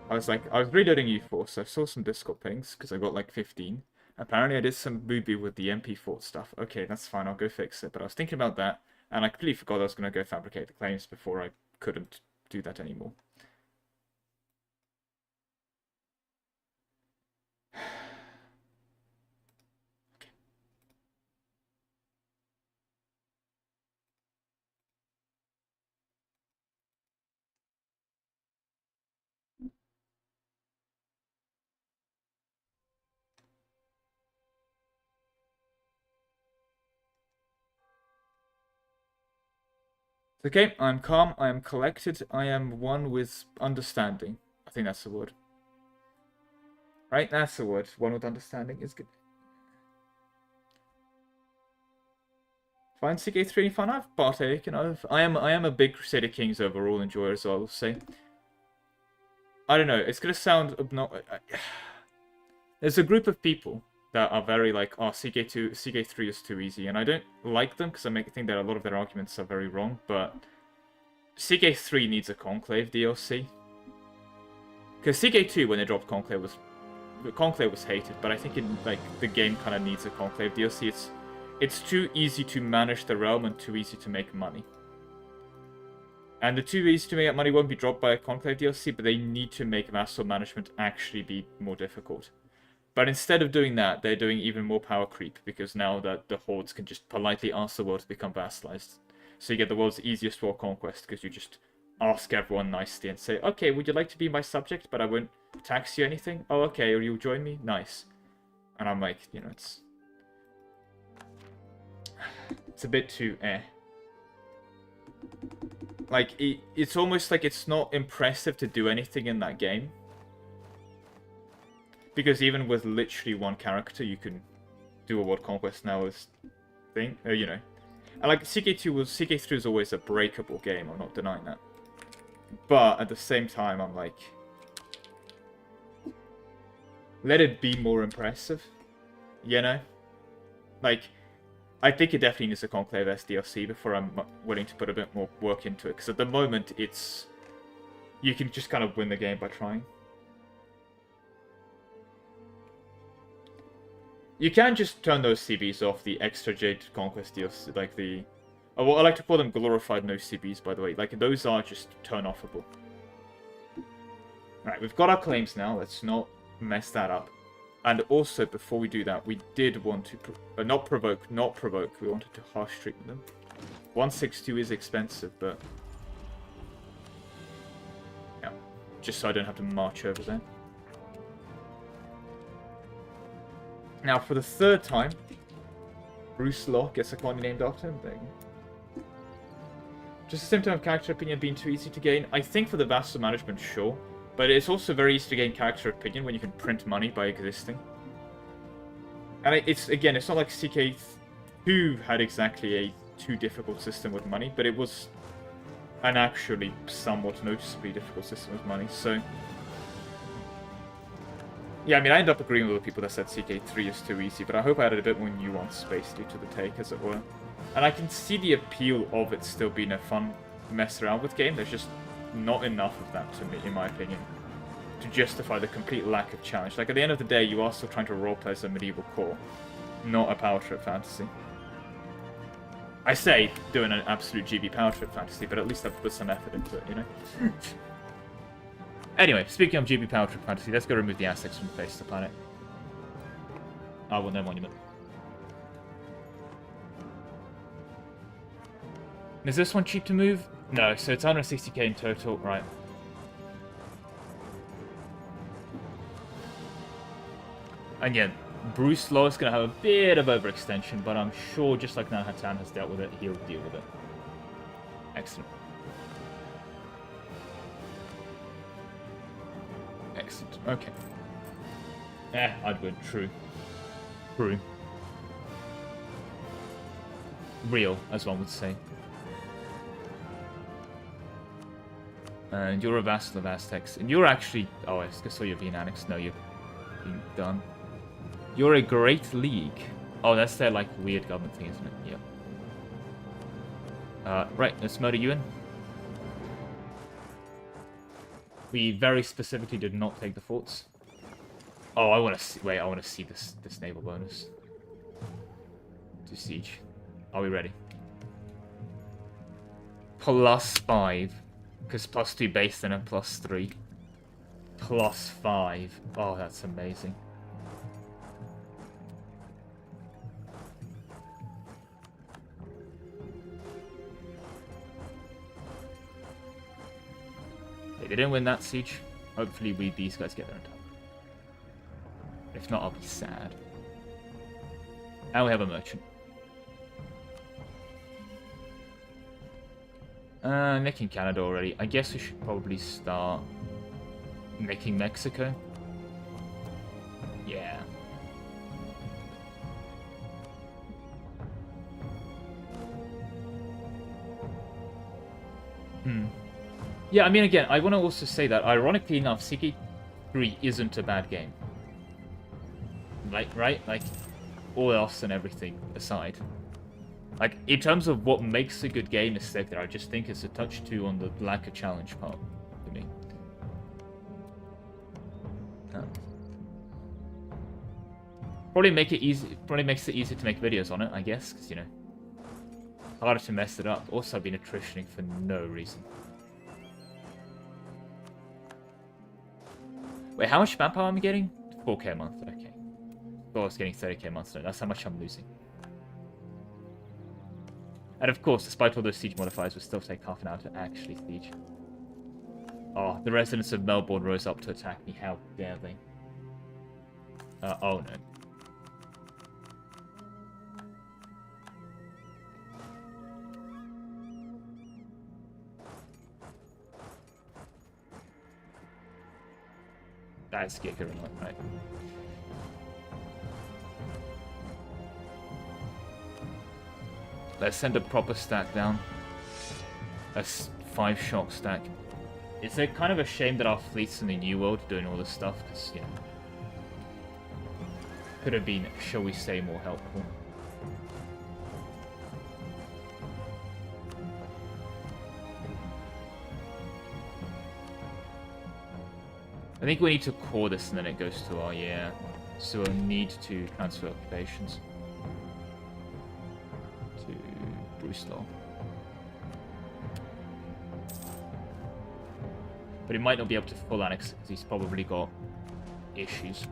I was reloading U4, so I saw some Discord pings, because I got like 15. Apparently I did some boo-boo with the MP4 stuff. Okay, that's fine. I'll go fix it. But I was thinking about that, and I completely forgot I was going to go fabricate the claims before I couldn't do that anymore. Okay, I'm calm, I am collected, I am one with understanding. I think that's the word. Right? That's the word. One with understanding is good. Fine, CK3 fun. I've partaken of. I am a big Crusader Kings overall enjoyer as well, I'll say. I don't know, it's gonna sound there's a group of people that are very like, oh, CK3 is too easy, and I don't like them because I think that a lot of their arguments are very wrong, but CK3 needs a Conclave DLC. Because CK2, when they dropped Conclave was hated, but I think the game kind of needs a Conclave DLC. It's too easy to manage the realm and too easy to make money. And the too easy to make money won't be dropped by a Conclave DLC, but they need to make vassal management actually be more difficult. But instead of doing that, they're doing even more power creep, because now that the hordes can just politely ask the world to become vassalized. So you get the world's easiest war conquest, because you just ask everyone nicely and say, okay, would you like to be my subject, but I won't tax you anything? Oh, okay, or you'll join me? Nice. And I'm like, you know, it's a bit too Like, it's almost like it's not impressive to do anything in that game. Because even with literally one character, you can do a world conquest now as thing, you know. And like, CK3 was always a breakable game, I'm not denying that. But at the same time, I'm like, let it be more impressive, you know? Like, I think it definitely needs a Conclave SDLC before I'm willing to put a bit more work into it. Because at the moment, it's... you can just kind of win the game by trying. You can just turn those CBs off, the extra Jade Conquest DLC, like the... oh, well, I like to call them glorified no CBs, by the way. Like, those are just turn-offable. Alright, we've got our claims now. Let's not mess that up. And also, before we do that, we did want to... not provoke. We wanted to harsh treat them. 162 is expensive, but... yeah. Just so I don't have to march over there. Now, for the third time, Bruce Locke gets a colony named after him. There you go. Just a symptom of character opinion being too easy to gain. I think for the vassal management, sure. But it's also very easy to gain character opinion when you can print money by existing. And it's, again, it's not like CK2 had exactly a too difficult system with money, but it was an actually somewhat noticeably difficult system with money, so... yeah, I mean, I ended up agreeing with the people that said CK3 is too easy, but I hope I added a bit more nuance, basically, to the take, as it were. And I can see the appeal of it still being a fun mess around with game. There's just not enough of that to me, in my opinion, to justify the complete lack of challenge. Like, at the end of the day, you are still trying to roleplay as a medieval core, not a power trip fantasy. I say doing an absolute GB power trip fantasy, but at least I've put some effort into it, you know? Anyway, speaking of GB power trip fantasy, let's go remove the Aztecs from the face of the planet. I want their monument. Is this one cheap to move? No, so it's 160k in total, right. And yeah, Bruce Law is going to have a bit of overextension, but I'm sure just like Nanhatan has dealt with it, he'll deal with it. Excellent. Excellent, okay. I'd win, true. True. Real, as one would say. And you're a vassal of Aztecs. And you're actually... oh, I saw you're being annexed. No, you're being done. You're a Great League. Oh, that's their, like, weird government thing, isn't it? Yep. Right, let's murder you in. We very specifically did not take the forts. Oh, I want to see... wait, I want to see this naval bonus. To siege. Are we ready? +5. Because +2 base, then a +3. +5. Oh, that's amazing. Okay, they didn't win that siege. Hopefully these guys get there in time. If not, I'll be sad. And we have a merchant. Making Canada already. I guess we should probably start making Mexico. Yeah. Yeah, I mean, again, I want to also say that, ironically enough, CK3 isn't a bad game. Like, right? Like, all else and everything aside. Like, in terms of what makes a good game aesthetic there, I just think it's a touch too on the lack of challenge part for me. Probably make it easy. Probably makes it easier to make videos on it, I guess, because you know, harder to mess it up. Also, I've been attritioning for no reason. Wait, how much manpower am I getting? 4k a month. Okay. Thought I was getting 30k a month. No, that's how much I'm losing. And of course, despite all those siege modifiers, will still take half an hour to actually siege. Oh, the residents of Melbourne rose up to attack me. How dare they? Oh no. That's Giga, right? Let's send a proper stack down. A 5-shock stack. It's a kind of a shame that our fleet's in the New World doing all this stuff, because, you know, could have been, shall we say, more helpful. I think we need to core this and then it goes to our, yeah. So we'll need to transfer occupations to Bruce-Law. But he might not be able to full annex because he's probably got issues.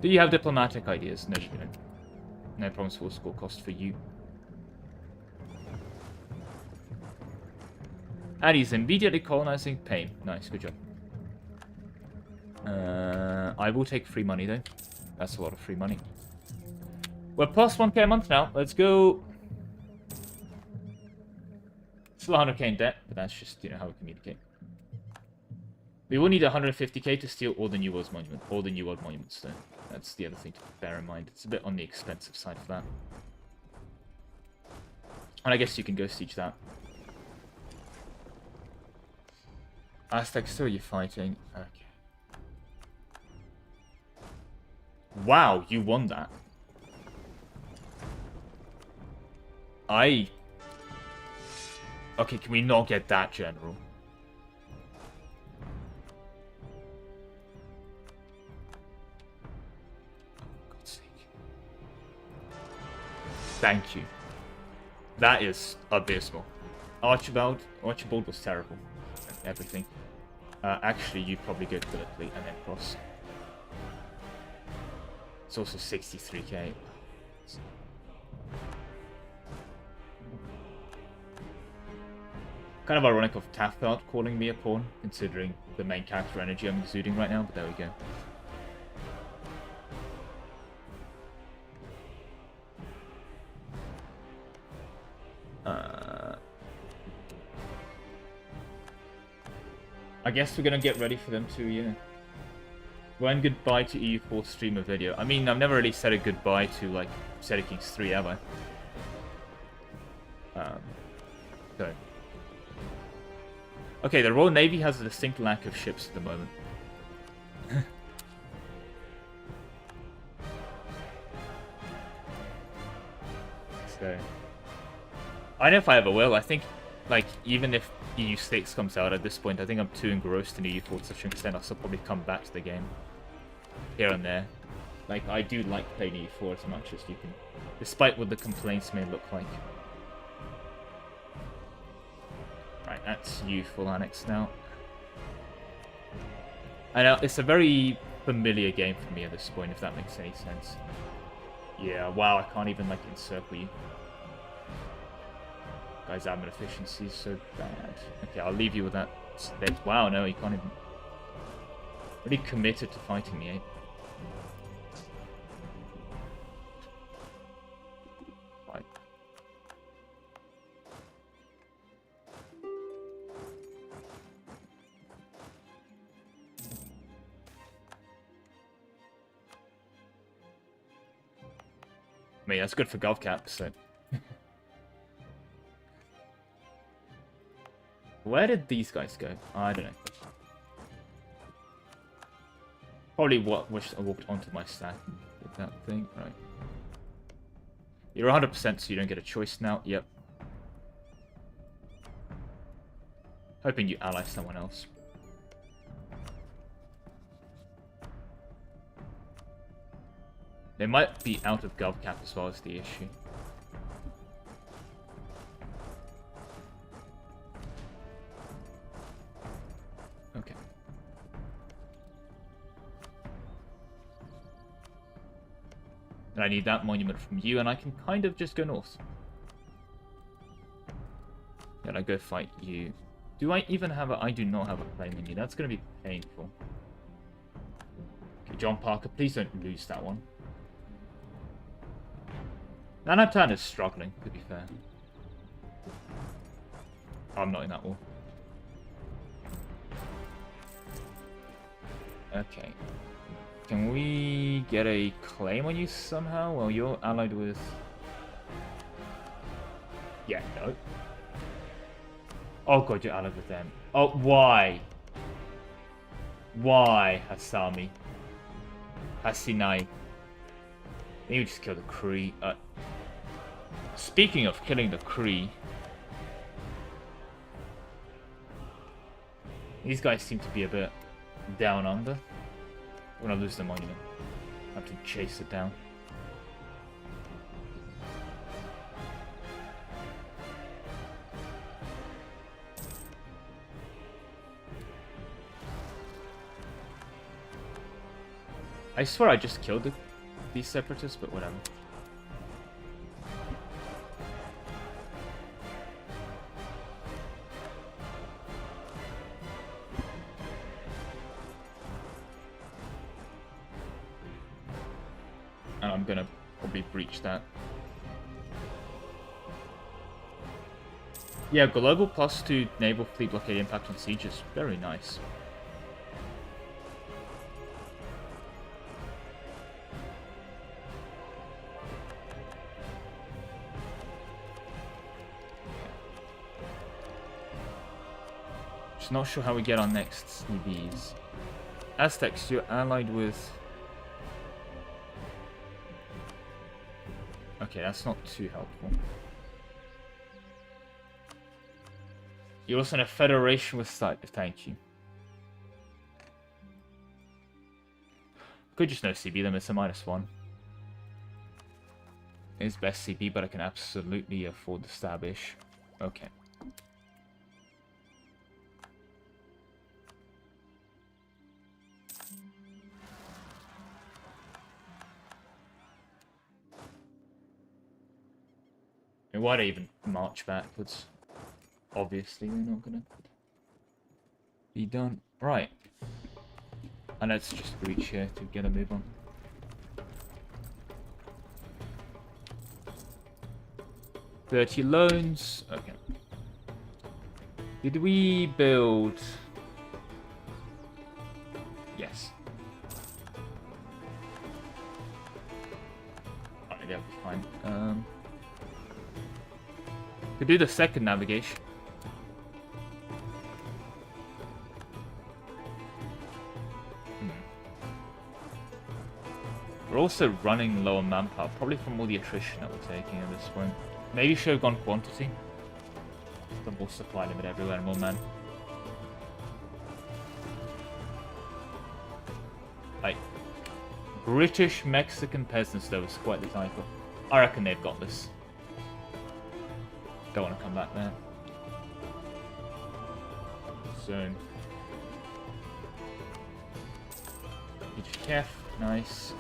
Do you have diplomatic ideas? No, you don't. No problems for score cost for you. And he's immediately colonizing Pain. Nice, good job. I will take free money though. That's a lot of free money. We're plus 1k a month now. Let's go. Still 100k in debt, but that's just, you know, how we communicate. We will need 150k to steal all the New World's monument, all the New World monuments though. That's the other thing to bear in mind. It's a bit on the expensive side for that. And I guess you can go siege that. Aztecs, who are you fighting? Okay. Wow, you won that. Okay, can we not get that, General? For God's sake. Thank you. That is abysmal. Archibald was terrible. Everything. Actually, you probably go to the fleet and then cross. It's also 63k. Kind of ironic of Taffelt calling me a pawn, considering the main character energy I'm exuding right now, but there we go. I guess we're gonna get ready for them to, you know. When goodbye to EU4 streamer video. I mean, I've never really said a goodbye to, like, City Kings 3 ever. So. Okay, the Royal Navy has a distinct lack of ships at the moment. So. I don't know if I ever will. I think, like, even if EU6 comes out at this point, I think I'm too engrossed in EU4 to such an extent I'll still probably come back to the game. Here and there. Like, I do like playing EU4 as much as you can, despite what the complaints may look like. Right, that's you full annex now. I know, it's a very familiar game for me at this point, if that makes any sense. Yeah, wow, I can't even, like, encircle you. Guy's admin efficiency is so bad. Okay, I'll leave you with that state. Wow, no, he can't even... Really committed to fighting me, eh? Right. I mean, that's good for GovCap, so... Where did these guys go? I don't know. Probably wish I walked onto my stack and did that thing. Right. You're 100% so you don't get a choice now. Yep. Hoping you ally someone else. They might be out of gov cap as well as the issue. Okay. And I need that monument from you, and I can kind of just go north. Then I go fight you. Do I even have a... I do not have a claim on you. That's going to be painful. Okay, John Parker, please don't lose that one. Nanatan is struggling, to be fair. Oh, I'm not in that war. Okay. Can we get a claim on you somehow? Well, you're allied with... Yeah, no. Oh god, you're allied with them. Oh, why? Why, Hasami? Hasinai. You just kill the Kree. Speaking of killing the Kree... These guys seem to be a bit down under. When I lose the monument, I have to chase it down. I swear I just killed these separatists, but whatever. And I'm gonna probably breach that. Yeah, global +2 naval fleet blockade impact on sieges. Very nice. Just not sure how we get our next CVs. Aztecs, you're allied with... Okay, that's not too helpful. You're also in a federation with site. Thank you. Could just no CB them. It's a -1. It's best CB, but I can absolutely afford the stab-ish. Okay. And why'd I even march backwards? Obviously, they're not gonna be done. Right. And let's just breach here to get a move on. $30 loans. Okay. Did we build... Yes. Alright, that'll be fine. Could do the second navigation. We're also running low on manpower, probably from all the attrition that we're taking at this point. Maybe should have gone quantity. The more supply limit everywhere and more men. Like, British Mexican peasants though is quite the title. I reckon they've got this. Don't want to come back there. Soon. HKF, nice.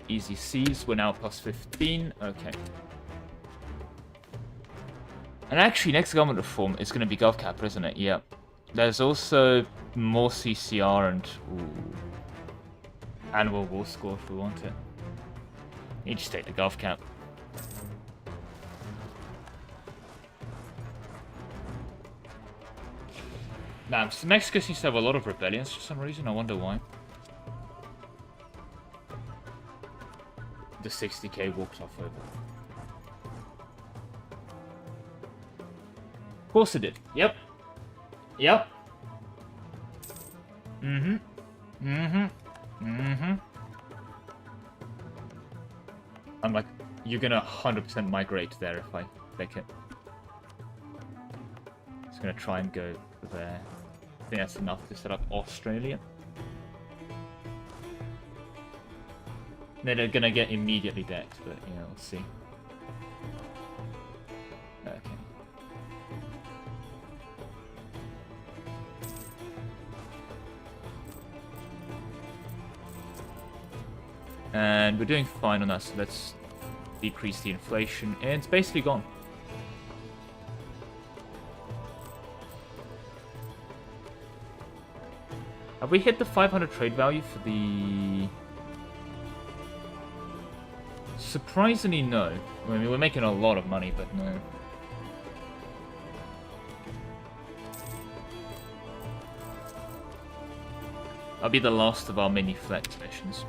Easy C's, we're now +15. Okay. And actually, next government reform is going to be GovCap, isn't it? Yep. There's also more CCR and... Ooh. Annual war score if we want it. You just take the GovCap. Nah, Mexico seems to have a lot of rebellions for some reason. I wonder why. The 60k walked off over. Of course it did. Yep. Yep. Mm-hmm. Mm-hmm. Mm-hmm. I'm like, you're gonna 100% migrate there if I pick it. Just gonna try and go there. I think that's enough to set up Australia. Then they're gonna get immediately decked, but yeah, we'll see. Okay. And we're doing fine on that, so let's decrease the inflation. And it's basically gone. Have we hit the 500 trade value for the... Surprisingly, no. I mean, we're making a lot of money, but no. That'll be the last of our mini flex missions.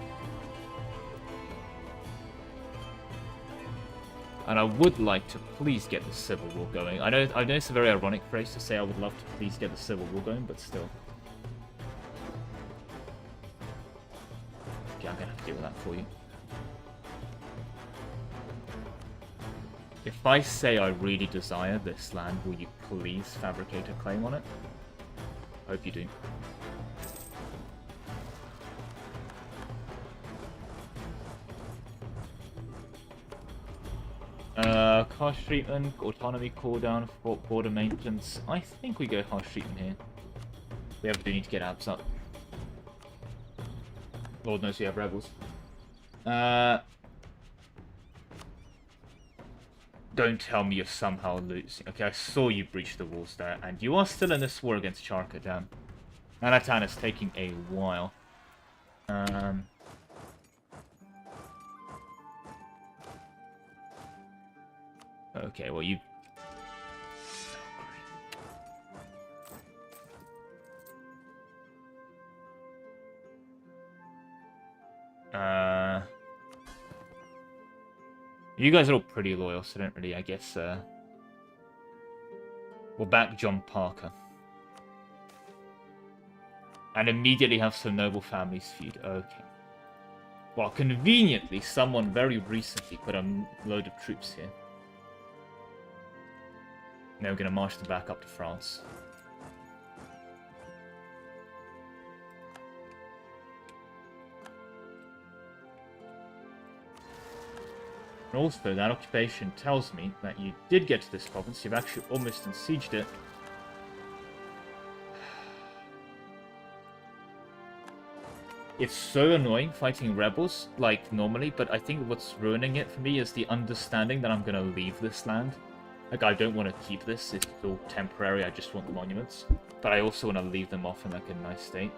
And I would like to please get the Civil War going. I know it's a very ironic phrase to say I would love to please get the Civil War going, but still. Okay, I'm gonna have to deal with that for you. If I say I really desire this land, will you please fabricate a claim on it? I hope you do. Harsh treatment, autonomy cooldown, border maintenance. I think we go harsh treatment here. We do need to get abs up. Lord knows we have rebels. Don't tell me you're somehow losing. Okay, I saw you breach the walls there, and you are still in this war against Charka, damn. Anatan is taking a while. Okay, well you... You guys are all pretty loyal, so don't really, I guess, we'll back John Parker. And immediately have some noble families feud. Okay. Well, conveniently, someone very recently put a load of troops here. Now we're going to march them back up to France. And also, that occupation tells me that you did get to this province. You've actually almost besieged it. It's so annoying fighting rebels, like, normally, but I think what's ruining it for me is the understanding that I'm going to leave this land. Like, I don't want to keep this, it's all temporary, I just want the monuments. But I also want to leave them off in, like, a nice state.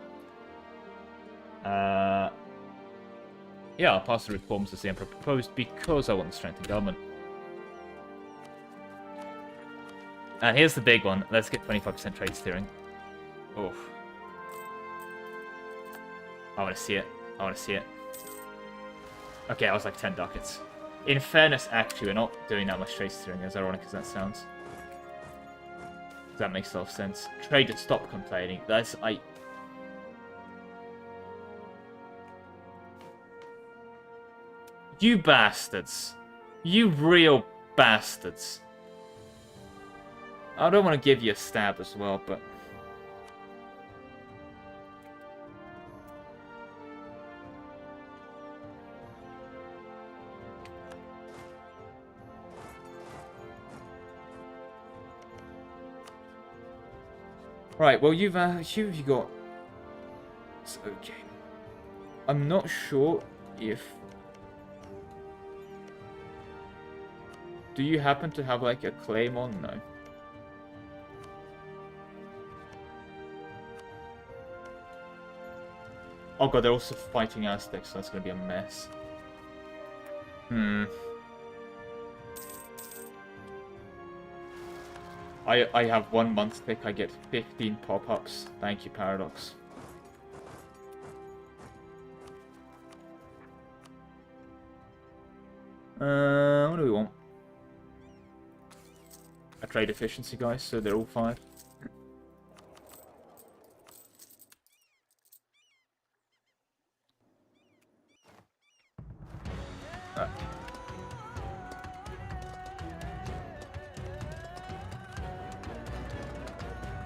Yeah, I'll pass the reforms as the Emperor proposed because I want to strengthen government. And here's the big one. Let's get 25% trade steering. Oof. I want to see it. I want to see it. Okay, I was like 10 ducats. In fairness, actually, we're not doing that much trade steering, as ironic as that sounds. That makes a lot of sense. Trade, stop complaining. That's... You bastards. You real bastards. I don't want to give you a stab as well, but... Right, well, you've got... It's okay. I'm not sure if... Do you happen to have, like, a claim on? No. Oh god, they're also fighting Aztecs, so that's gonna be a mess. I have 1 month pick, I get 15 pop-ups. Thank you, Paradox. What do we want? A trade efficiency, guys, so they're all 5.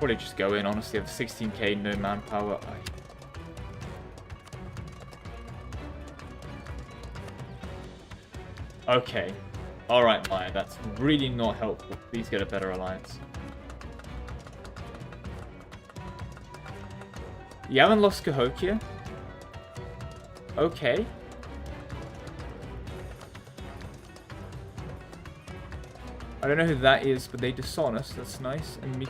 Probably just go in, honestly. I have 16k, no manpower. Okay. Alright, Maya, that's really not helpful. Please get a better alliance. You haven't lost Cahokia? Okay. I don't know who that is, but they dishonest. That's nice. And me.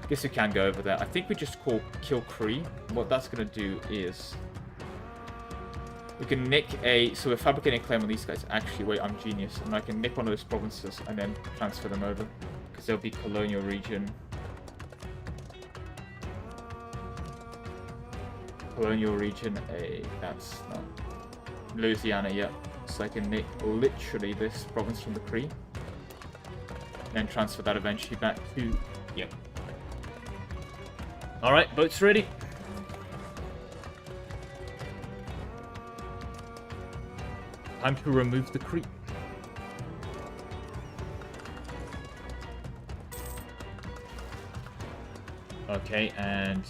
Guess we can go over there. I think we just kill Kree. What that's gonna do is we can nick a. So we're fabricating a claim on these guys. Actually, wait, I'm genius, and I can nick one of those provinces and then transfer them over because there'll be colonial region. Colonial region A. That's not Louisiana yet. So I can nick literally this province from the Kree. Then transfer that eventually back to... Yep. Alright, boat's ready. Time to remove the Kree. Okay, and...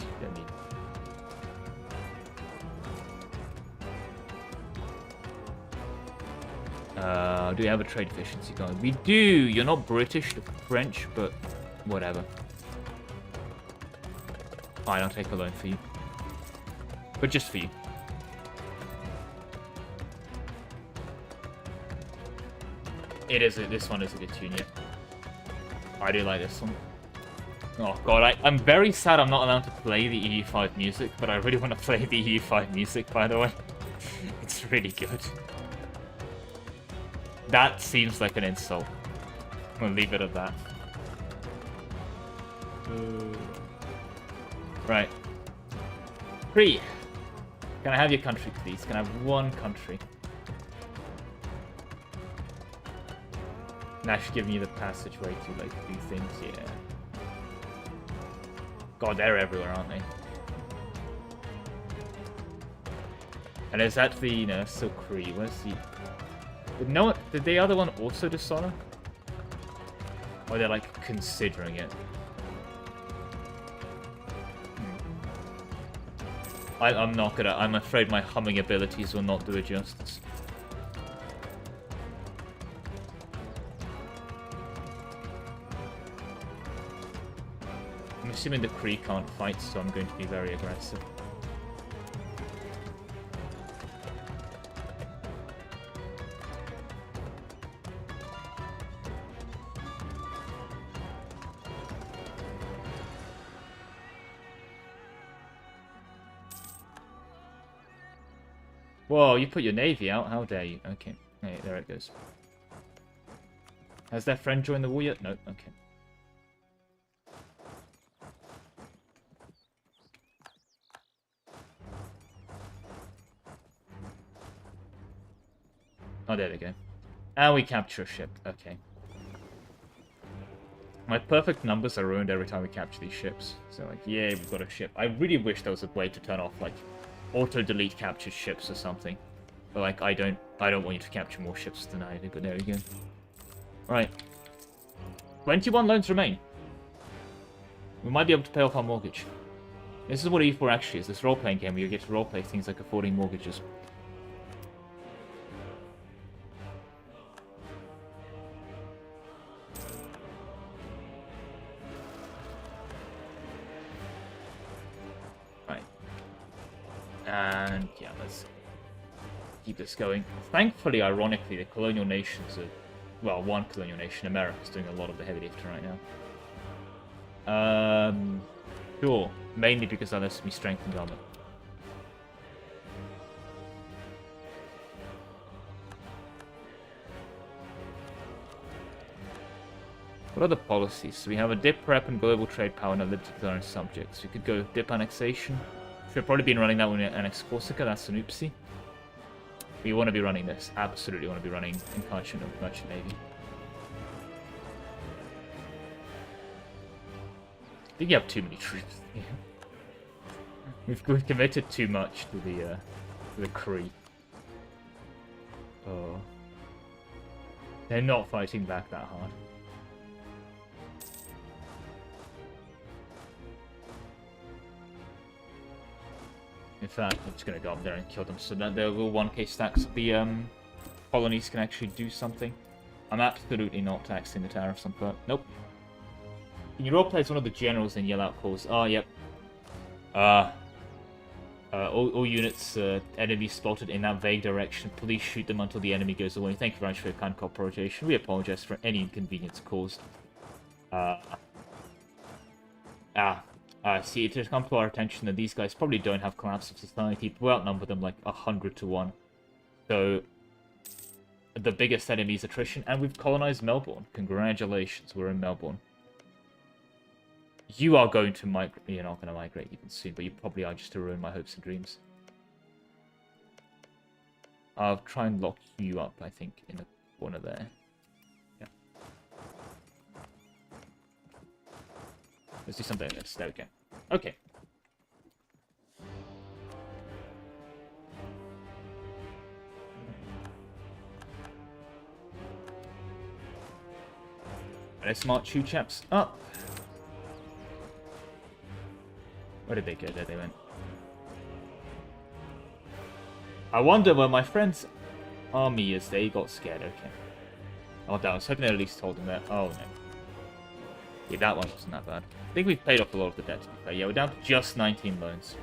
do we have a trade efficiency going? We do! You're not British, you're French, but whatever. Fine, I'll take a loan for you. But just for you. This one is a good tune, yeah. I do like this one. Oh god, I'm very sad I'm not allowed to play the EU5 music, but I really want to play the EU5 music, by the way. It's really good. That seems like an insult. We'll leave it at that. Right. Kree. Can I have your country, please? Can I have one country? Nash giving you the passageway to, like, do things, yeah. God, they're everywhere, aren't they? And is that the... No, that's still Kree. Where's the... No, did the other one also dishonor? Or they're like considering it? I'm not gonna. I'm afraid my humming abilities will not do it justice. I'm assuming the Kree can't fight, so I'm going to be very aggressive. Whoa, you put your navy out? How dare you? Okay. Hey, there it goes. Has their friend joined the war yet? No. Okay. Oh, there they go. And we capture a ship. Okay. My perfect numbers are ruined every time we capture these ships. So, like, yeah, we've got a ship. I really wish there was a way to turn off, like, auto-delete captured ships or something. But, like, I don't want you to capture more ships than I do, but there we go. Right. 21 loans remain. We might be able to pay off our mortgage. This is what E4 actually is, this role-playing game where you get to role-play things like affording mortgages. Right. And, yeah, let's keep this going. Thankfully, ironically, the colonial nations are... Well, one colonial nation, America, is doing a lot of the heavy lifting right now. Sure. Mainly because that lets me strengthen government. What are the policies? So we have a dip prep and global trade power and a limited with our own subjects. We could go dip annexation. Should have probably been running that when we annexed Corsica. That's an oopsie. We want to be running this. Absolutely want to be running Incarnation of Merchant Navy. I think you have too many troops. Yeah. We've committed too much to the Kree. Oh. They're not fighting back that hard. In fact, I'm just gonna go up there and kill them so that the little 1k stacks of the colonies can actually do something. I'm absolutely not taxing the tariffs on foot. Nope. Can you roleplay as one of the generals and yell out calls? Oh, yep. All units, enemy spotted in that vague direction. Please shoot them until the enemy goes away. Thank you very much for your kind cooperation. We apologize for any inconvenience caused. See, it has come to our attention that these guys probably don't have collapse of society. We outnumber them like 100 to 1. So, the biggest enemy is attrition, and we've colonized Melbourne. Congratulations, we're in Melbourne. You are going to migrate. You're not going to migrate even soon, but you probably are just to ruin my hopes and dreams. I'll try and lock you up, I think, in the corner there. Yeah. Let's do something like this. There we go. Okay. Let's march you chaps up. Where did they go? There they went. I wonder where my friend's army is. They got scared. Okay. Oh, I was hoping they at least told them that. Oh, no. Yeah, that one wasn't that bad. I think we've paid off a lot of the debt, to be fair. Yeah, we're down to just 19 loans.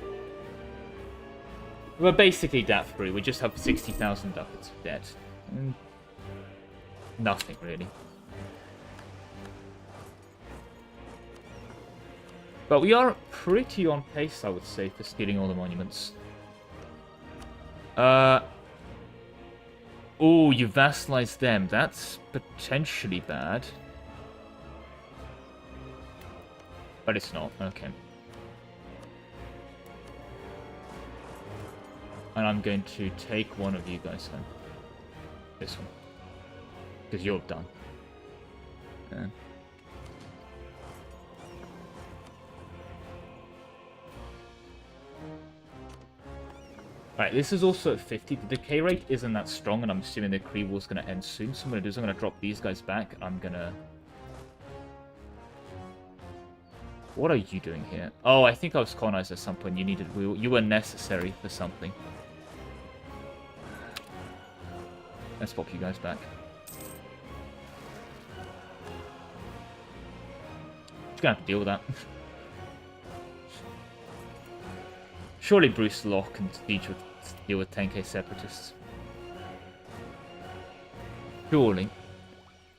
We're basically debt-free. We just have 60,000 ducats of debt. Nothing, really. But we are pretty on pace, I would say, for stealing all the monuments. Oh, you vassalized them. That's potentially bad. But it's not. Okay. And I'm going to take one of you guys home. This one. Because you're done. Yeah. Right, this is also at 50. The decay rate isn't that strong, and I'm assuming the Kree War's going to end soon. So what I'm going to do is I'm going to drop these guys back. I'm going to... What are you doing here? Oh, I think I was colonized at some point. You were necessary for something. Let's pop you guys back. Just going to have to deal with that. Surely Bruce Locke can deal with 10k separatists. Surely.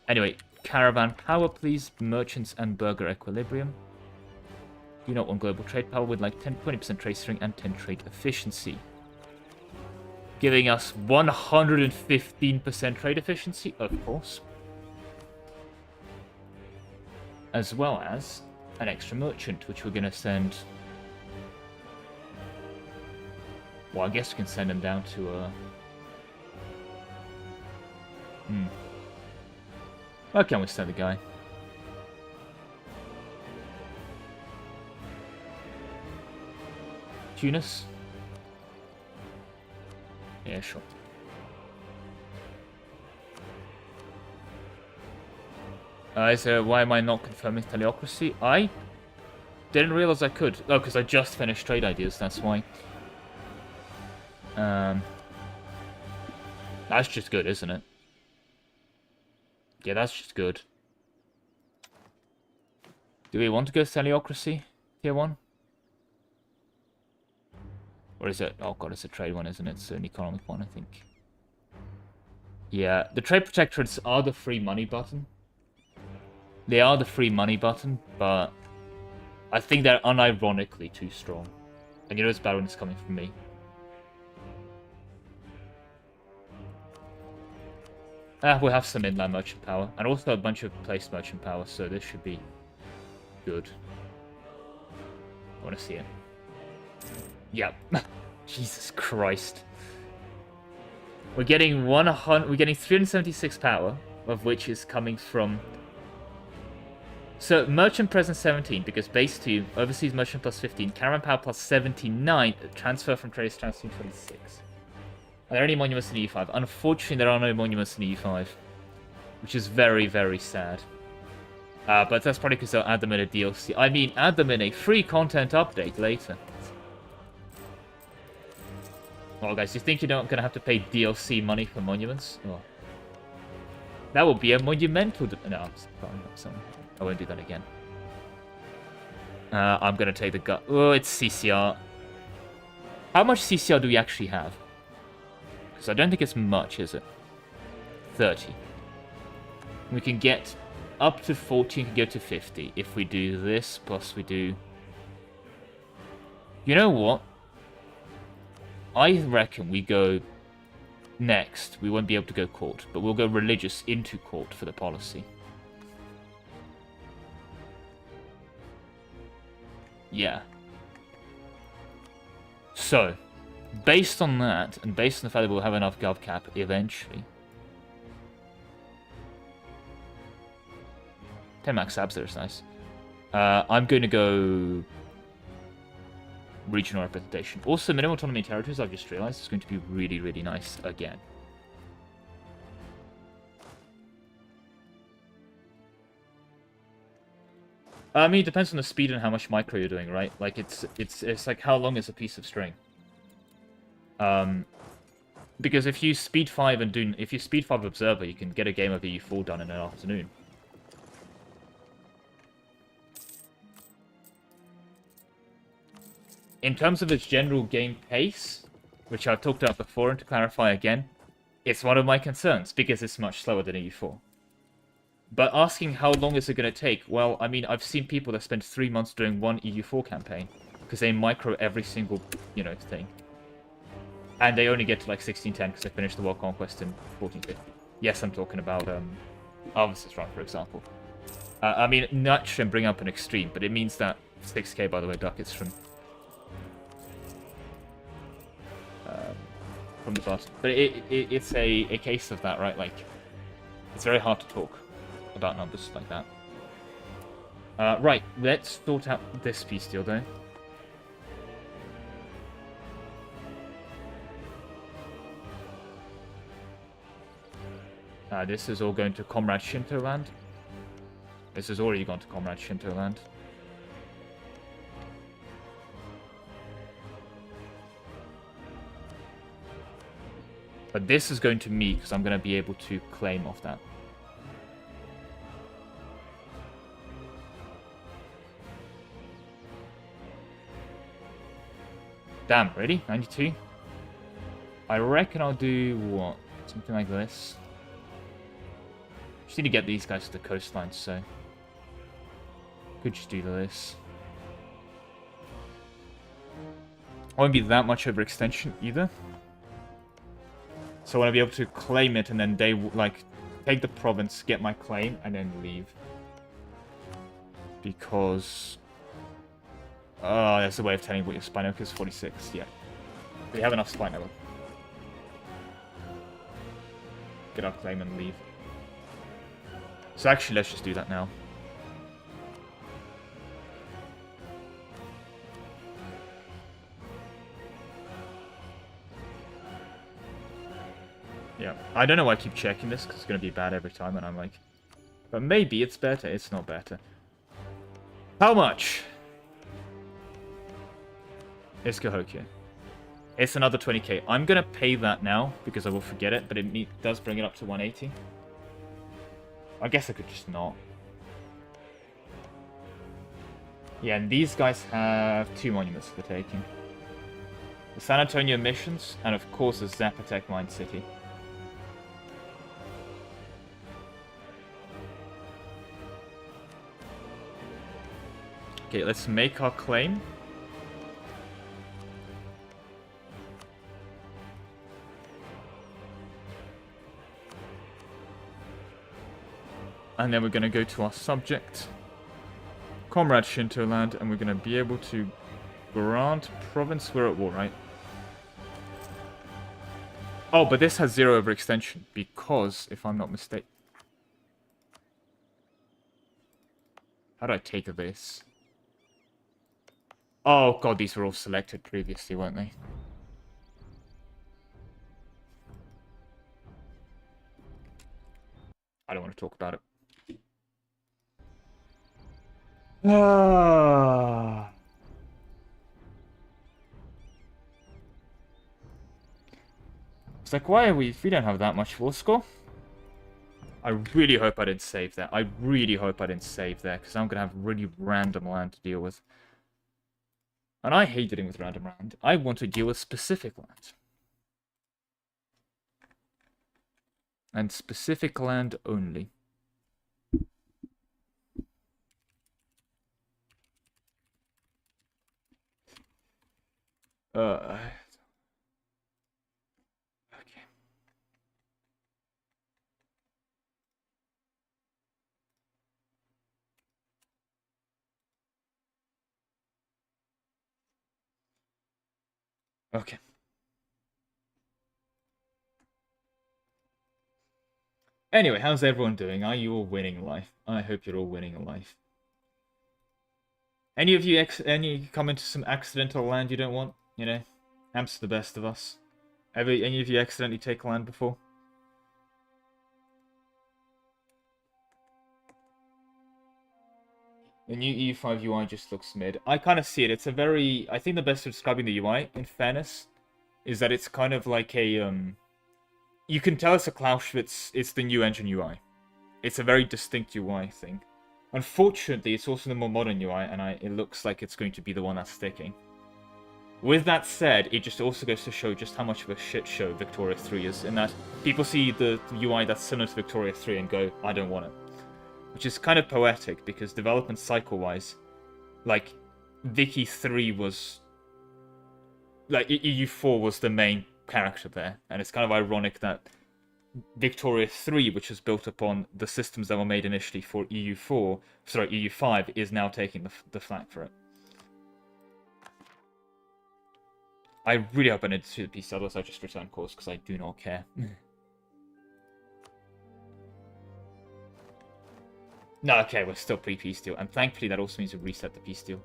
Anyway, caravan power, please. Merchants and burger equilibrium. Do not want global trade power with like 20% trade string and 10 trade efficiency. Giving us 115% trade efficiency, of course. As well as an extra merchant, which we're going to send... Well, I guess we can send him down to Why can't we send the guy? Tunis? Yeah, sure. Why am I not confirming teleocracy? I didn't realize I could. Oh, because I just finished trade ideas, that's why. That's just good, isn't it? Yeah, that's just good. Do we want to go teleocracy? Tier 1? Or is it? Oh god, it's a trade one, isn't it? It's an economic one, I think. Yeah, the trade protectorates are the free money button. They are the free money button, but I think they're unironically too strong. And you know it's bad when it's coming from me. We'll have some inland merchant power, and also a bunch of placed merchant power, so this should be good. I want to see it. Yep. Jesus Christ. We're getting 376 power, of which is coming from... So, merchant presence 17, because base 2, overseas merchant plus 15, caravan power plus 79, transfer from trade transfer 26. Are there any monuments in E5? Unfortunately, there are no monuments in E5, which is very, very sad. But that's probably because they'll add them in a DLC. I mean, add them in a free content update later. Oh, guys, you think you're not gonna have to pay DLC money for monuments? Oh. That would be a monumental... No, I won't do that again. I'm gonna take the gut. Oh, it's CCR. How much CCR do we actually have? Because I don't think it's much, is it? 30. We can get up to 40 and can go to 50 if we do this, plus we do... You know what? I reckon we go next. We won't be able to go court, but we'll go religious into court for the policy. Yeah. So, based on that, and based on the fact that we'll have enough gov cap eventually... 10 max abs there is nice. I'm going to go... regional representation. Also, minimum autonomy territories, I've just realized, is going to be really, really nice again. I mean, it depends on the speed and how much micro you're doing, right? Like, it's like how long is a piece of string? Because if you speed 5 and do... If you speed 5 observer, you can get a game of EU4 done in an afternoon. In terms of its general game pace, which I've talked about before, and to clarify again, it's one of my concerns, because it's much slower than EU4. But asking how long is it going to take, well, I mean, I've seen people that spend 3 months doing one EU4 campaign, because they micro every single, you know, thing. And they only get to, like, 1610, because they finished the World Conquest in 1450. Yes, I'm talking about, Armistice Run, for example. I mean, not shouldn't bring up an extreme, but it means that 6k, by the way, ducats from the bottom. But it's a case of that, right? Like, it's very hard to talk about numbers like that. Right, let's sort out this peace deal, though. This is all going to Comrade Shinto land. This has already gone to Comrade Shinto land. But this is going to me, because I'm going to be able to claim off that. Damn, ready? 92? I reckon I'll do, what? Something like this. Just need to get these guys to the coastline, so... Could just do this. I won't be that much overextension, either. So I want to be able to claim it, and then they, like, take the province, get my claim, and then leave. Because... Oh, there's a way of telling what your spine oak is. 46, yeah. We have enough spine oak. Get our claim and leave. So actually, let's just do that now. Yeah, I don't know why I keep checking this, because it's going to be bad every time, and I'm like... But maybe it's better. It's not better. How much? It's Cahokia. It's another 20k. I'm going to pay that now, because I will forget it, but it does bring it up to 180. I guess I could just not. Yeah, and these guys have 2 monuments for taking. The San Antonio missions, and of course the Zapotec Mine City. Okay, let's make our claim. And then we're going to go to our subject, Comrade Shinto land, and we're going to be able to grant province. We're at war, right? Oh, but this has 0 overextension, because, if I'm not mistaken... How do I take this? Oh god, these were all selected previously, weren't they? I don't want to talk about it. It's like, why are we... We don't have that much force score. I really hope I didn't save there. I really hope I didn't save there, because I'm going to have really random land to deal with. And I hate dealing with random land. I want to deal with specific land. And specific land only. Okay. Okay. Anyway, how's everyone doing? Are you all winning life? I hope you're all winning life. Any of you come into some accidental land you don't want? You know, happens to the best of us. Any of you accidentally take land before? The new EU5 UI just looks mid. I kind of see it. It's a very... I think the best way of describing the UI, in fairness, is that it's kind of like a... You can tell it's a Clausewitz. It's the new engine UI. It's a very distinct UI thing. Unfortunately, it's also the more modern UI, and it looks like it's going to be the one that's sticking. With that said, it just also goes to show just how much of a shit show Victoria 3 is, in that people see the UI that's similar to Victoria 3 and go, I don't want it. Which is kind of poetic, because development cycle-wise, like, Vicky 3 was... Like, EU4 was the main character there, and it's kind of ironic that Victoria 3, which was built upon the systems that were made initially for EU5, is now taking the flak for it. I really hope I didn't see the piece, otherwise I just return course, because I do not care. No, okay, we're still pre-peace deal, and thankfully that also means we reset the peace deal.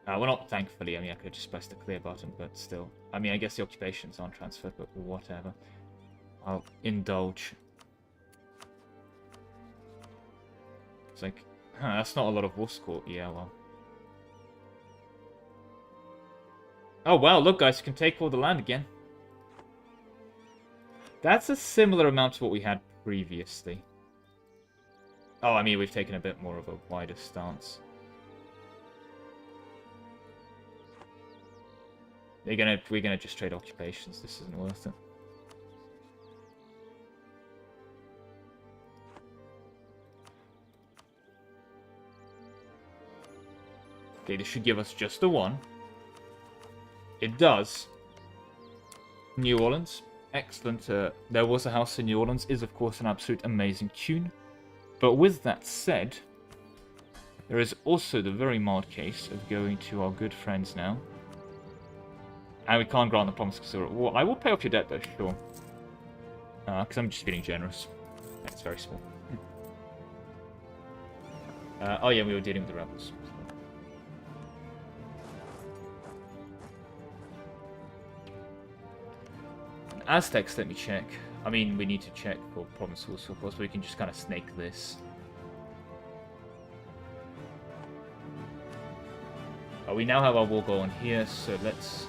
Well, not thankfully, I mean, I could have just pressed the clear button, but still. I mean, I guess the occupations aren't transferred, but whatever. I'll indulge. It's like, that's not a lot of war score. Yeah, well. Oh, wow, look, guys, you can take all the land again. That's a similar amount to what we had previously. Oh, I mean, we've taken a bit more of a wider stance. We're gonna just trade occupations. This isn't worth it. Okay, this should give us just the one. It does. New Orleans. Excellent. There Was a House in New Orleans is, of course, an absolute amazing tune. But with that said, there is also the very mild case of going to our good friends now. And we can't grant the promise because well, I will pay off your debt, though, sure. Because I'm just feeling generous. It's very small. Oh yeah, we were dealing with the rebels. And Aztecs, let me check. I mean, we need to check for promise also, of course, but we can just kind of snake this. We now have our war going here, so let's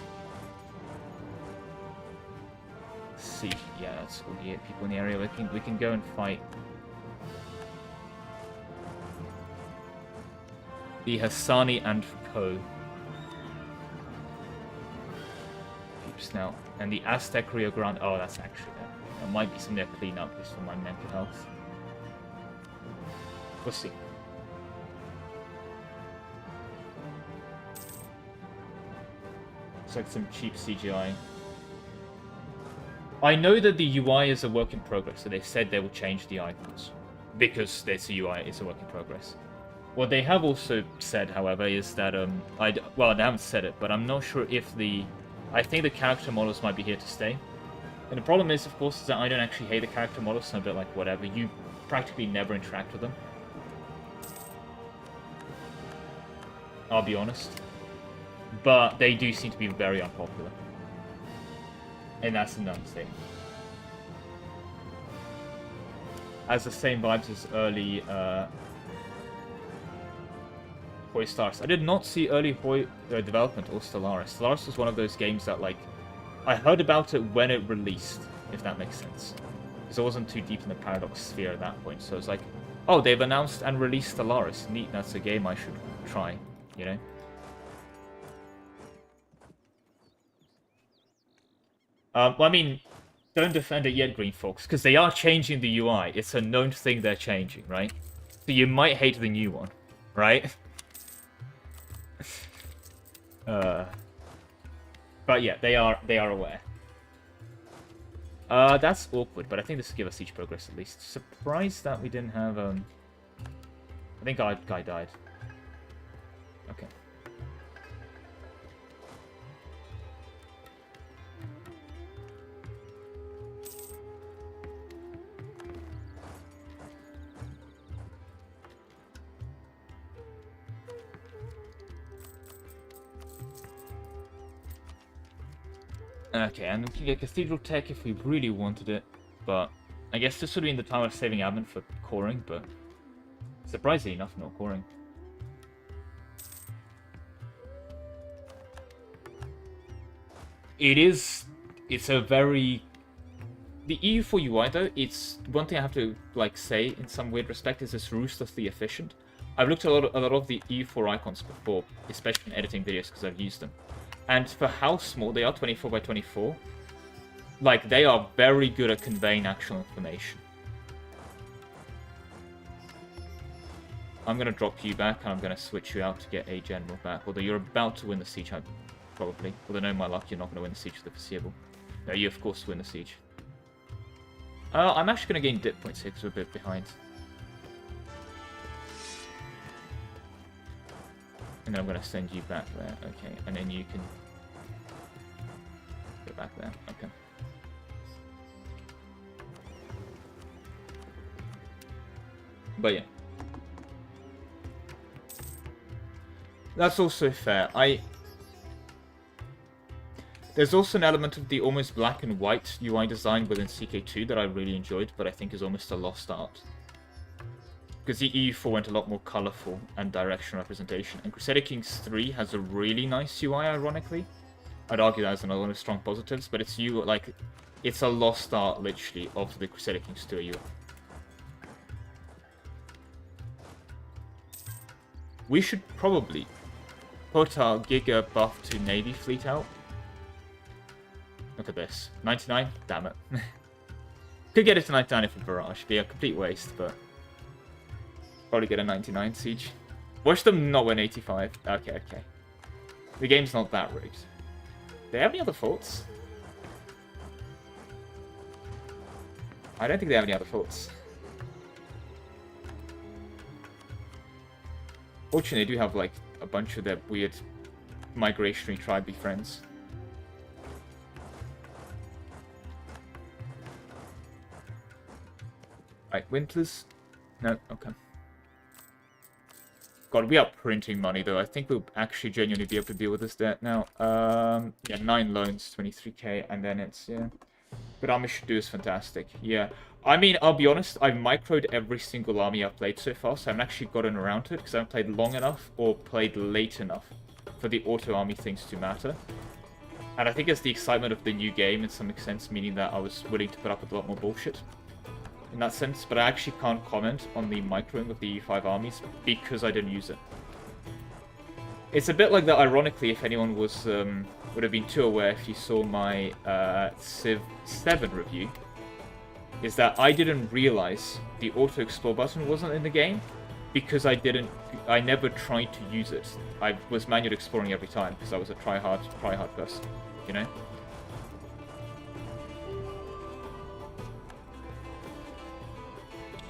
see. Yeah, that's all the people in the area. We can go and fight the Hassani and Foucault. Oops, now. And the Aztec Rio Grande. Oh, that's actually that might be something to clean up just for my mental health. We'll see. It's like some cheap CGI. I know that the UI is a work in progress, so they said they will change the icons. Because this UI is a work in progress. What they have also said, however, is that, well, they haven't said it, but I'm not sure if I think the character models might be here to stay. And the problem is, of course, is that I don't actually hate the character models, so I'm a bit like, whatever. You practically never interact with them. I'll be honest. But they do seem to be very unpopular. And that's another thing. Has the same vibes as early Hoi Stars. I did not see early Hoi development or Stellaris. Stellaris was one of those games that, like, I heard about it when it released, if that makes sense. Because I wasn't too deep in the Paradox sphere at that point, so it's like, oh, they've announced and released Stellaris. Neat, that's a game I should try, you know? Well, I mean, don't defend it yet, Green Fox, because they are changing the UI. It's a known thing they're changing, right? So you might hate the new one, right? But yeah, they are aware. That's awkward, but I think this will give us siege progress at least. Surprised that we didn't have, I think our guy died. Okay. Okay, and we can get Cathedral Tech if we really wanted it, but I guess this would be in the time of saving admin for coring, but surprisingly enough, not coring. It's a very... The EU4 UI, though, it's one thing I have to, like, say in some weird respect is it's ruthlessly efficient. I've looked at a lot of the EU4 icons before, especially in editing videos because I've used them. And for how small they are, 24 by 24, like, they are very good at conveying actual information. I'm going to drop you back, and I'm going to switch you out to get a general back. Although you're about to win the siege, probably. Although, no, my luck, you're not going to win the siege for the foreseeable. No, you, of course, win the siege. I'm actually going to gain dip points here because we're a bit behind. And then I'm going to send you back there. Okay, and then you can go back there. Okay. But yeah. That's also fair. There's also an element of the almost black and white UI design within CK2 that I really enjoyed, but I think is almost a lost art. Because the EU4 went a lot more colourful and directional representation, and Crusader Kings 3 has a really nice UI, ironically. I'd argue that as another one of strong positives, but it's it's a lost art, literally, of the Crusader Kings 2 UI. We should probably put our Giga buff to Navy fleet out. Look at this. 99? Damn it. Could get it to 99 if a barrage. Be a complete waste, but... Probably get a 99 siege. Watch them not win 85. Okay, okay. The game's not that rigged. Do they have any other faults? I don't think they have any other faults. Fortunately, they do have, like, a bunch of their weird migrationary tribe friends. Right, Winters? No, okay. God, we are printing money, though. I think we'll actually genuinely be able to deal with this debt now. Yeah, 9 loans, 23k, and then it's, yeah. But army should do is fantastic. Yeah. I mean, I'll be honest, I've microed every single army I've played so far, so I haven't actually gotten around to it, because I haven't played long enough or played late enough for the auto-army things to matter. And I think it's the excitement of the new game, in some sense, meaning that I was willing to put up with a lot more bullshit. In that sense, but I actually can't comment on the microing of the E5 armies because I didn't use it. It's a bit like that, ironically, if anyone was would have been too aware if you saw my Civ 7 review, is that I didn't realize the auto explore button wasn't in the game because I never tried to use it. I was manual exploring every time because I was a try hard person, you know?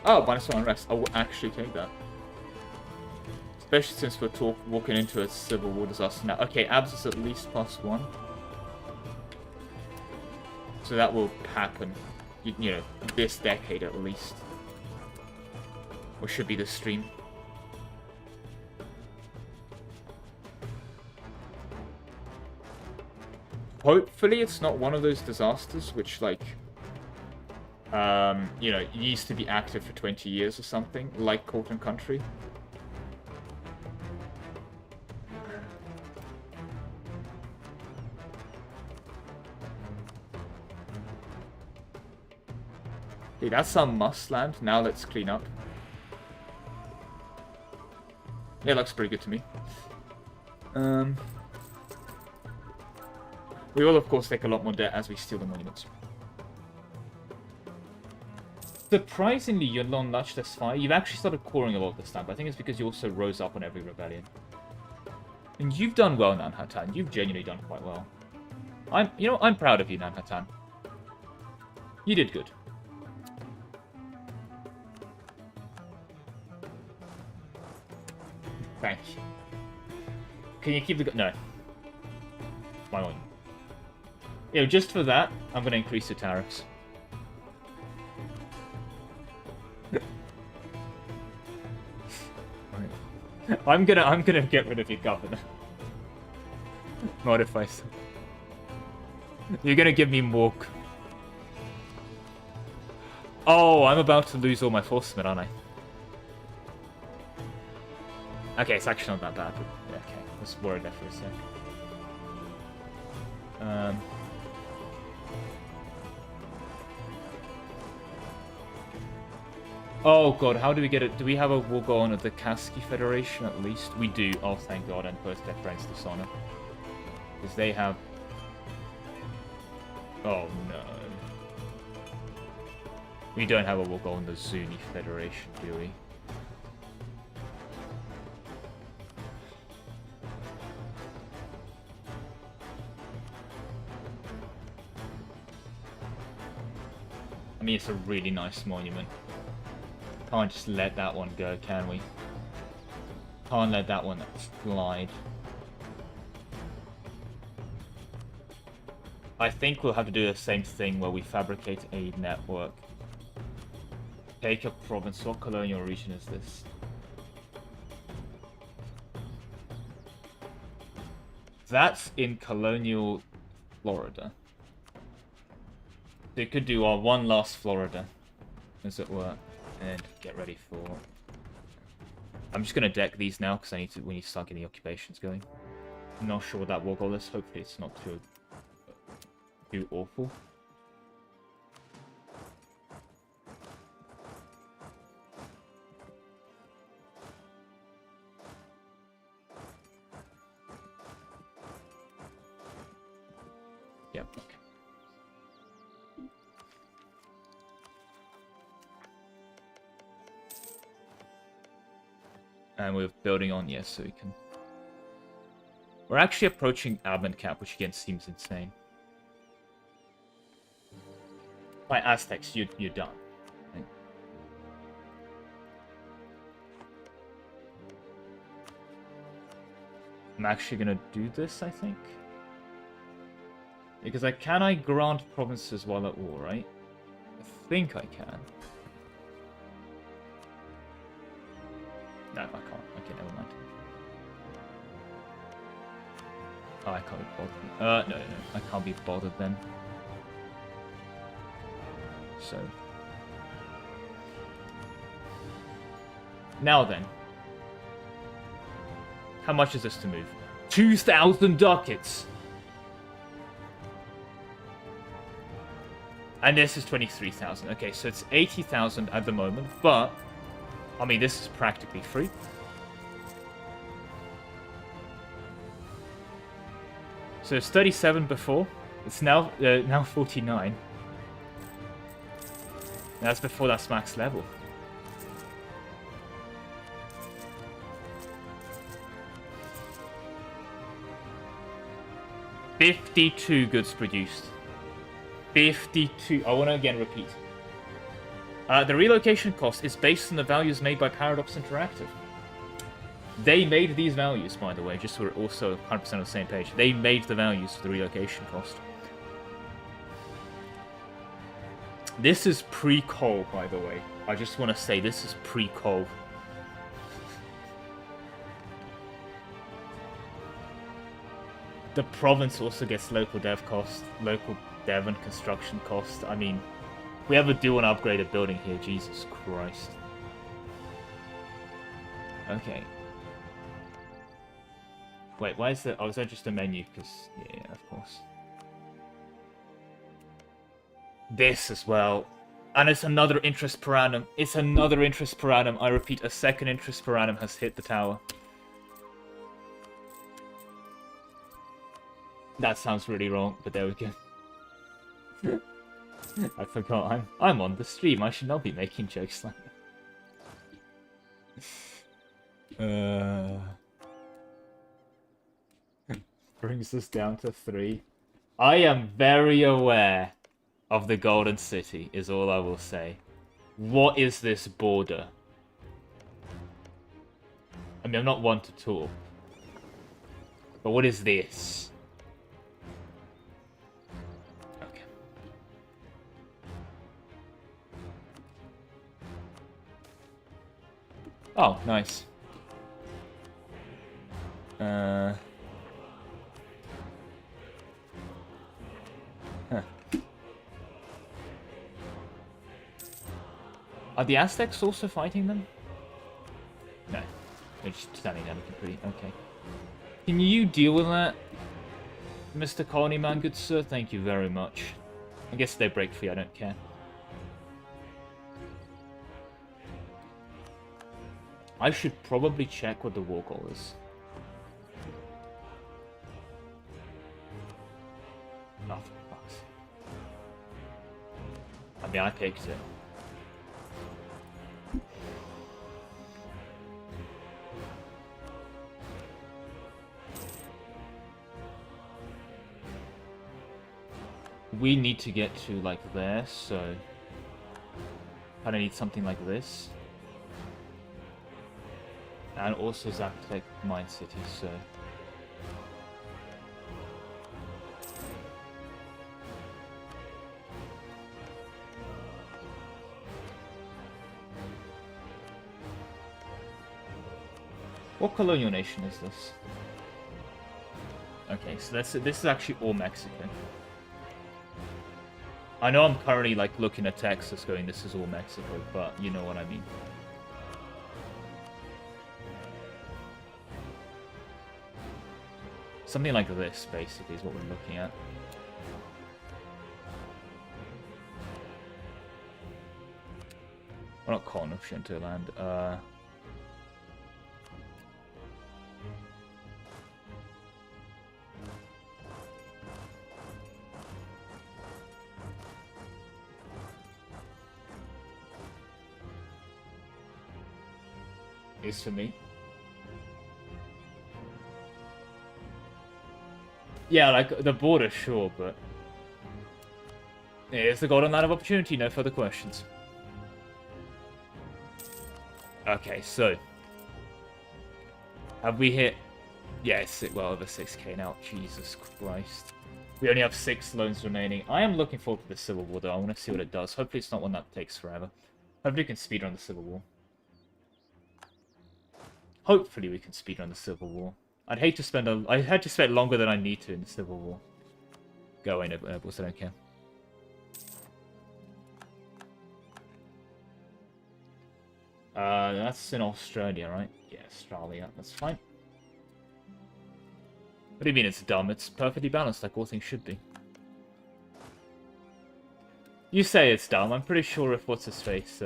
Oh, -1 unrest. I will actually take that. Especially since we're walking into a civil war disaster now. Okay, abs is at least +1. So that will happen, you know, this decade at least. Or should be this stream. Hopefully it's not one of those disasters which, like... you know, used to be active for 20 years or something, like Court and Country. Okay, that's our must land. Now let's clean up. Yeah, it looks pretty good to me. We will, of course, take a lot more debt as we steal the monuments. Surprisingly, you're non-Luch, that's fine. You've actually started coring a lot this time, but I think it's because you also rose up on every rebellion. And you've done well, Nanhatan. You've genuinely done quite well. I'm proud of you, Nanhatan. You did good. Thank you. Can you keep the... No. My own. You know, just for that, I'm going to increase the tariffs. I'm gonna get rid of your governor. Modify some. You're gonna give me more. Oh, I'm about to lose all my forcemen, aren't I? Okay, it's actually not that bad. But yeah, okay, I was worried there for a sec. Oh god, how do we get it? Do we have a war going at the Kaski Federation at least? We do. Oh, thank god, and post their friends dishonor. Because they have... Oh no. We don't have a war going on the Zuni Federation, do we? I mean, it's a really nice monument. Can't just let that one go, can we? Can't let that one slide. I think we'll have to do the same thing where we fabricate a network. Take a province. What colonial region is this? That's in Colonial Florida. So you could do our one last Florida, as it were. And get ready for... I'm just going to deck these now because we need to start getting the occupations going. I'm not sure what that war goal is. Hopefully it's not too awful. Yep, okay. And we're building on, yes, so we can... We're actually approaching admin cap, which again seems insane. By Aztecs, you're done. Right? I'm actually gonna do this, I think. Because can I grant provinces while at war, right? I think I can. No, I can't. Okay, never mind. Oh, I can't be bothered. No, I can't be bothered then. So. Now then. How much is this to move? 2,000 ducats! And this is 23,000. Okay, so it's 80,000 at the moment, but... I mean, this is practically free. So it's 37 before. It's now 49. That's before that's max level. $52 goods produced. 52. I want to again repeat. The relocation cost is based on the values made by Paradox Interactive. They made these values, by the way, just so we're also 100% on the same page. They made the values for the relocation cost. This is pre-coal, by the way. I just want to say this is pre-coal. The province also gets local dev cost, local dev and construction cost. I mean... We have a do an upgraded building here, Jesus Christ. Okay. Wait, why is that? Oh, is that just a menu? Because, yeah, of course. This as well. And it's another interest per annum. It's another interest per annum. I repeat, a second interest per annum has hit the tower. That sounds really wrong, but there we go. I forgot. I'm on the stream. I should not be making jokes like that. Brings us down to 3. I am very aware of the Golden City, is all I will say. What is this border? I mean, I'm not one to talk. But what is this? Okay. Oh, nice. Huh. Are the Aztecs also fighting them? No. They're just standing there looking pretty... Okay. Can you deal with that, Mr. Colony Man, good sir? Thank you very much. I guess they break free, I don't care. I should probably check what the war goal is. Oh, for fuck's sake. I mean, I picked it. We need to get to, like, there, so... I need something like this. And also Zaptec Mine City, so... What colonial nation is this? Okay, so this is actually all Mexico. I know I'm currently, like, looking at Texas going, this is all Mexico, but you know what I mean. Something like this, basically, is what we're looking at. Well, not Colonial, Shintoland, is for me. Yeah, like, the border, sure, but... It's the golden line of opportunity, no further questions. Okay, so... Have we hit... Yeah, it's well over 6k now, Jesus Christ. We only have 6 loans remaining. I am looking forward to the Civil War, though. I want to see what it does. Hopefully it's not one that takes forever. Hopefully we can speedrun the Civil War. Hopefully we can speedrun the Civil War. I'd hate to spend I had to spend longer than I need to in the Civil War. Go away, Nobles, I don't care. That's in Australia, right? Yeah, Australia, that's fine. What do you mean it's dumb? It's perfectly balanced, like all things should be. You say it's dumb, I'm pretty sure if what's-his-face,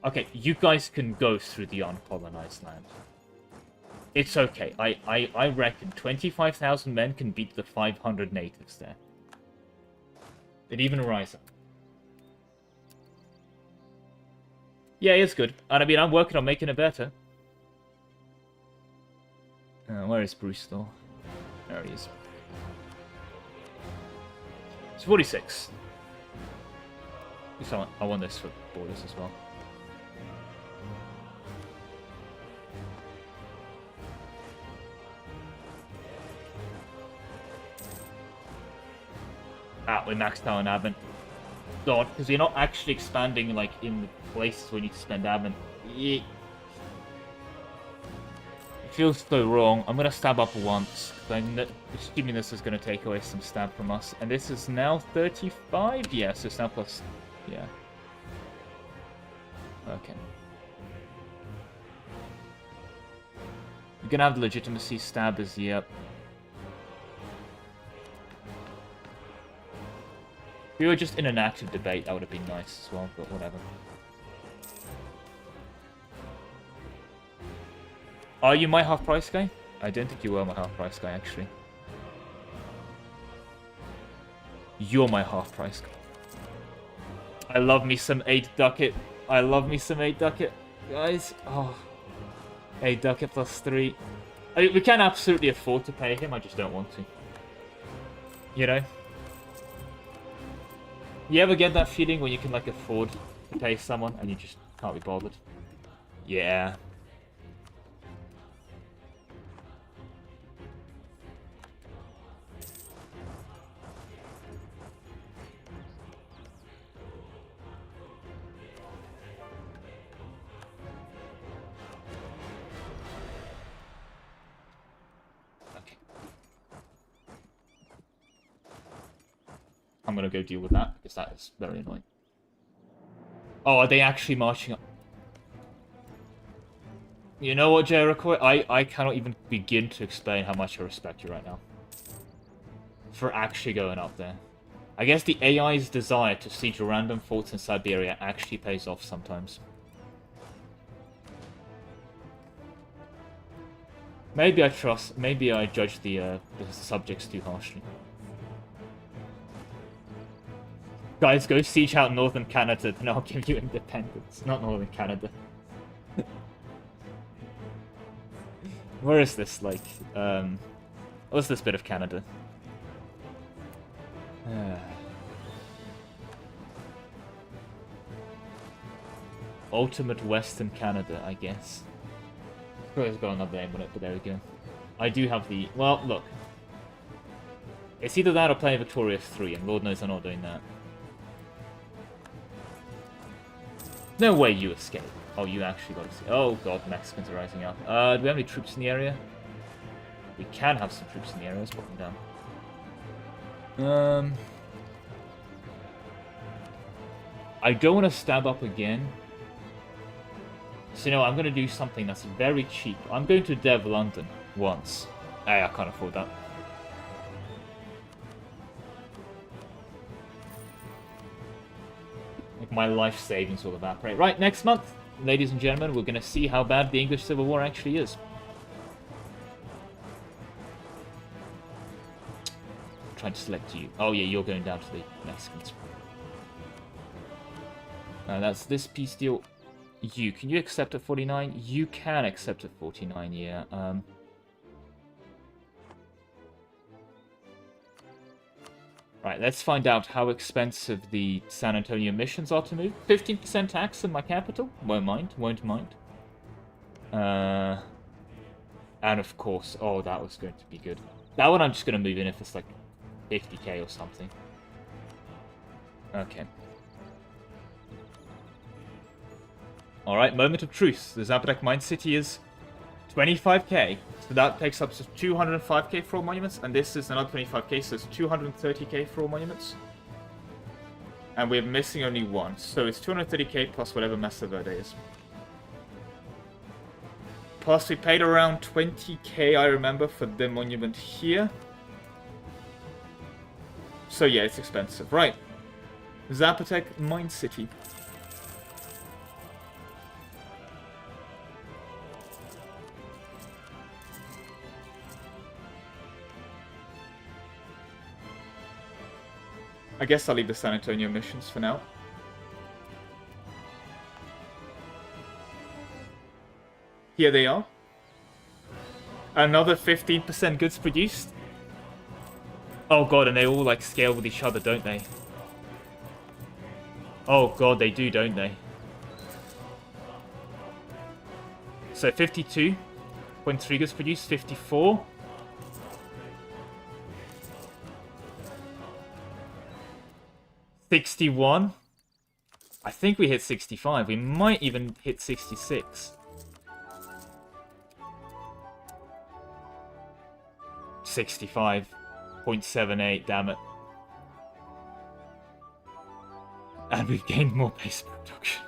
Okay, you guys can go through the uncolonized land. It's okay. I reckon 25,000 men can beat the 500 natives there. They'd even rise up. Yeah, it's good. And I mean, I'm working on making it better. Where is Bruce, though? There he is. It's 46. I want this for borders as well. Ah, we maxed out on admin. God, because we're not actually expanding, like, in the places we need to spend admin. Yeah. It feels so wrong. I'm gonna stab up once. Assuming this is gonna take away some stab from us. And this is now 35? Yeah, so it's now plus... Yeah. Okay. We're gonna have the legitimacy stab as, yep. If we were just in an active debate, that would have been nice as well, but whatever. Are you my half-price guy? I don't think you were my half-price guy, actually. You're my half-price guy. I love me some 8 Ducat. I love me some 8 Ducat, guys. Oh, 8 Ducat plus 3. I mean, we can absolutely afford to pay him, I just don't want to. You know? You ever get that feeling when you can, like, afford to pay someone and you just can't be bothered? Yeah. I'm gonna go deal with that, because that is very annoying. Oh, are they actually marching up? You know what, Jericho? I cannot even begin to explain how much I respect you right now. For actually going up there. I guess the AI's desire to siege random forts in Siberia actually pays off sometimes. Maybe I judge the subjects too harshly. Guys, go siege out northern Canada, then I'll give you independence. Not northern Canada. Where is this, like, what's this bit of Canada? Ultimate Western Canada, I guess. Probably has got another name on it, but there we go. I do have the... Well, look. It's either that or playing Victorious 3, and Lord knows I'm not doing that. No way you escape. Oh, you actually got escape. Oh god, Mexicans are rising up. Do we have any troops in the area? We can have some troops in the area. Let's put them down. I don't want to stab up again. So, you know, I'm going to do something that's very cheap. I'm going to Dev London once. Hey, I can't afford that. Like, my life savings will evaporate. Right, next month, ladies and gentlemen, we're going to see how bad the English Civil War actually is. I'm trying to select you. Oh yeah, you're going down to the Mexicans. That's this peace deal. You, can you accept at 49? You can accept at 49, yeah. Right, let's find out how expensive the San Antonio missions are to move. 15% tax in my capital? Won't mind, won't mind. And of course, oh, that was going to be good. That one I'm just going to move in if it's like 50k or something. Okay. Alright, moment of truth. The Zapotec Mine City is 25k. So that takes up to 205k for all monuments. And this is another 25k, so it's 230k for all monuments. And we're missing only one. So it's 230k plus whatever Mesa Verde is. Plus we paid around 20k, I remember, for the monument here. So yeah, it's expensive. Right. Zapotec Mine City. I guess I'll leave the San Antonio missions for now. Here they are. Another 15% goods produced. Oh god, and they all like scale with each other, don't they? Oh god, they do, don't they? So 52.3 goods produced, 54. $61. I think we hit 65. We might even hit 66. 65.78, damn it. And we've gained more base production.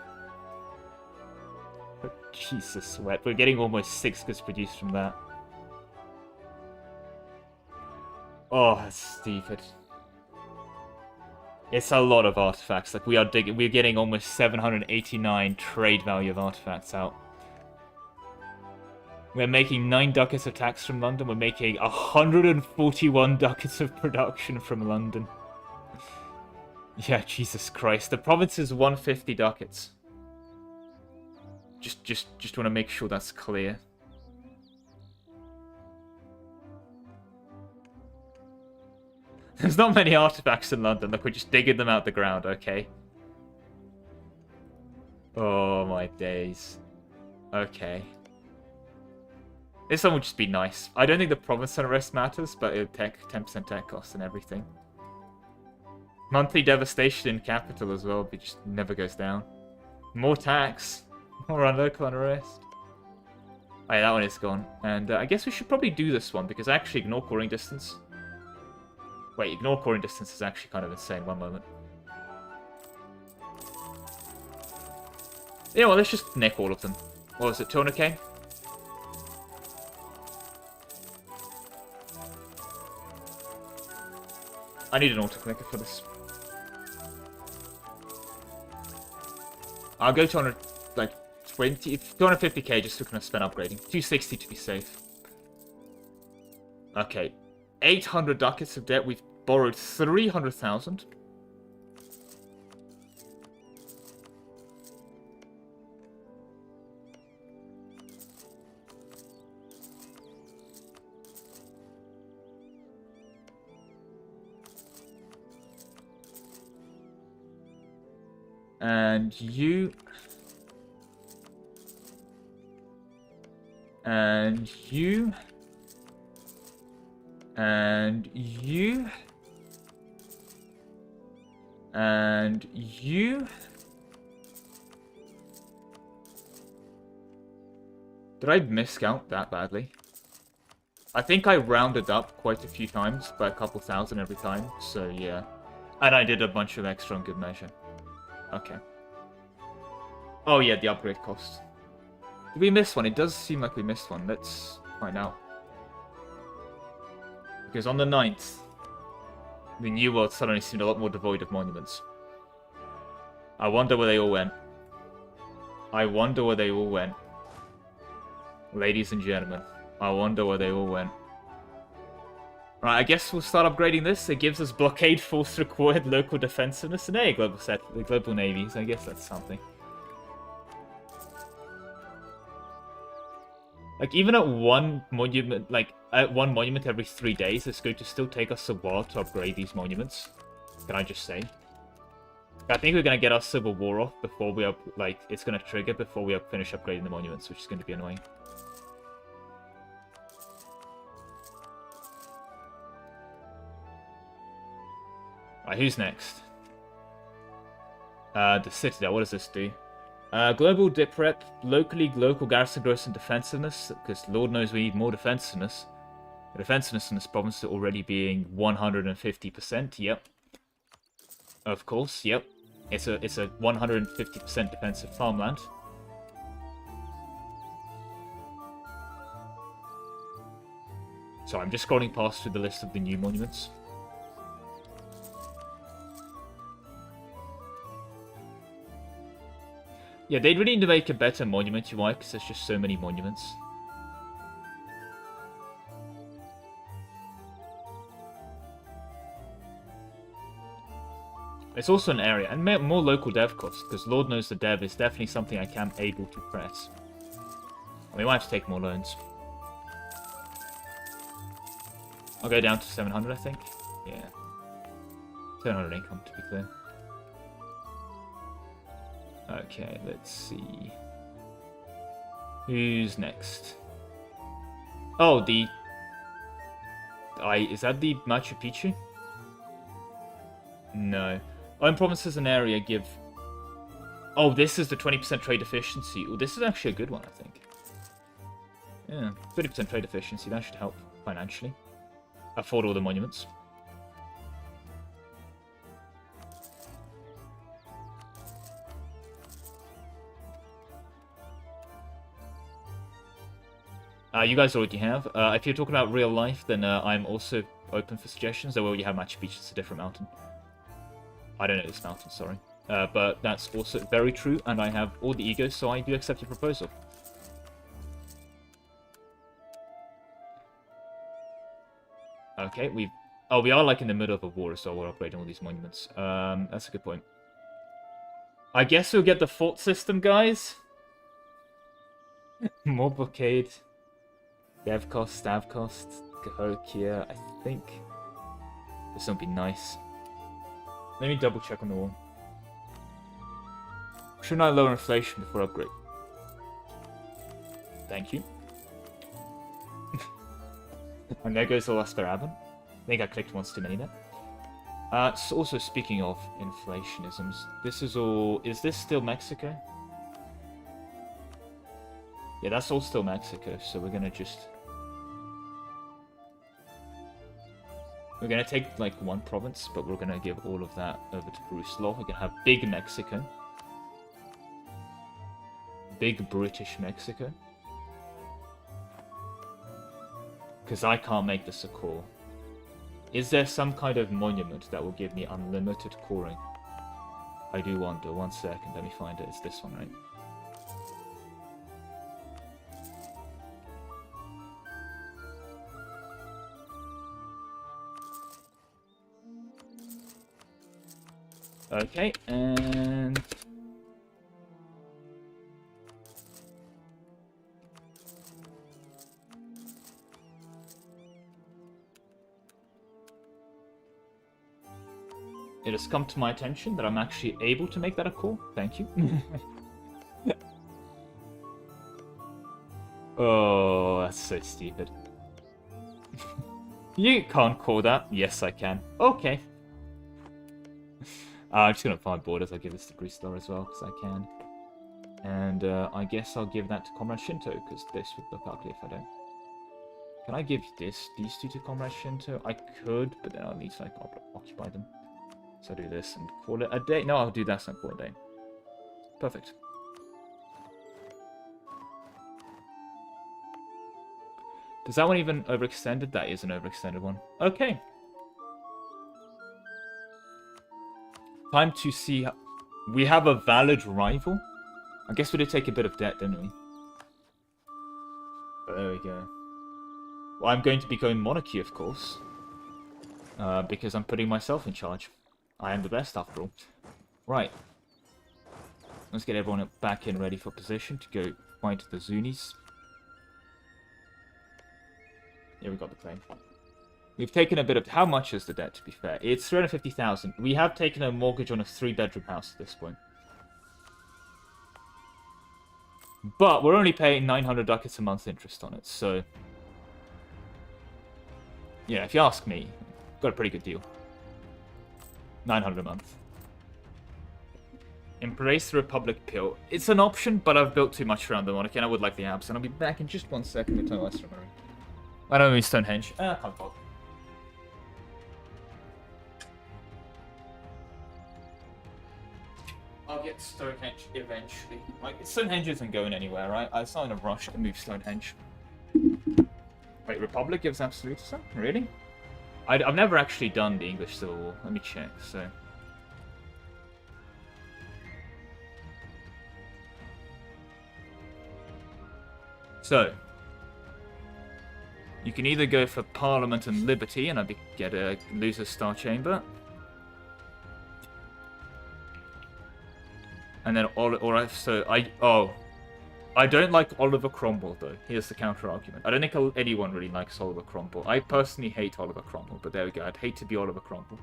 Oh, Jesus sweat. We're getting almost 6 goods produced from that. Oh, that's stupid. It's a lot of artifacts. Like, we're getting almost 789 trade value of artifacts out. We're making 9 ducats of tax from London. We're making 141 ducats of production from London. Yeah, Jesus Christ. The province is 150 ducats. Just want to make sure that's clear. There's not many artifacts in London. Look, we're just digging them out the ground, okay? Oh, my days. Okay. This one would just be nice. I don't think the province unrest matters, but it'll take 10% tech cost and everything. Monthly devastation in capital as well, but just never goes down. More tax. More on local unrest. Oh yeah, that one is gone. And I guess we should probably do this one, because I actually ignore coring distance. Wait, ignore coring distance is actually kind of insane. One moment. Yeah, well, let's just nick all of them. What was it, 200k? I need an auto-clicker for this. I'll go 200, like, 250k just so we can spend upgrading. 260 to be safe. Okay. 800 ducats of debt. We've borrowed 300,000. And you... And you... And you... And you... Did I miscount that badly? I think I rounded up quite a few times by a couple thousand every time, so yeah. And I did a bunch of extra on good measure. Okay. Oh yeah, the upgrade cost. Did we miss one? It does seem like we missed one. Let's find out. Because on the 9th, the New World suddenly seemed a lot more devoid of monuments. I wonder where they all went. I wonder where they all went. Ladies and gentlemen, I wonder where they all went. Right, I guess we'll start upgrading this. It gives us blockade force required, local defensiveness, and a global set, the global navies. I guess that's something. Like, even at one monument, like, at one monument every 3 days, it's going to still take us a while to upgrade these monuments. Can I just say? I think we're going to get our Civil War off before we it's going to trigger before we finish upgrading the monuments, which is going to be annoying. Right, who's next? The Citadel, what does this do? Global dip rep, local garrison growth and defensiveness, because Lord knows we need more defensiveness. The defensiveness in this province is already being 150%, yep. Of course, yep. It's a 150% defensive farmland. So I'm just scrolling past through the list of the new monuments. Yeah, they'd really need to make a better monument UI because there's just so many monuments. It's also an area, and more local dev costs, because Lord knows the dev is definitely something I am able to press. We might have to take more loans. I'll go down to 700, I think. Yeah. 700 income, to be clear. Okay, let's see. Who's next? Oh, is that the Machu Picchu? No. Own provinces and area give... Oh, this is the 20% trade efficiency. Oh, this is actually a good one, I think. Yeah, 30% trade efficiency. That should help financially. Afford all the monuments. You guys already have. If you're talking about real life, then I'm also open for suggestions. Though we already have Machu Picchu, it's a different mountain. I don't know this mountain, sorry. But that's also very true, and I have all the ego, so I do accept your proposal. Okay, we are like in the middle of a war, so we're upgrading all these monuments. That's a good point. I guess we'll get the fort system, guys. More blockade. Dev cost, stav cost, Cahokia, I think. This would be nice. Let me double check on the wall. Shouldn't I lower inflation before upgrade? Thank you. And there goes the last Baraban. I think I clicked once too many there. So also speaking of inflationisms, this is all... Is this still Mexico? Yeah, that's all still Mexico, so we're gonna just... We're gonna take, like, one province, but we're gonna give all of that over to Bruce Law. We're gonna have Big Mexico. Big British Mexico. Because I can't make this a core. Is there some kind of monument that will give me unlimited coring? I do wonder. 1 second, let me find it. It's this one, right? Okay, and... It has come to my attention that I'm actually able to make that a call. Thank you. Oh, that's so stupid. You can't call that. Yes, I can. Okay. I'm just going to find borders. I'll give this to Bruce Law as well, because I can. And I guess I'll give that to Comrade Shinto, because this would look ugly if I don't. Can I give these two to Comrade Shinto? I could, but then I'll need to like, occupy them. So I'll do this and call it a day. No, I'll do that and call it a day. Perfect. Does that one even overextended? That is an overextended one. Okay. Time to see... We have a valid rival. I guess we did take a bit of debt, didn't we? But there we go. Well, I'm going to be going monarchy, of course. Because I'm putting myself in charge. I am the best, after all. Right. Let's get everyone back in ready for position to go fight the Zunis. Yeah, we got the claim. We've taken a bit of... How much is the debt, to be fair? It's 350,000. We have taken a mortgage on a 3-bedroom house at this point. But we're only paying 900 ducats a month interest on it, so... Yeah, if you ask me, got a pretty good deal. 900 a month. Embrace the Republic pill. It's an option, but I've built too much around the monarchy, and I would like the abs. And I'll be back in just 1 second to tell you what's remembering. I don't mean Stonehenge. Can't bother. I'll get Stonehenge eventually. Like, Stonehenge isn't going anywhere, right? I'm not in a rush to move Stonehenge. Wait, Republic gives absolutism? Really? I've never actually done the English Civil War. Let me check, so... So... You can either go for Parliament and Liberty, and get a Loser's Star Chamber. And then, I don't like Oliver Cromwell, though. Here's the counter-argument. I don't think anyone really likes Oliver Cromwell. I personally hate Oliver Cromwell, but there we go. I'd hate to be Oliver Cromwell.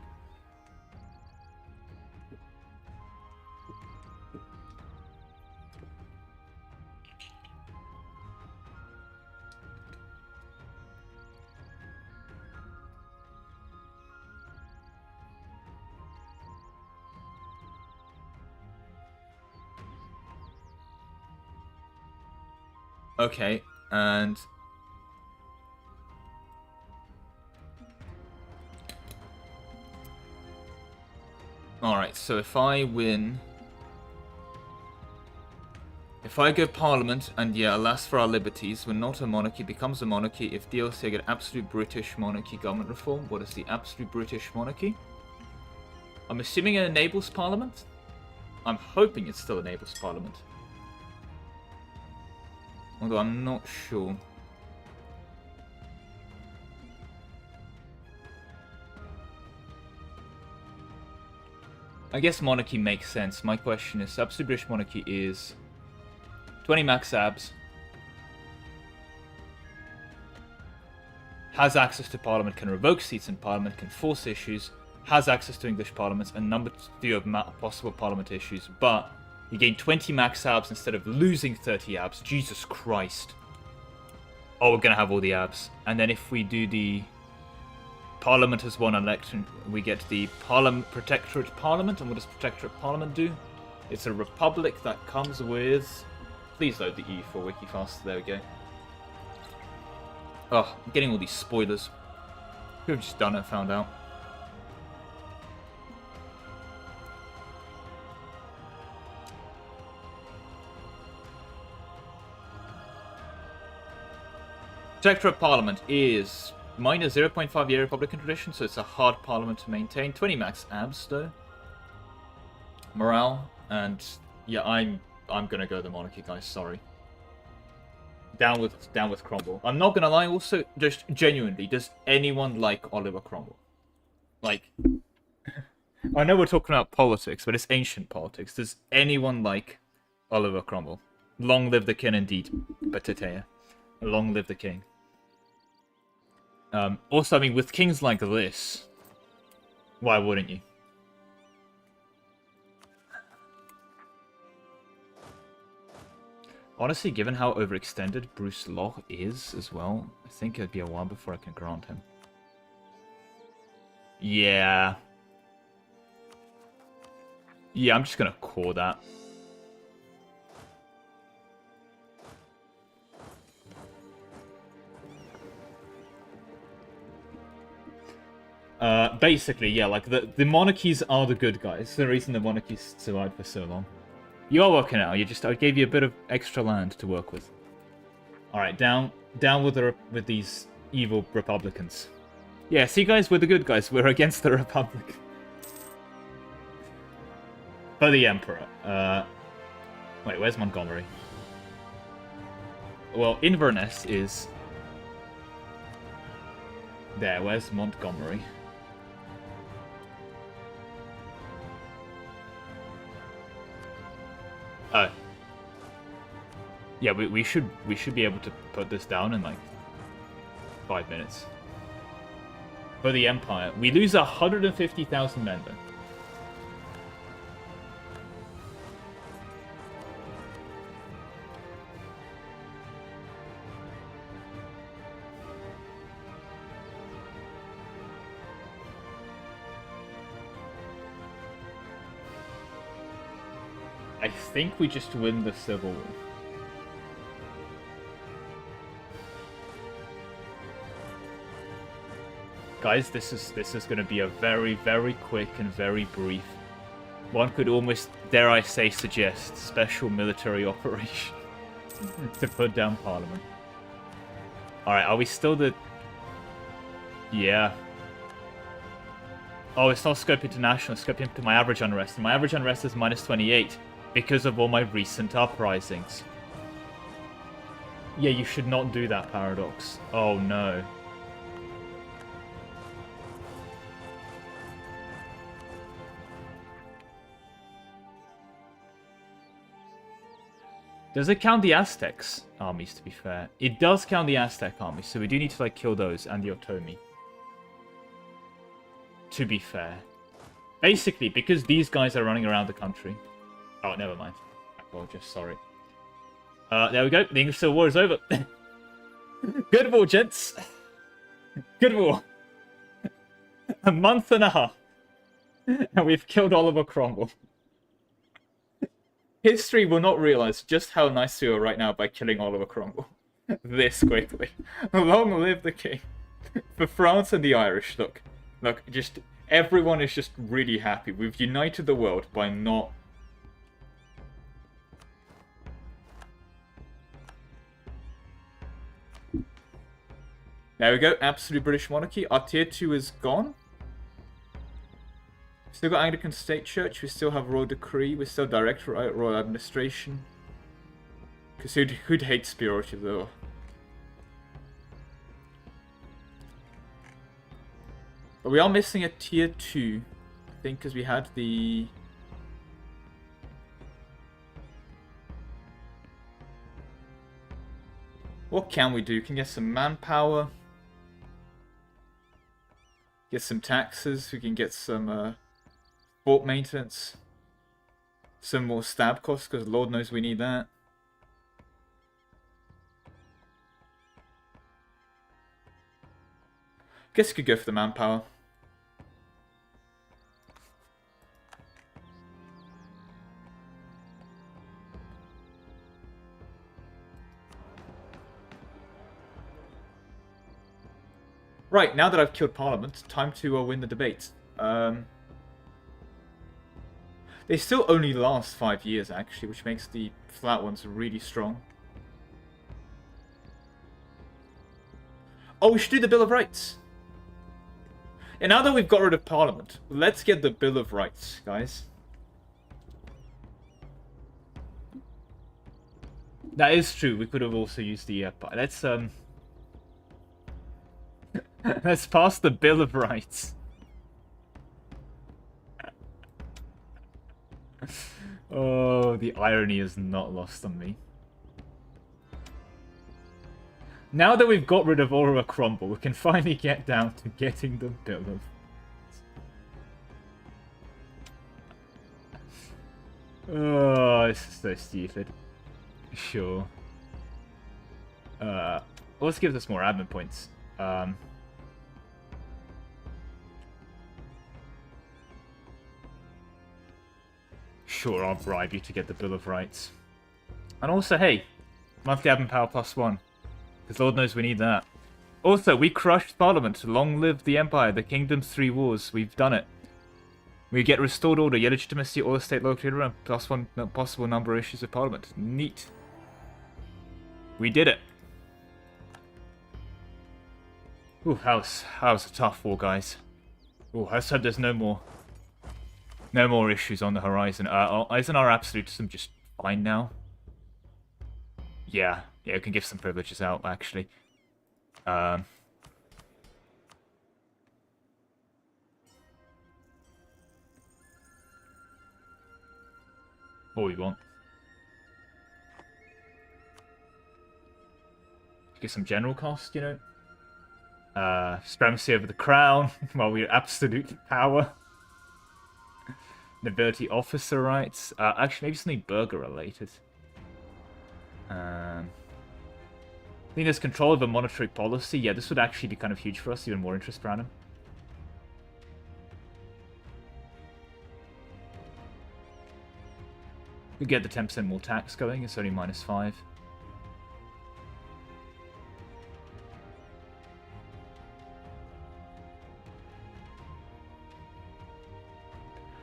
Okay, and... Alright, so if I win... If I go Parliament, and yeah, alas for our liberties, we're not a monarchy, becomes a monarchy. If DLC, I get absolute British monarchy government reform. What is the absolute British monarchy? I'm assuming it enables Parliament. I'm hoping it still enables Parliament. Although I'm not sure. I guess monarchy makes sense. My question is, absolute British monarchy is 20 max abs, has access to Parliament, can revoke seats in Parliament, can force issues, has access to English Parliaments, and number 2 of possible Parliament issues, but you gain 20 max abs instead of losing 30 abs. Jesus Christ. Oh, we're gonna have all the abs. And then if we do the Parliament has won election, we get the Protectorate Parliament. And what does Protectorate Parliament do? It's a republic that comes with... Please load the EU4 wiki faster. There we go. Oh, I'm getting all these spoilers. Could have just done it and found out. Protectorate Parliament is minus 0.5 year Republican tradition, so it's a hard parliament to maintain. 20 max abs, though. Morale, and yeah, I'm gonna go the monarchy, guys. Sorry. Down with Cromwell. I'm not gonna lie. Also, just genuinely, does anyone like Oliver Cromwell? Like, I know we're talking about politics, but it's ancient politics. Does anyone like Oliver Cromwell? Long live the king, indeed. Batatea. Long live the king. Also, I mean, with kings like this, why wouldn't you? Honestly, given how overextended Bruce Law is as well, I think it'd be a while before I can grant him. Yeah. Yeah, I'm just gonna core that. Basically, yeah, like, the monarchies are the good guys. The reason the monarchies survived for so long. You are working out. I gave you a bit of extra land to work with. Alright, down with these evil Republicans. Yeah, see guys, we're the good guys. We're against the Republic. For the Emperor. Wait, where's Montgomery? Well, Inverness is... There, where's Montgomery? Oh. Yeah, we should be able to put this down in like 5 minutes. For the Empire, we lose 150,000 men then. I think we just win the Civil War. Guys, this is going to be a very, very quick and very brief. One could almost, dare I say, suggest special military operation to put down Parliament. Alright, are we still the... Yeah. Oh, it's not scope international, it's scoping to my average unrest. And my average unrest is minus 28 because of all my recent uprisings. Yeah, you should not do that, Paradox. Oh, no. Does it count the Aztecs armies, to be fair? It does count the Aztec armies, so we do need to, like, kill those and the Otomi. To be fair. Basically, because these guys are running around the country... Oh, never mind. Apologies, sorry. There we go. The English Civil War is over. Good war, gents. Good war. A month and a half. And we've killed Oliver Cromwell. History will not realize just how nice we are right now by killing Oliver Cromwell. This quickly. Long live the king. For France and the Irish, look, just everyone is just really happy. We've united the world by not... There we go, absolute British monarchy. Our tier 2 is gone. Still got Anglican State Church, we still have Royal Decree, we still direct Royal Administration. Because who'd hate Superiority though? But we are missing a tier 2, I think, because we had the... What can we do? We can get some manpower. Get some taxes. We can get some fort maintenance. Some more stab costs, because Lord knows we need that. Guess we could go for the manpower. Right, now that I've killed Parliament, time to win the debate. They still only last 5 years, actually, which makes the flat ones really strong. Oh, we should do the Bill of Rights. And now that we've got rid of Parliament, let's get the Bill of Rights, guys. That is true. We could have also used the... let's let's pass the Bill of Rights. Oh, the irony is not lost on me. Now that we've got rid of Aura Crumble, we can finally get down to getting the Bill of... Oh, this is so stupid. Sure. Let's give us more admin points. Sure, I'll bribe you to get the Bill of Rights. And also, hey, monthly admin power +1. Because Lord knows we need that. Also, we crushed Parliament. Long live the Empire, the Kingdom's 3 wars. We've done it. We get restored order, your legitimacy, all the state located around, +1 possible number of issues of Parliament. Neat. We did it. Ooh, that was a tough war, guys. Ooh, I just hope there's no more issues on the horizon. Isn't our absolutism just fine now? Yeah, we can give some privileges out, actually. What do we want? Get some general cost, you know? Supremacy over the crown, while we're absolute power. Nobility officer rights. Actually, maybe something burger related. I think there's control over monetary policy. Yeah, this would actually be kind of huge for us, even more interest per annum. We get the 10% more tax going, it's only -5.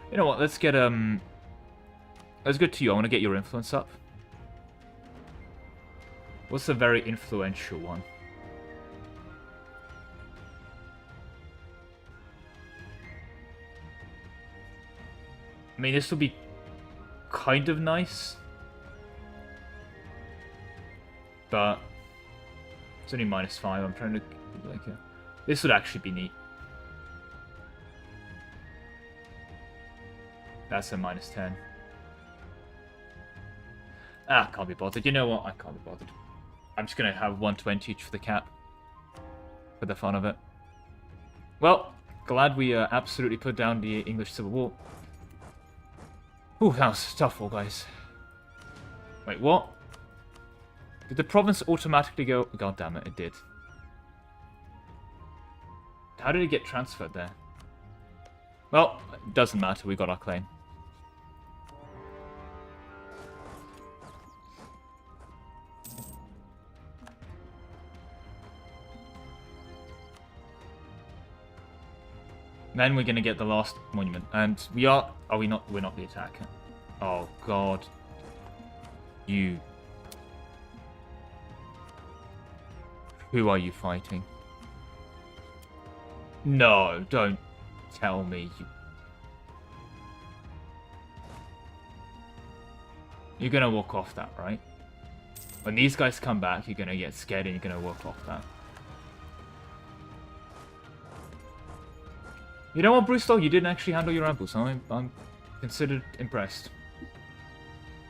You know what, let's get, let's go to you. I want to get your influence up. What's a very influential one? I mean, this will be kind of nice. But it's only -5. I'm trying to... like, this would actually be neat. That's a -10. Ah, can't be bothered. You know what? I can't be bothered. I'm just going to have 120 each for the cap. For the fun of it. Well, glad we absolutely put down the English Civil War. Ooh, that was a tough war, guys. Wait, what? Did the province automatically go... God damn it, it did. How did it get transferred there? Well, it doesn't matter. We got our claim. Then we're going to get the last monument. And we are... Are we not? We're not the attacker. Oh, God. You... Who are you fighting? No, don't tell me. You're gonna walk off that, right? When these guys come back, you're gonna get scared and you're gonna walk off that. You know what, Brewstall? You didn't actually handle your ambush. I'm considered impressed.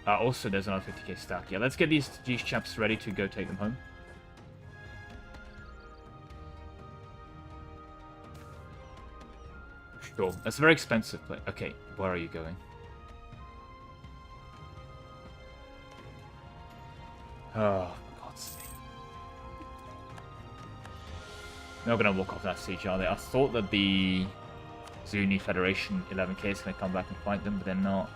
Also, there's another 50k stack. Yeah, let's get these chaps ready to go take them home. Sure. That's a very expensive play. Okay, where are you going? Oh, for God's sake. They're not going to walk off that siege, are they? I thought that the Zuni Federation 11k is going to come back and fight them, but they're not.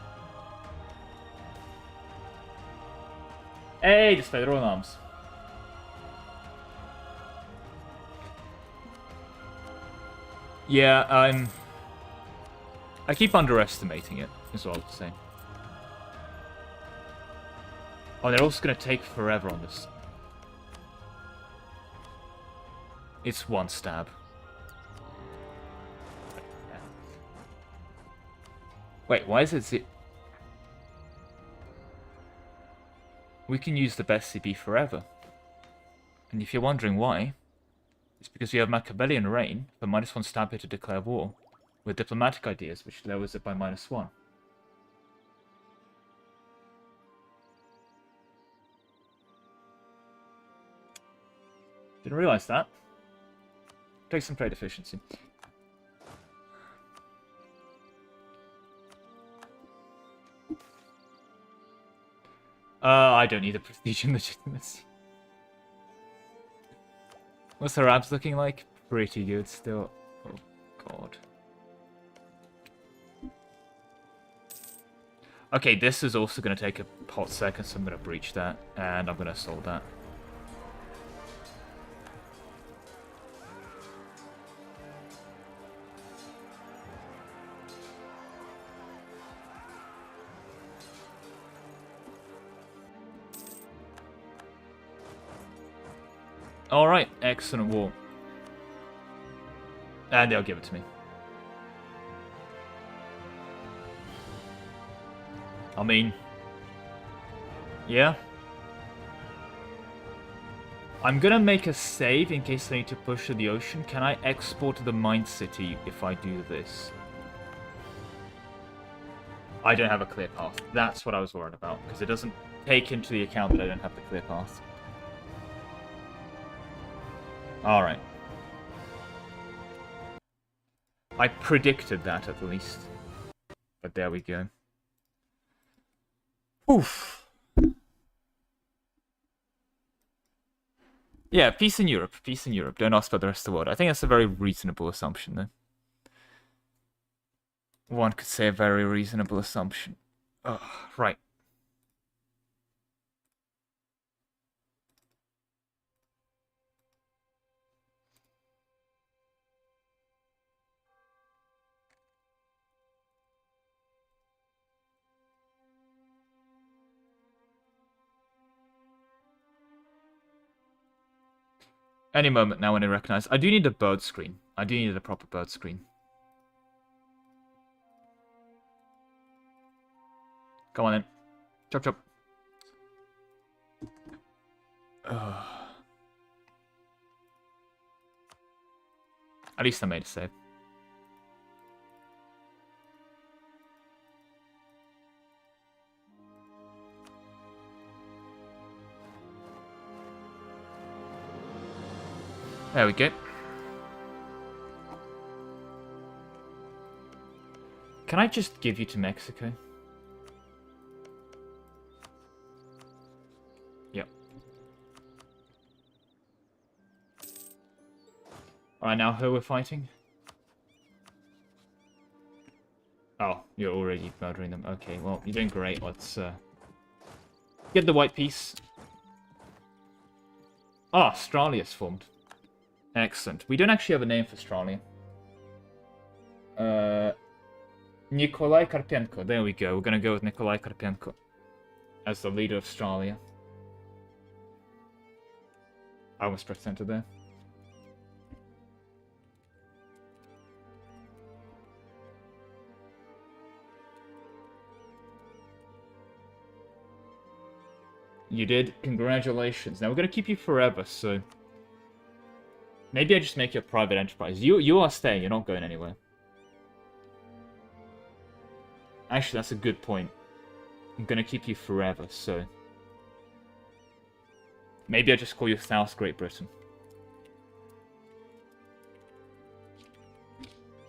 Hey, just play their own arms. Yeah, I keep underestimating it, is what I would say. Oh, they're also going to take forever on this. It's one stab. Wait, why is it... We can use the best CP forever. And if you're wondering why, it's because we have Machiavellian Reign for -1 stab hit to declare war, with diplomatic ideas, which lowers it by -1. Didn't realize that. Take some trade efficiency. I don't need the prestige and legitimacy. What's her abs looking like? Pretty good still. Oh, God. Okay, this is also going to take a hot second, so I'm going to breach that, and I'm going to assault that. Alright, excellent war. And they'll give it to me. I mean... Yeah. I'm gonna make a save in case I need to push to the ocean. Can I export to the mine city if I do this? I don't have a clear path. That's what I was worried about, because it doesn't take into the account that I don't have the clear path. Alright. I predicted that, at least. But there we go. Oof. Yeah, peace in Europe. Peace in Europe. Don't ask about the rest of the world. I think that's a very reasonable assumption, though. One could say a very reasonable assumption. Oh, right. Any moment now when I recognize. I do need a bird screen. I do need a proper bird screen. Come on in. Chop chop. At least I made a save. There we go. Can I just give you to Mexico? Yep. Alright, now who we're fighting? Oh, you're already murdering them. Okay, well, you're doing great. Let's get the white piece. Ah, Australia's formed. Excellent. We don't actually have a name for Australia. Nikolai Karpenko. There we go. We're going to go with Nikolai Karpenko as the leader of Australia. I almost pressed enter there. You did. Congratulations. Now we're going to keep you forever, so... Maybe I just make you a private enterprise. You are staying. You're not going anywhere. Actually, that's a good point. I'm going to keep you forever, so... Maybe I just call you South Great Britain.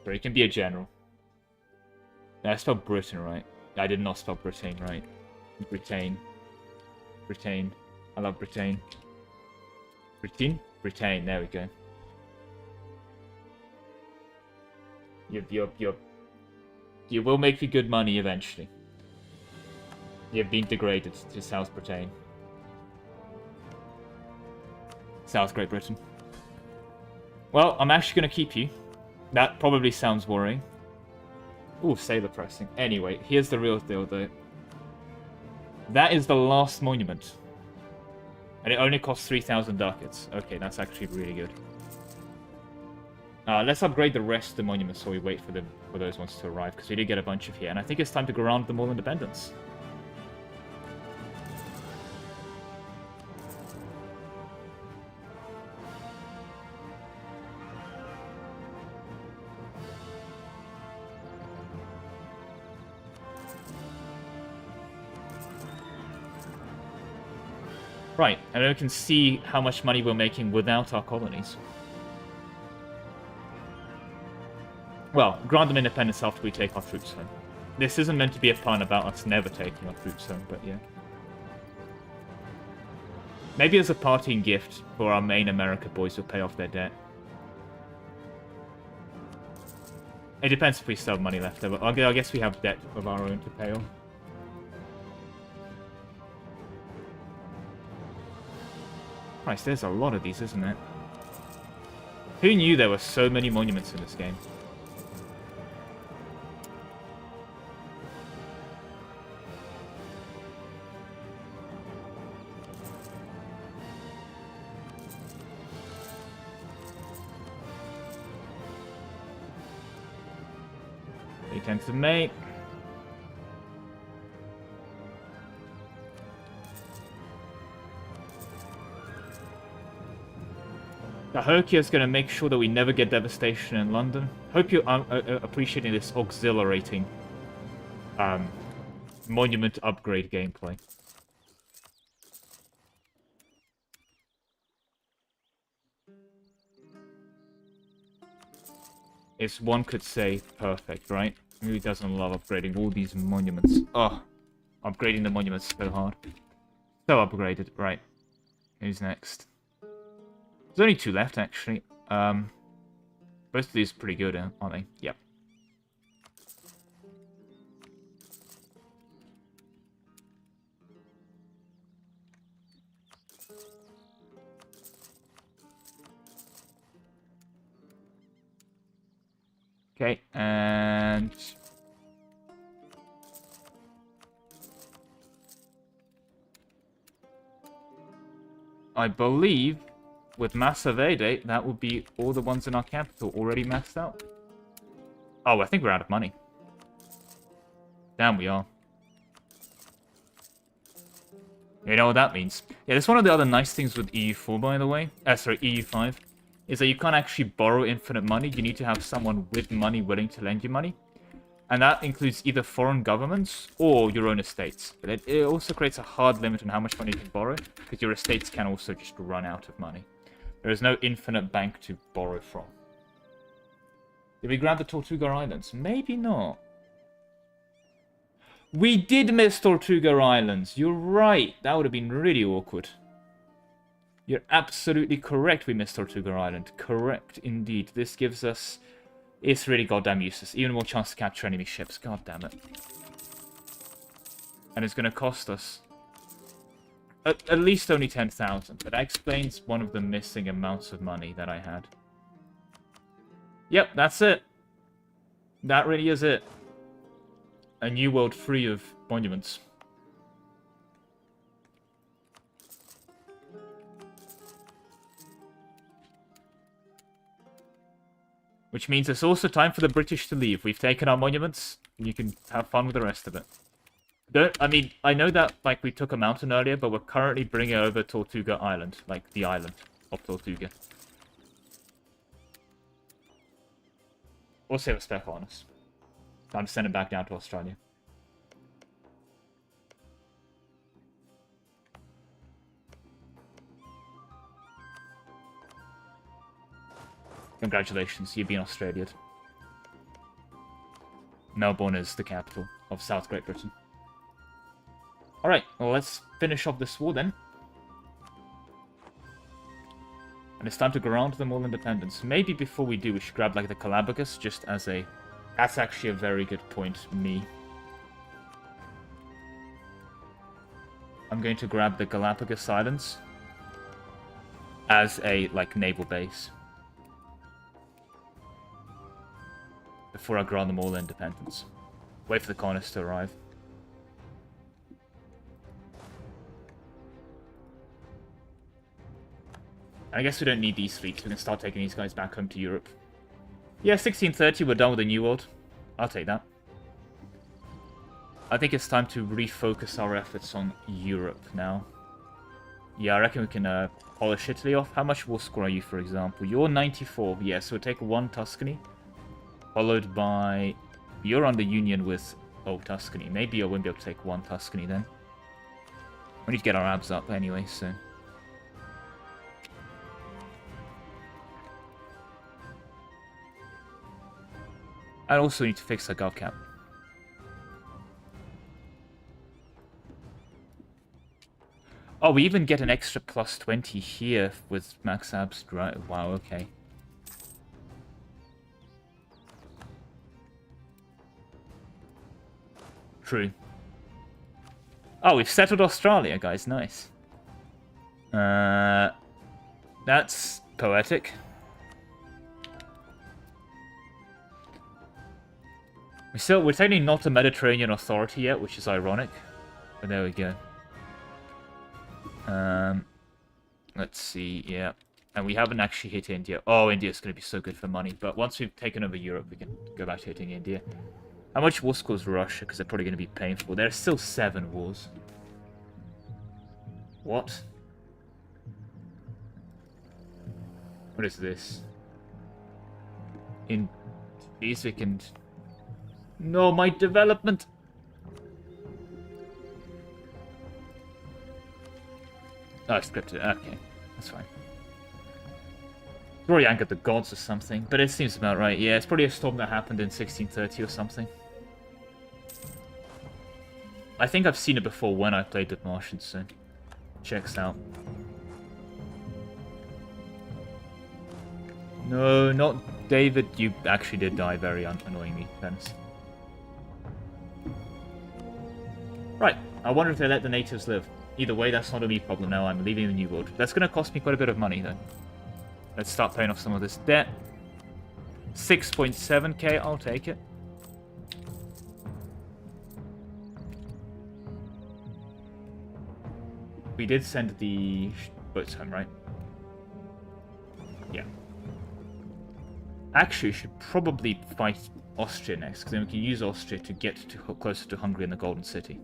Or you can be a general. Yeah, I spelled Britain right. I did not spell Britain right. Britain. Britain. I love Britain. Britain? Britain, there we go. You will make you good money eventually. You've been degraded to South Britain. South Great Britain. Well, I'm actually going to keep you. That probably sounds worrying. Ooh, sailor pressing. Anyway, here's the real deal, though. That is the last monument. And it only costs 3,000 ducats. Okay, that's actually really good. Let's upgrade the rest of the monuments while we wait for those ones to arrive, because we did get a bunch of here. And I think it's time to grant them all independence. Right, and then we can see how much money we're making without our colonies. Well, grant them independence after we take our troops home. This isn't meant to be a pun about us never taking our troops home, but yeah. Maybe as a parting gift for our main America boys who pay off their debt. It depends if we still have money left over. I guess we have debt of our own to pay on. Christ, there's a lot of these, isn't there? Who knew there were so many monuments in this game? They tend to make. I hope you're going to make sure that we never get devastation in London. Hope you're appreciating this auxiliating monument upgrade gameplay. It's, one could say, perfect, right? Who doesn't love upgrading all these monuments? Oh, upgrading the monuments so hard. So upgraded, right. Who's next? There's only two left, actually. Both of these are pretty good, aren't they? Yep. Okay, and... I believe... with Massa Verde, that would be all the ones in our capital already maxed out. Oh, I think we're out of money. Damn, we are. You know what that means? Yeah, that's one of the other nice things with EU4, by the way. Sorry, EU5. Is that you can't actually borrow infinite money. You need to have someone with money willing to lend you money. And that includes either foreign governments or your own estates. But it also creates a hard limit on how much money you can borrow, because your estates can also just run out of money. There is no infinite bank to borrow from. Did we grab the Tortuga Islands? Maybe not. We did miss Tortuga Islands. You're right. That would have been really awkward. You're absolutely correct, we missed Tortuga Island. Correct, indeed. This gives us... It's really goddamn useless. Even more chance to capture enemy ships. God damn it. And it's going to cost us... At least only 10,000. But that explains one of the missing amounts of money that I had. Yep, that's it. That really is it. A new world free of monuments. Which means it's also time for the British to leave. We've taken our monuments, and you can have fun with the rest of it. I mean, I know that, like, we took a mountain earlier, but we're currently bringing over Tortuga Island. Like, the island of Tortuga. We'll save a spec on us. Time to send it back down to Australia. Congratulations, you've been Australiaed. Melbourne is the capital of South Great Britain. Alright, well, let's finish off this war then. And it's time to grant them all independence. Maybe before we do, we should grab, like, the Galapagos, just as a... That's actually a very good point, me. I'm going to grab the Galapagos Islands as a, like, naval base. Before I grant them all independence. Wait for the colonists to arrive. I guess we don't need these fleets. We can start taking these guys back home to Europe. Yeah, 1630, we're done with the New World. I'll take that. I think it's time to refocus our efforts on Europe now. Yeah, I reckon we can polish Italy off. How much war score are you, for example? You're 94. Yeah, so we'll take 1 Tuscany. Followed by... You're on the union with Old Tuscany. Maybe I won't be able to take 1 Tuscany then. We need to get our abs up anyway, so... I also need to fix the gov cap. Oh, we even get an extra plus 20 here with max abs. Right, wow, okay. True. Oh, we've settled Australia, guys. Nice. That's poetic. We're technically not a Mediterranean authority yet, which is ironic. But there we go. Let's see, yeah. And we haven't actually hit India. Oh, India's going to be so good for money. But once we've taken over Europe, we can go back to hitting India. How much war scores Russia? Because they're probably going to be painful. There's still 7 wars. What? What is this? In basic and... No, my development! Oh, I scripted it. Okay, that's fine. Probably angered the gods or something, but it seems about right. Yeah, it's probably a storm that happened in 1630 or something. I think I've seen it before when I played with Martians, so checks out. No, not David. You actually did die very annoyingly, Venice. Right, I wonder if they let the natives live. Either way, that's not a me problem now. I'm leaving the New World. That's going to cost me quite a bit of money, though. Let's start paying off some of this debt. 6.7k, I'll take it. We did send the boats home, right? Yeah. Actually, we should probably fight Austria next, because then we can use Austria to get to closer to Hungary and the Golden City.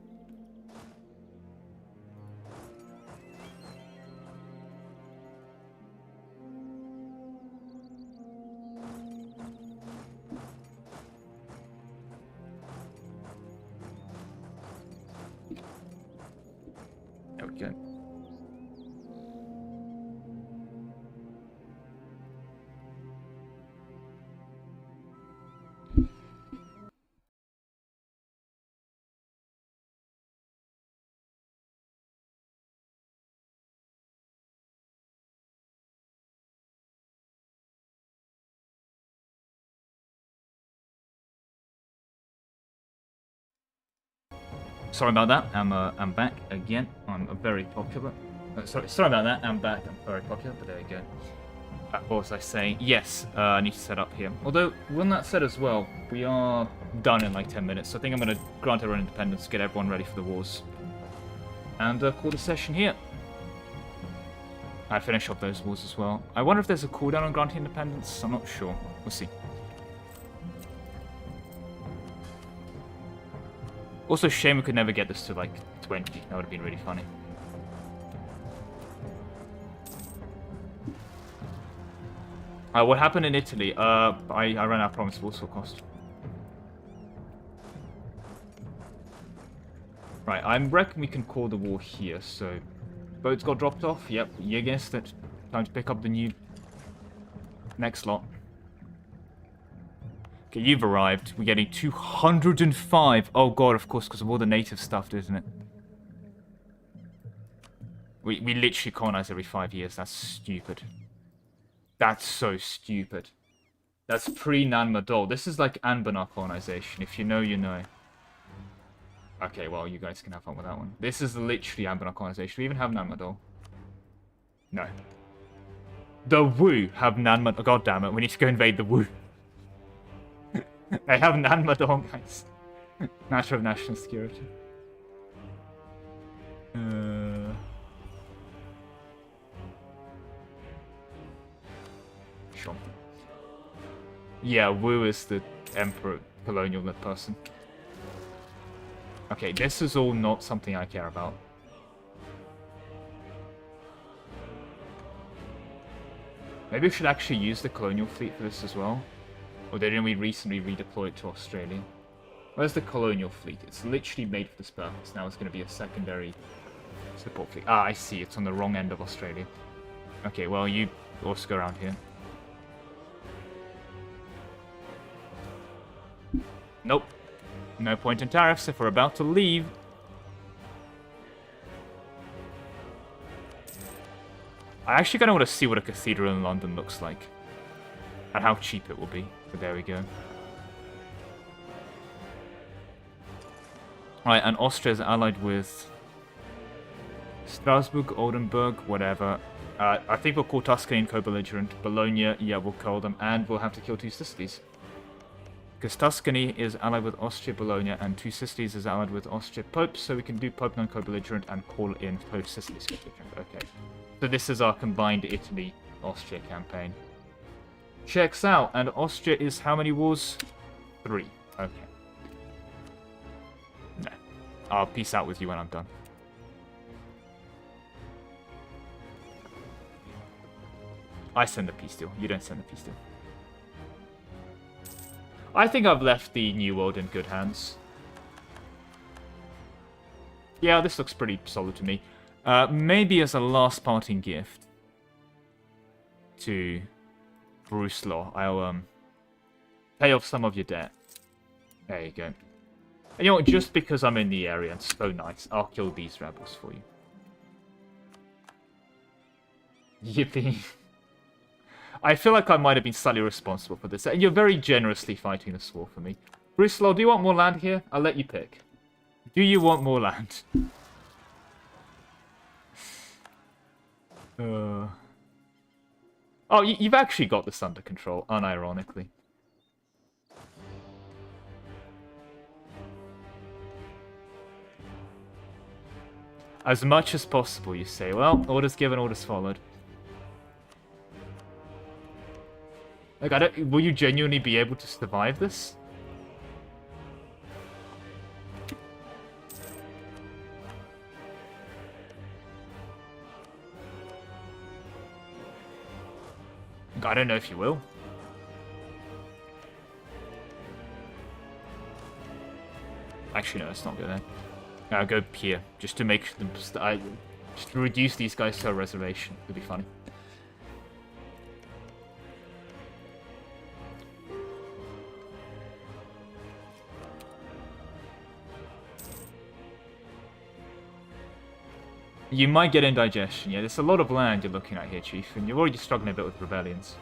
There we go. Sorry about that. I'm back again. I'm very popular. Sorry about that. I'm back. I'm very popular, but there you go. What was I saying? Yes, I need to set up here. Although, when that's said as well, we are done in like 10 minutes. So I think I'm going to grant everyone independence, get everyone ready for the wars, and call the session here. I finish up those wars as well. I wonder if there's a cooldown on granting independence. I'm not sure. We'll see. Also, shame we could never get this to, like, 20. That would have been really funny. What happened in Italy? I ran out of promise for cost. Right, I reckon we can call the war here, so... Boats got dropped off? Yep, you guessed it. Time to pick up the new... next lot. Okay, you've arrived. We're getting 205. Oh god, of course, because of all the native stuff, isn't it? We literally colonize every 5 years. That's stupid. That's so stupid. That's pre-Nanmadol. This is like Anbanar colonization. If you know, you know. Okay, well, you guys can have fun with that one. This is literally Anbanar colonization. We even have Nanmadol. No. The Wu have Nanmadol. Oh, god damn it, we need to go invade the Wu. They have Nanmadol, guys. Matter of national security. Sure. Yeah, Wu is the Emperor Colonial person. Okay, this is all not something I care about. Maybe we should actually use the Colonial fleet for this as well. Or didn't we recently redeploy it to Australia? Where's the Colonial fleet? It's literally made for this purpose. Now it's going to be a secondary support fleet. Ah, I see. It's on the wrong end of Australia. Okay, well, you also go around here. Nope. No point in tariffs if we're about to leave. I actually kind of want to see what a cathedral in London looks like. And how cheap it will be. But there we go. Alright, and Austria is allied with Strasbourg, Oldenburg, whatever. I think we'll call Tuscany and co-belligerent. Bologna, yeah, we'll call them. And we'll have to kill two Sicilies. Because Tuscany is allied with Austria, Bologna, and two Sicilies is allied with Austria, Pope, so we can do Pope non-co-belligerent and call in Pope Sicily's co-belligerent. Okay. So this is our combined Italy-Austria campaign. Checks out, and Austria is how many wars? 3. Okay. No. I'll peace out with you when I'm done. I send the peace deal. You don't send the peace deal. I think I've left the New World in good hands. Yeah, this looks pretty solid to me. Maybe as a last parting gift to Bruce Law, I'll pay off some of your debt. There you go. And you know what, just because I'm in the area and so nice, I'll kill these rebels for you. Yippee. I feel like I might have been slightly responsible for this. And you're very generously fighting this war for me. Bruce, do you want more land here? I'll let you pick. Do you want more land? Oh, you've actually got this under control, unironically. As much as possible, you say. Well, orders given, orders followed. Like, will you genuinely be able to survive this? I don't know if you will. Actually, no, it's not good then. I'll go here, just to make them... just to reduce these guys to a reservation. It'll be funny. You might get indigestion, yeah. There's a lot of land you're looking at here, Chief, and you're already struggling a bit with rebellions.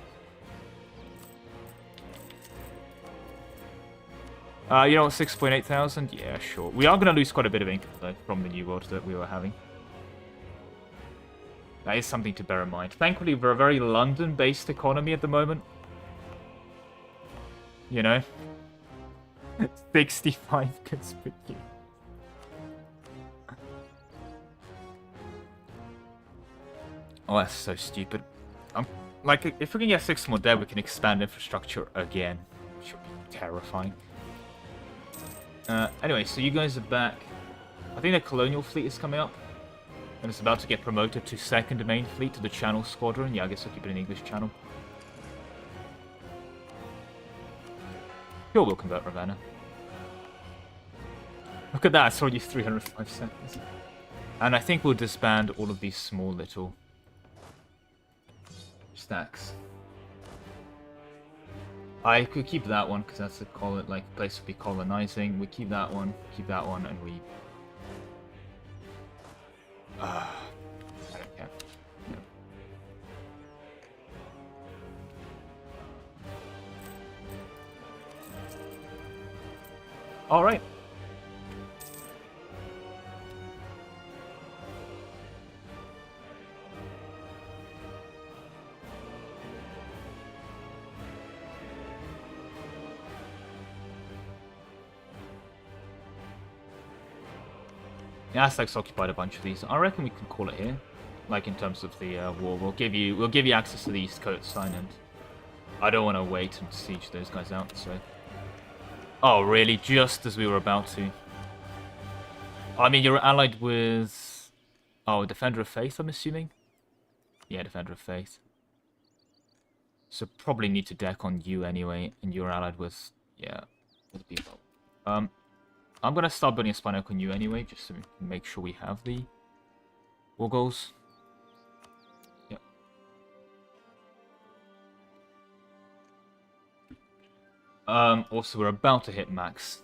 You know what, 6.8 thousand? Yeah, sure. We are going to lose quite a bit of income, though, from the New World that we were having. That is something to bear in mind. Thankfully, we're a very London-based economy at the moment. You know? 65 conspicuous. Oh, that's so stupid. Like, if we can get 6 more dead, we can expand infrastructure again. Which would be terrifying. Anyway, so you guys are back. I think the Colonial fleet is coming up. And it's about to get promoted to second main fleet to the Channel Squadron. Yeah, I guess I'll keep it in English Channel. Sure, we'll convert Ravenna. Look at that, it's already 305 seconds. And I think we'll disband all of these small little stacks. I could keep that one because that's a place to be colonizing. We keep that one, and we. I don't care. No. All right. Yeah, Aztecs occupied a bunch of these. I reckon we can call it here. Like in terms of the war, we'll give you access to the East Coastline, and I don't want to wait and siege those guys out. So, oh really? Just as we were about to. I mean, you're allied with Defender of Faith, I'm assuming. Yeah, Defender of Faith. So probably need to deck on you anyway, and you're allied with other people. I'm going to start building a spine on you anyway, just to make sure we have the war goals. Yep. Also, we're about to hit max.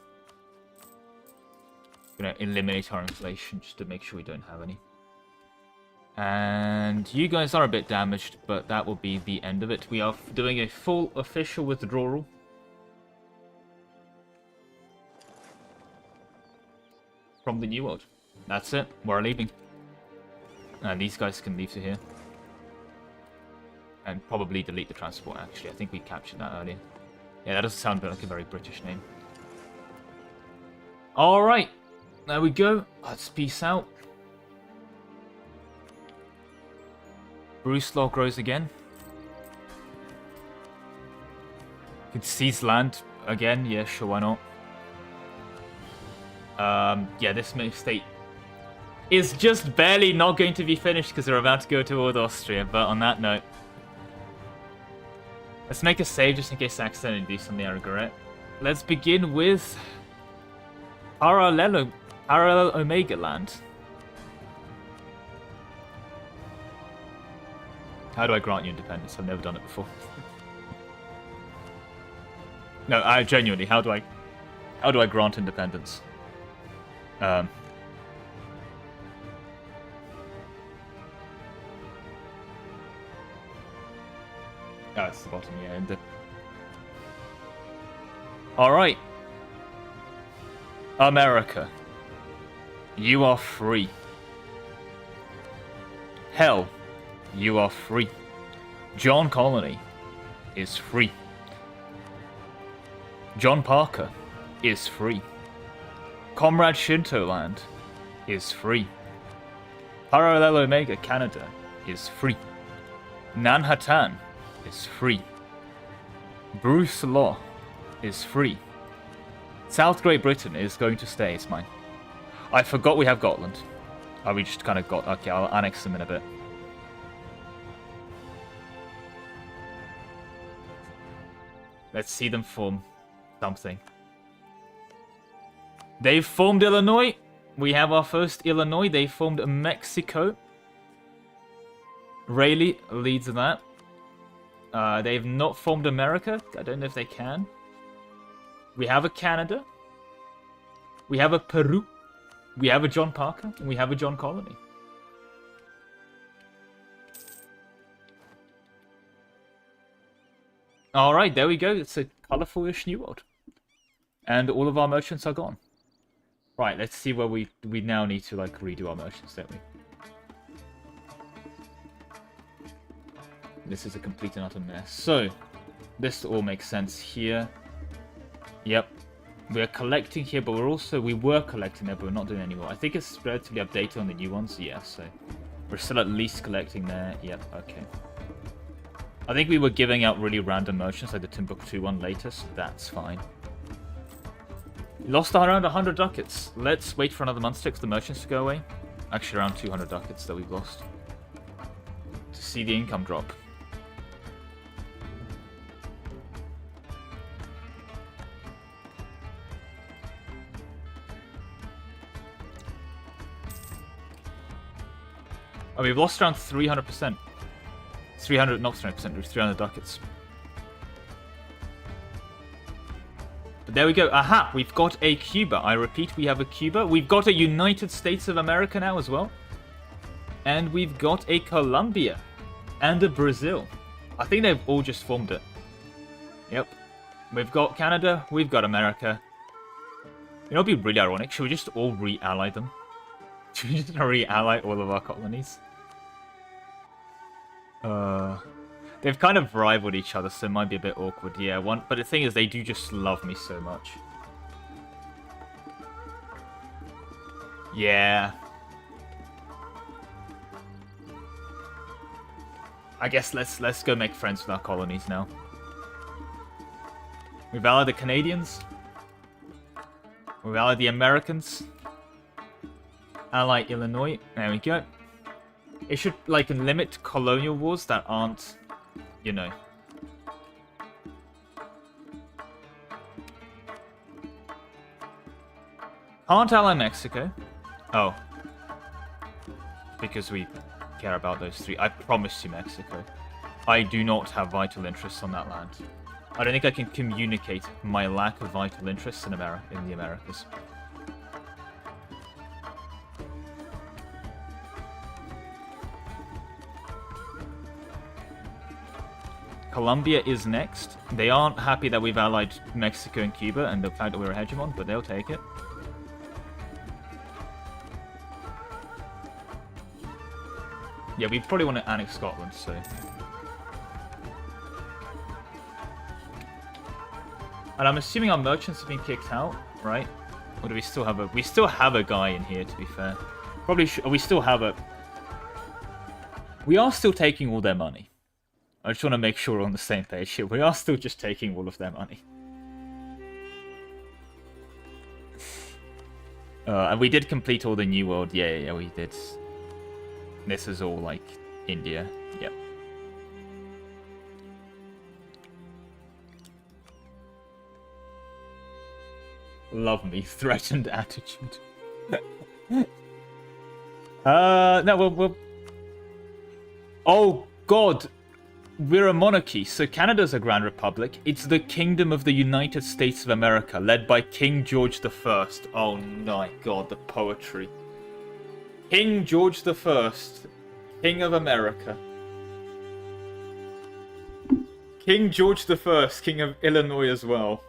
Going to eliminate our inflation just to make sure we don't have any. And you guys are a bit damaged, but that will be the end of it. We are doing a full official withdrawal. From the New World. That's it. We're leaving. And these guys can leave to here. And probably delete the transport, actually. I think we captured that earlier. Yeah, that doesn't sound like a very British name. Alright. There we go. Let's peace out. Bruce Law grows again. Could seize land again. Yeah, sure, why not? Yeah, this state is just barely not going to be finished because they're about to go toward Austria, but on that note, let's make a save just in case I accidentally do something I regret. Let's begin with Parallel Omega Land. How do I grant you independence? I've never done it before. No, I genuinely, how do I grant independence? Oh, it's the bottom, yeah. Alright. America. You are free. Hell. You are free. John Colony is free. John Parker is free. Comrade Shinto Land is free. Parallel Omega Canada is free. Manhattan is free. Bruce Law is free. South Great Britain is going to stay, it's mine. I forgot we have Gotland. Oh, we just kind of got... Okay, I'll annex them in a bit. Let's see them form something. They've formed Illinois. We have our first Illinois. They formed Mexico. Rayleigh leads that. They've not formed America. I don't know if they can. We have a Canada. We have a Peru. We have a John Parker. And we have a John Colony. Alright, there we go. It's a colourful-ish New World. And all of our merchants are gone. Right, let's see where we now need to like redo our merchants, don't we? This is a complete and utter mess. So, this all makes sense here. Yep. We're collecting here, but we were collecting there, but we're not doing it anymore. I think it's relatively updated on the new ones, yeah, so we're still at least collecting there. Yep, okay. I think we were giving out really random merchants, like the Timbuktu one later, so that's fine. We lost around 100 ducats. Let's wait for another month to the merchants to go away. Actually, around 200 ducats that we've lost. To see the income drop. Oh, we've lost around 300%. 300, not 300%, 300 ducats. But there we go. Aha! We've got a Cuba. I repeat, we have a Cuba. We've got a United States of America now as well. And we've got a Colombia. And a Brazil. I think they've all just formed it. Yep. We've got Canada. We've got America. You know, it'd be really ironic. Should we just all re-ally them? Should we just re-ally all of our colonies? They've kind of rivaled each other, so it might be a bit awkward. Yeah, but the thing is, they do just love me so much. Yeah. I guess let's go make friends with our colonies now. We've allied the Canadians. We've allied the Americans. Ally Illinois. There we go. It should, like, limit colonial wars that aren't, you know. Can't ally Mexico. Oh. Because we care about those three. I promise you, Mexico. I do not have vital interests on that land. I don't think I can communicate my lack of vital interests in the Americas. Colombia is next. They aren't happy that we've allied Mexico and Cuba and the fact that we're a hegemon, but they'll take it. Yeah, we probably want to annex Scotland, so... And I'm assuming our merchants have been kicked out, right? Or do we still have a... We still have a guy in here, to be fair. Probably we still have a... We are still taking all their money. I just want to make sure we're on the same page here. We are still just taking all of their money. And we did complete all the New World. Yeah, we did. This is all, like, India. Yep. Love me. Threatened attitude. No, we'll... Oh, God! We're a monarchy, so Canada's a Grand Republic. It's the Kingdom of the United States of America, led by King George I. Oh my god, the poetry. King George I, King of America. King George I, King of Illinois as well.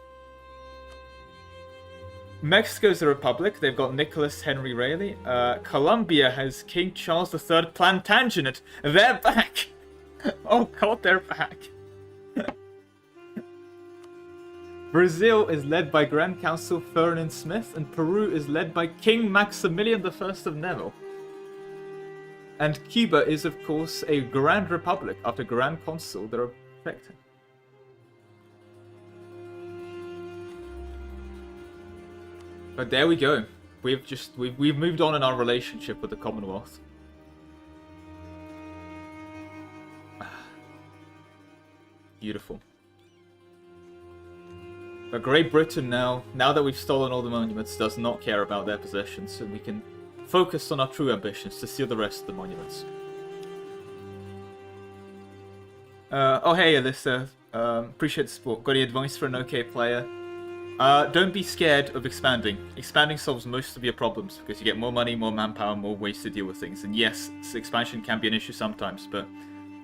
Mexico's a republic. They've got Nicholas Henry Raleigh. Colombia has King Charles III Plantagenet. They're back! Oh god, they're back. Brazil is led by Grand Council Ferdinand Smith, and Peru is led by King Maximilian I of Naval. And Cuba is, of course, a Grand Republic after Grand Consul they're protecting. But there we go. We've moved on in our relationship with the Commonwealth. Beautiful. But Great Britain now that we've stolen all the monuments, does not care about their possessions, and we can focus on our true ambitions to steal the rest of the monuments. Oh hey Alyssa, appreciate the support. Got any advice for an OK player? Don't be scared of expanding. Expanding solves most of your problems, because you get more money, more manpower, more ways to deal with things. And yes, expansion can be an issue sometimes, but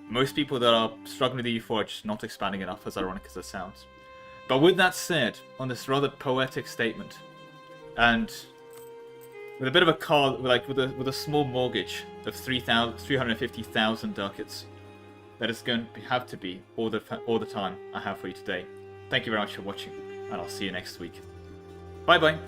most people that are struggling with EU4 are just not expanding enough, as ironic as it sounds. But with that said, on this rather poetic statement, and with a bit of a card, like with a small mortgage of 350,000 ducats, that is going to have to be all the time I have for you today. Thank you very much for watching, and I'll see you next week. Bye bye.